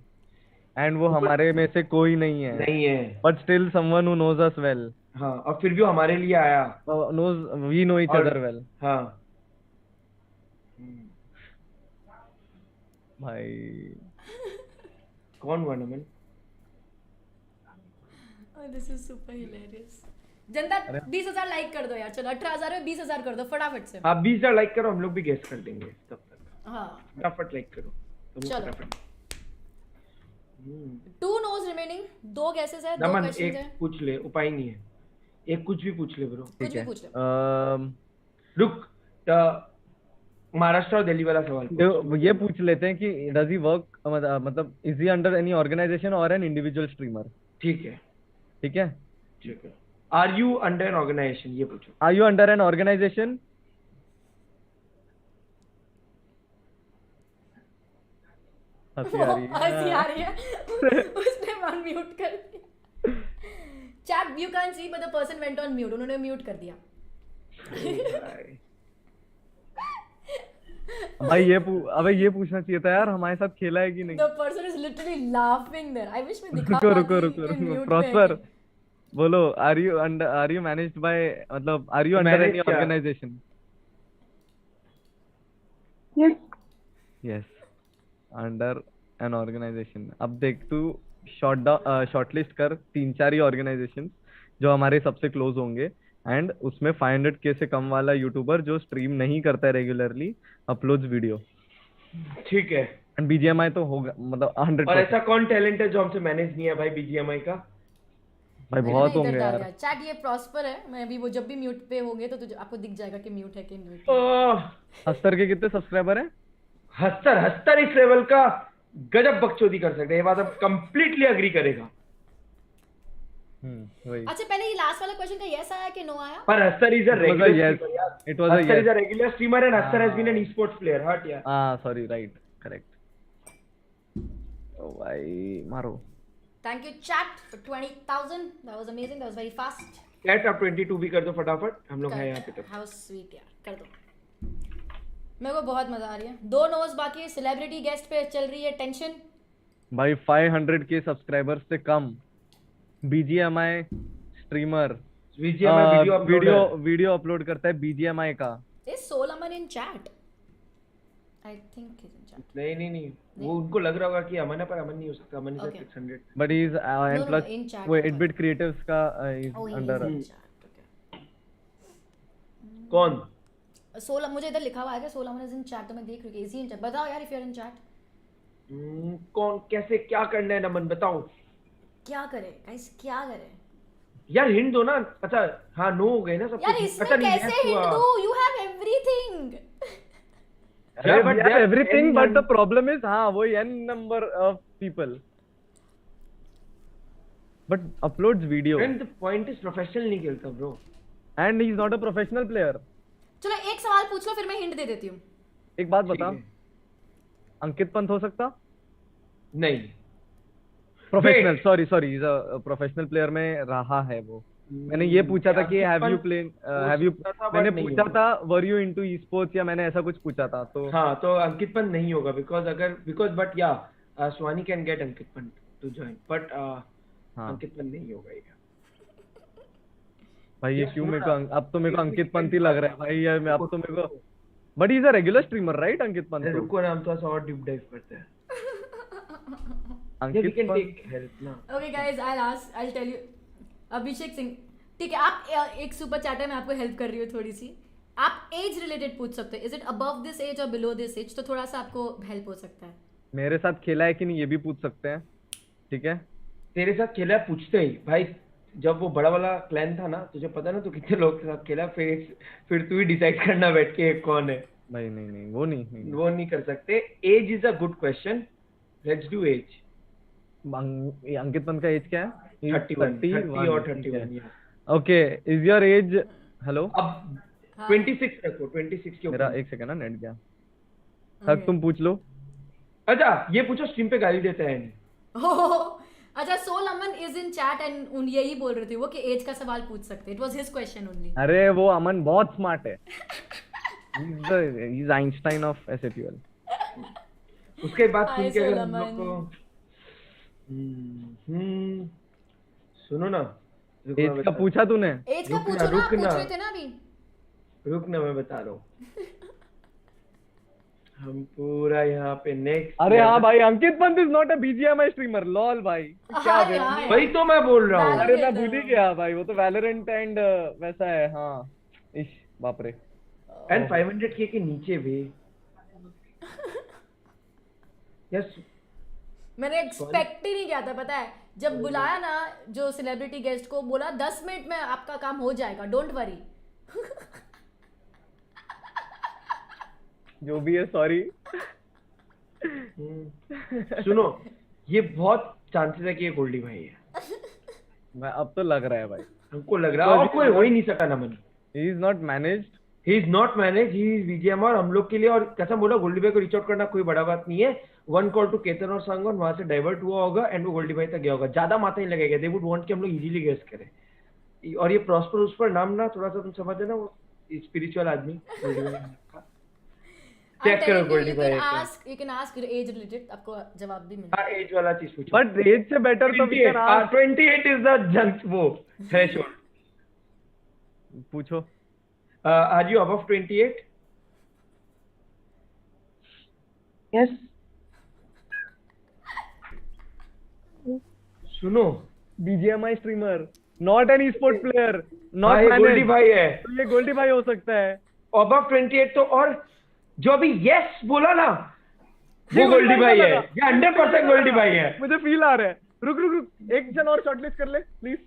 and वो हमारे में से कोई नहीं है, नहीं है, but still someone who knows us well. हाँ, और फिर भी वो हमारे लिए आया। नोज, वी नो ईच और- अदर वेल। हाँ भाई कौन हुआ नमन? This is super hilarious. जनता 20,000 लाइक कर दो यार, चलो 18,000 में 20,000 कर दो फटाफट से। आप 20,000 लाइक करो, हम लोग भी गेस कर देंगे तब तक। हाँ फटाफट लाइक करो तुम लोग, चलो। फटाफट। 2 नोज रिमेनिंग, 2 गेसेस है, 2 नमन क्वेश्चंस एक है, पूछ ले, उपाय नहीं है। एक कुछ भी पूछ ले ब्रो। कुछ ठीक भी है। पूछ लो। रुक, महाराष्ट्र और दिल्ली वाला सवाल पूछ। तो ये पूछ लेते हैं कि डज ही वर्क, मतलब is he under any organisation और एन इंडिविजुअल स्ट्रीमर? ठीक है, ठीक है। ठीक है। Are you under an organisation, ये पूछो। Are you under an organisation? हंसी आ रही हंसी आ है। रही है। उसने अनम्यूट कर दिया। Chat you can see but the person went on mute, उन्होंने म्यूट कर दिया। भाई अबे ये पूछना चाहिए था यार, हमारे साथ खेला है कि नहीं? The person is literally laughing there. I wish मैं दिखा रुको पाती रुको रुको कि रुको, mute पे प्रॉस्पर है। बोलो, आर यू मैनेज्ड बाय, मतलब are you under Managed any क्या? Organization? Yes. Yes, under an organization. अब देख तू शॉर्टलिस्ट कर 3-4 ही ऑर्गेनाइजेशन जो हमारे सबसे क्लोज होंगे, एंड उसमें 500K से कम वाला यूट्यूबर जो स्ट्रीम नहीं करता है रेगुलरली, अपलोड्स वीडियो, ठीक है। एंड बीजीएमआई तो होगा, मतलब 100%। और ऐसा कौन टैलेंट है जो हमसे मैनेज नहीं है भाई बीजीएमआई का? भाई मैंने बहुत इधर होंगे डाल यार। दिया। चैट ये प्रॉस्पर है, मैं भी वो जब भी म्यूट पे होंगे तो तुझे आपको दिख जाएगा कि म्यूट है कि म्यूट है। ओह, हस्तर के कितने सब्सक्राइबर हैं? हस्तर इस लेवल का गजब बकचोदी कर सकते हैं, ये बात अब कंप्लीटली अग्री करेगा। वही। अच्छा पहले ये लास्ट वाला क्वेश्चन का यस आया कि नो आया? पर Hastar is a It was a regular yes. Streamer यार। It was a Hastar is yes. A regular streamer and Hastar has been an esports player. हट यार। हाँ सॉरी, राइट, करेक्ट। ओ भाई मारो। Thank you chat for 20,000, that was amazing, that was very fast. Chat आप 22 भी कर दो फटाफट, हम लोग हैं यहाँ पे तक। हाउ स्वीट यार, कर दो। मेरे को बहुत मजा आ रही है। 2 नोज बाकी है, सेलिब्रिटी गेस्ट पे चल रही है टेंशन। भाई 500K सब्सक्राइबर्स से कम, BGMI streamer, BGMI video upload करता है बीजीएमआई का। Is Soul Aman in chat? I think is in chat. नहीं, वो उनको लग रहा होगा कि अमन है, पर अमन नहीं हो सकता। Aman is Okay. 600। But he is and no, plus in chat वो होगा। 8-bit क्रिएटिव्स का is oh under. In chat, okay. कौन? सोल, मुझे इधर लिखा हुआ है कि Soul Aman is in chat, तो मैं देख रही हूँ इज ही इन चैट। बताओ यार if you are in chat. कौन, कैसे, क्या करना है नमन, बताओ क्या करे गाइस, क्या करे यार, हिंट दो ना। अच्छा हाँ, नो हो गए ना सब यार? कुछ। इसमें अच्छा, नहीं, कैसे yes हिंट हुआ। दूं? You have everything. Yeah, but there are everything, n but the number- problem is, हाँ वही n number of people, but uploads video, And the point is professional नहीं खेलता bro. And he is not a professional player. चलो एक सवाल पूछ लो फिर मैं हिंट दे देती हूँ। एक बात ठीक बता, है। अंकित पंत हो सकता? नहीं, professional, sorry, is a professional player में रहा है वो। मैंने ये पूछा था कि हैव यू सकता था, but मैंने नहीं पूछा होगा। था were you into e sports, या मैंने ऐसा कुछ पूछा था तो। हाँ, तो अंकित पंत नहीं होगा because but yeah Swani can get Ankit Pant to join, but हाँ अंकित पंत नहीं होगा ये। भाई ये ये क्यों सुन मेरे रहा- को अब तो मेरे को अंकित पंत ही लग रहा है भाई यार, मैं अब तो मेरे को, but he is a regular streamer right Ankit Pant? अरे तो रुको ना, हम थोड़ा सा और डीप डाइव करते हैं। Yeah, we Ankit can Pant take help ना। Okay guys, I tell you. Abhishek Singh, ठीक है, आप एक सुपर चैट है, मैं आपको हेल्प कर रही हूँ थोड़ी सी। आप एज रिलेटेड पूछ सकते हो, is it above this age और बिलो दिस एज, तो थोड़ा सा आपको हेल्प हो सकता है। मेरे साथ खेला है कि नहीं ये भी पूछ सकते हैं, ठीक है? तेरे साथ खेला है, पूछते ही भाई। जब वो बड़ा वाला क्लैन था ना, तुझे पता ना तू कितने लोग के साथ खेला, फिर तू ही डिसाइड करना बैठ के कौन है। भाई नहीं वो नहीं। वो नहीं कर सकते। Age is a good question, let's do age. Ankit Pant का एज क्या है? 30 और 31। Okay, is your age, hello, अब 26 रखो, 26 के मेरा ऊपर। एक सेकंड ना, नेट गया। हक तुम पूछ लो। अच्छा ये पूछो, स्ट्रीम पे गाली देता है नहीं? अच्छा, Soul Aman is in chat and यही बोल रही थी वो कि एज का सवाल पूछ सकते। It was his question only. अरे वो अमन बहुत स्मार्ट है। He is Einstein of SAPL. उसके बाद Hi, सुन के अगर हम सोलमन। लोग को सुनो ना, रुको मैं एज का बता- पूछा तूने? एज का रुक पूछो ना, ना, रुक पूछ ना। रहे थे ना अभी। रुक ना, मैं बता रहा हूँ। हम पूरा यहाँ पे नेक्स्ट। अरे हाँ भाई, Ankit Pant is not a BGMI streamer, lol भाई। क्या हाँ बे? यार। वही तो मैं बोल रहा हूँ। अरे मैं भूल ही गया भाई, वो तो वैलोरेंट एंड वैसा है। हाँ, इश बाप रे। एंड 500K के नीचे भी। यस। मैंने एक्सपेक्ट ही नहीं किया था, पता है। जब बुलाया ना जो सेलिब्रिटी गेस्ट को, बोला 10 मिनट में आपका काम हो जाएगा, डोंट वरी। जो भी है, सॉरी। सुनो, ये बहुत चांसेस है कि ये गोल्डी भाई है। मैं अब तो लग रहा है भाई, हमको लग रहा है, और कोई हो ही नहीं सका Naman. He is not managed. He is not manage, he is BGM. और हम लोग के लिए, और कसम बोला, गोल्डी भाई को रीच आउट करना कोई बड़ा बात नहीं है। 1 कॉल टू केतन और संगन, वहां से डाइवर्ट हुआ होगा एंड वो गोल्डी भाई तक गया होगा। ज्यादा माथा नहीं लगेगा। दे वुड वांट कि हम लोग इजीली गेस करें। और ये प्रॉस्पर उस पर नाम ना, थोड़ा सा तुम समझ ना, वो स्पिरिचुअल आदमी गोल्डी भाई का। चेक करो गोल्डी भाई। You can ask age related, आपको जवाब भी मिलेगा। हाँ, एज वाला चीज पूछो। बट एज से बेटर तो 28 इज द जंक वो थ्रेशोल्ड। पूछो। Are you above 28? Yes. सुनो, BGMI streamer, not an esport player, not हाँ, ये गोल्डी मैनेज। भाई है। तो ये गोल्डी भाई हो सकता है। अबव 28 तो, और जो अभी यस बोला ना, वो ये गोल्डी भाई है। लगा। ये 100% गोल्डी भाई है। मुझे फील आ रहा है। रुक रुक रुक, एक जन और शॉर्टलिस्ट कर ले प्लीज।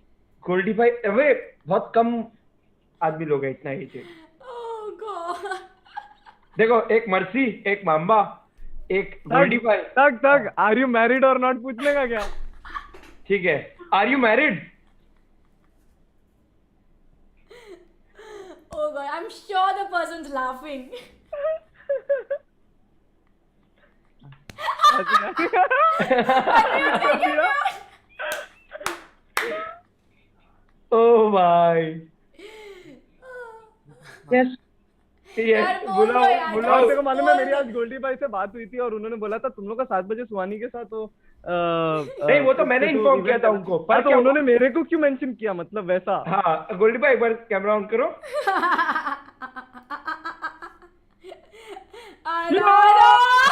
गोल्डी भाई, अबे बहुत कम आदमी लोग हैं इतना एज है। Oh god. देखो, एक मर्सी, एक माम्बा, एक गोल्डी भाई। तक आर यू मैरिड और नॉट पूछ लेगा क्या? ठीक है, are you married? Oh god, I'm sure the person's laughing. ओ भाई, Yes. यार, बोल दो यार, और guys, तेरे को मालूम है, बोल मेरी दो। आज गोल्डी भाई से बात हुई थी और उन्होंने बोला था तुम लोग का 7 बजे सुहानी के साथ हो। नहीं, वो तो मैंने inform किया था उनको, पर पर तो क्या उन्होंने मेरे को क्यों मेंशन किया, मतलब वैसा? हाँ, गोल्डी भाई एक बार कैमरा ऑन करो।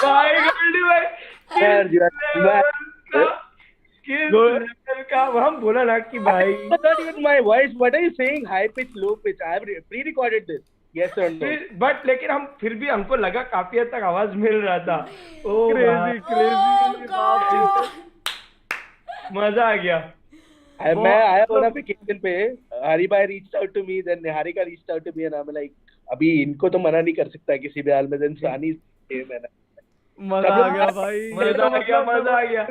भाई गोल्डी भाई, यार, किस level का हम बोला ना कि भाई। Not even my voice. What are you saying? High pitch, low pitch. I have pre-recorded this. Yes or no? But लेकिन हम फिर भी, हमको लगा काफी हद तक आवाज मिल रहा था। Oh crazy crazy, God. मजा आ गया। मैं आया हूँ ना vacation पे. हरी भाई reached out to me, then Niharika reached out to me, and I'm like, अभी इनको तो मना नहीं कर सकता किसी भी हाल में. Then Suhani came and मजा आ गया भाई। मजा आ गया, मजा आ गया।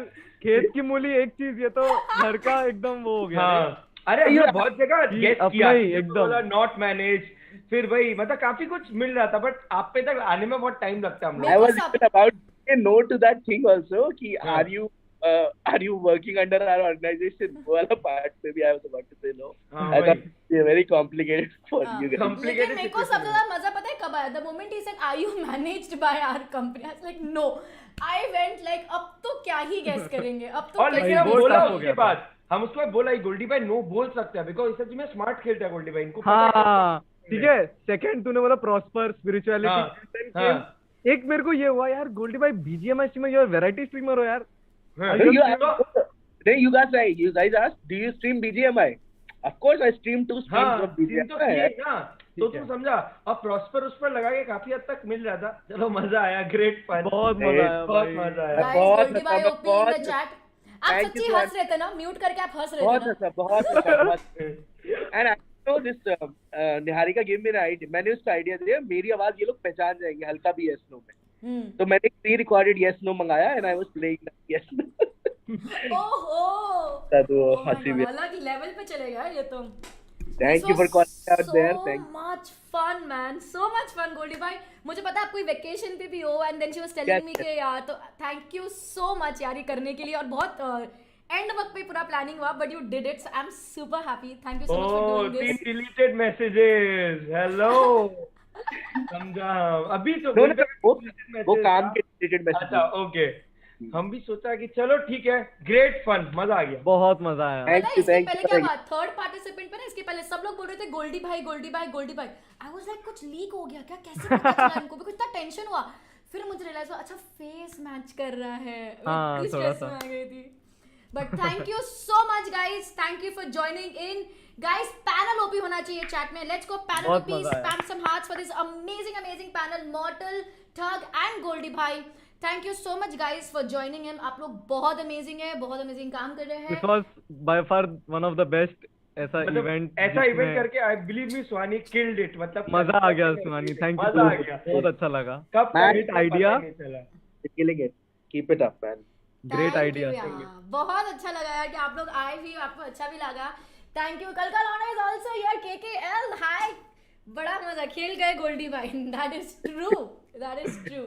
खेत की मूली एक चीज, ये तो घर का एकदम वो हो गया। हाँ, अरे हमने बहुत जगह कि गेस अपना किया, ही एकदम। नॉट मैनेज, फिर भाई मतलब काफी कुछ मिल रहा था, बट आप पे तक आने में बहुत टाइम लगता है हम I लोग। was even about to say no to that thing also. कि हाँ. are you working under our organization? वो वाला part में भी I was about to say no. हाँ, I भाई। thought it was very complicated for you guys. Complicated लेकिन मेरे को सबसे ज्यादा मजा पता है कब आया? The moment he said, "Are you managed by our company?" I was like, "No." I went like, अब तो क्या ही guess करेंगे? अब तो और कैसे लेकिन हम guess बोला tough हो उसके गया था। बाद, हम उसके बाद बोला ही गोल्डी भाई नो बोल सकता है, बिकॉज इस में स्मार्ट खेलता है गोल्डी भाई, इनको पता है। हाँ ठीक है। सेकंड तूने बोला प्रॉस्पर, स्पिरिचुअलिटी। हाँ। एक मेरे को ये हुआ यार, गोल्डी भाई बीजीएमआई स्ट्रीमर, यार वैरायटी स्ट्रीमर हो यार। हाँ। You guys asked, do you stream BGMI? Of course, I stream 2 streams हाँ, of सीन तो BGMI. किए ना, तो तुम समझा। अब प्रॉस्पर उस पर लगा के काफी हद तक मिल रहा था। चलो मजा आया, ग्रेट फन। बहुत मजा आया बहुत भाई। मजा आया। Guys, बहुत Goldie Bhai मतलब OP in the बहुत- chat. आप Thank you, सच्ची Suhani. हंस रहे थे ना, म्यूट करके आप हंस रहे बहुत थे ना? अच्छा, बहुत अच्छा, बहुत and I know this Niharika game मेरा आइडिया, मैंने उसका आइडिया दिया, मेरी आवाज ये लोग पहचान जाएंगे हल्का भी यस नो में, तो मैंने प्री रिकॉर्डेड यस नो मंगाया and I was playing yes no. ओहो, तो oh my हंसी God, भी। अलग लेवल पे चलेगा ये तो। Thank you for calling out there, So thank much fun, man. So much fun, Goldy भाई। मुझे पता है आप कोई वेकेशन पे भी हो and then she was telling me कि यार, तो थैंक यू सो मच यार ये करने के लिए, और बहुत एंड वक्त पे पूरा प्लानिंग हुआ, but you did it, I am super happy. Thank you so much for Oh, doing 3 this. deleted messages. Hello. समझा। अभी तो नो बोलते हैं वो deleted वो message काम था। के रिलेटेड मैसेज। अच्छा, ओके। हम भी सोचा कि चलो ठीक है, ग्रेट फन, मजा आ गया। बहुत मजा आया। Thank पता है you, इसके thank पहले you क्या for हुआ, थर्ड पार्टिसिपेंट पे ना, इसके पहले सब लोग बोल रहे थे गोल्डी भाई गोल्डी भाई गोल्डी भाई। आई वाज लाइक कुछ लीक हो गया क्या, कैसे पता चला इनको, बिकॉज़ इतना टेंशन हुआ। फिर मुझे रियलाइज हुआ अच्छा फेस मैच कर रहा है, हाँ, इस थोड़ा स्ट्रेस सा। में आ गई थी। But thank you so much guys, thank you for joining in. Guys panel OP होना चाहिए चैट में, लेट्स गो पैनल बहुत ओपी, मजा आया। Spam some hearts for this amazing panel, Mortal, Thug and Goldy भाई। Thank you so much guys for joining in, आप लोग बहुत अमेजिंग है, बहुत अमेजिंग काम कर रहे हैं। This was by far one of the best ऐसा मतलब इवेंट, ऐसा इवेंट करके I believe me Suhani killed it, मतलब मजा आ गया सुहानी, थैंक यू मजा आ गया। बहुत अच्छा लगा। कब Great पता idea. नहीं चला। Killing it, keep it up man. Great Thank idea. you यार, बहुत अच्छा लगा यार कि आप लोग आए भी, आपको अच्छा भी लगा। Thank you. कल का लौंडा is also here, KKL hi, बड़ा मजा खेल गए गोल्डी भाई, that is true, that is true.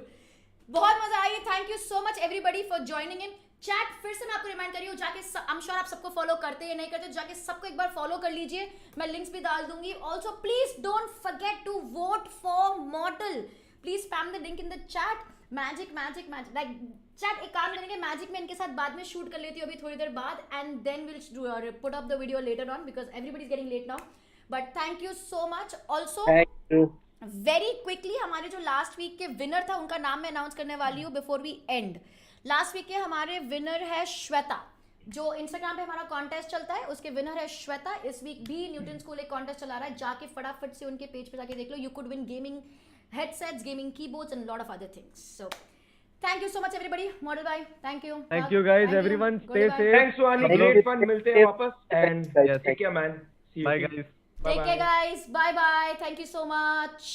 बहुत मजा आई, thank you so much everybody for joining in. Chat फिर से मैं आपको रिमाइंड कर रही हूँ, जाके आई एम श्योर आप सबको फॉलो करते हैं, नहीं करते, जाके सबको एक बार फॉलो कर लीजिए, मैं लिंक्स भी डाल दूंगी। Also please don't forget to vote for Mortal, please spam the link in the chat. Magic like chat एक काम करेंगे, मैजिक में इनके साथ बाद में शूट कर लेती हूँ अभी थोड़ी देर बाद, and then will put up the video later on because everybody is getting late now. But thank you so much. Also thank you. Very quickly हमारे जो लास्ट वीक के विनर था उनका नाम मैं अनाउंस करने वाली हूँ before we end. Last week के हमारे विनर है श्वेता, जो इंस्टाग्राम पे हमारा कॉन्टेस्ट चलता है, उसके विनर है श्वेता। इस वीक भी न्यूटन स्कूल एक कॉन्टेस्ट चला रहा है, जाके फटाफट से उनके पेज पे जाके देख लो, you could win gaming headsets, gaming keyboards and a lot of other things. So thank you so much everybody. Model bye, thank you. Thank you guys, everyone. Stay Goodbye. safe. Thanks Suhani, Thank you. Great fun, मिलते हैं वापस and Yes. Take care man, see you. Bye guys. Take care guys, bye bye, thank you so much.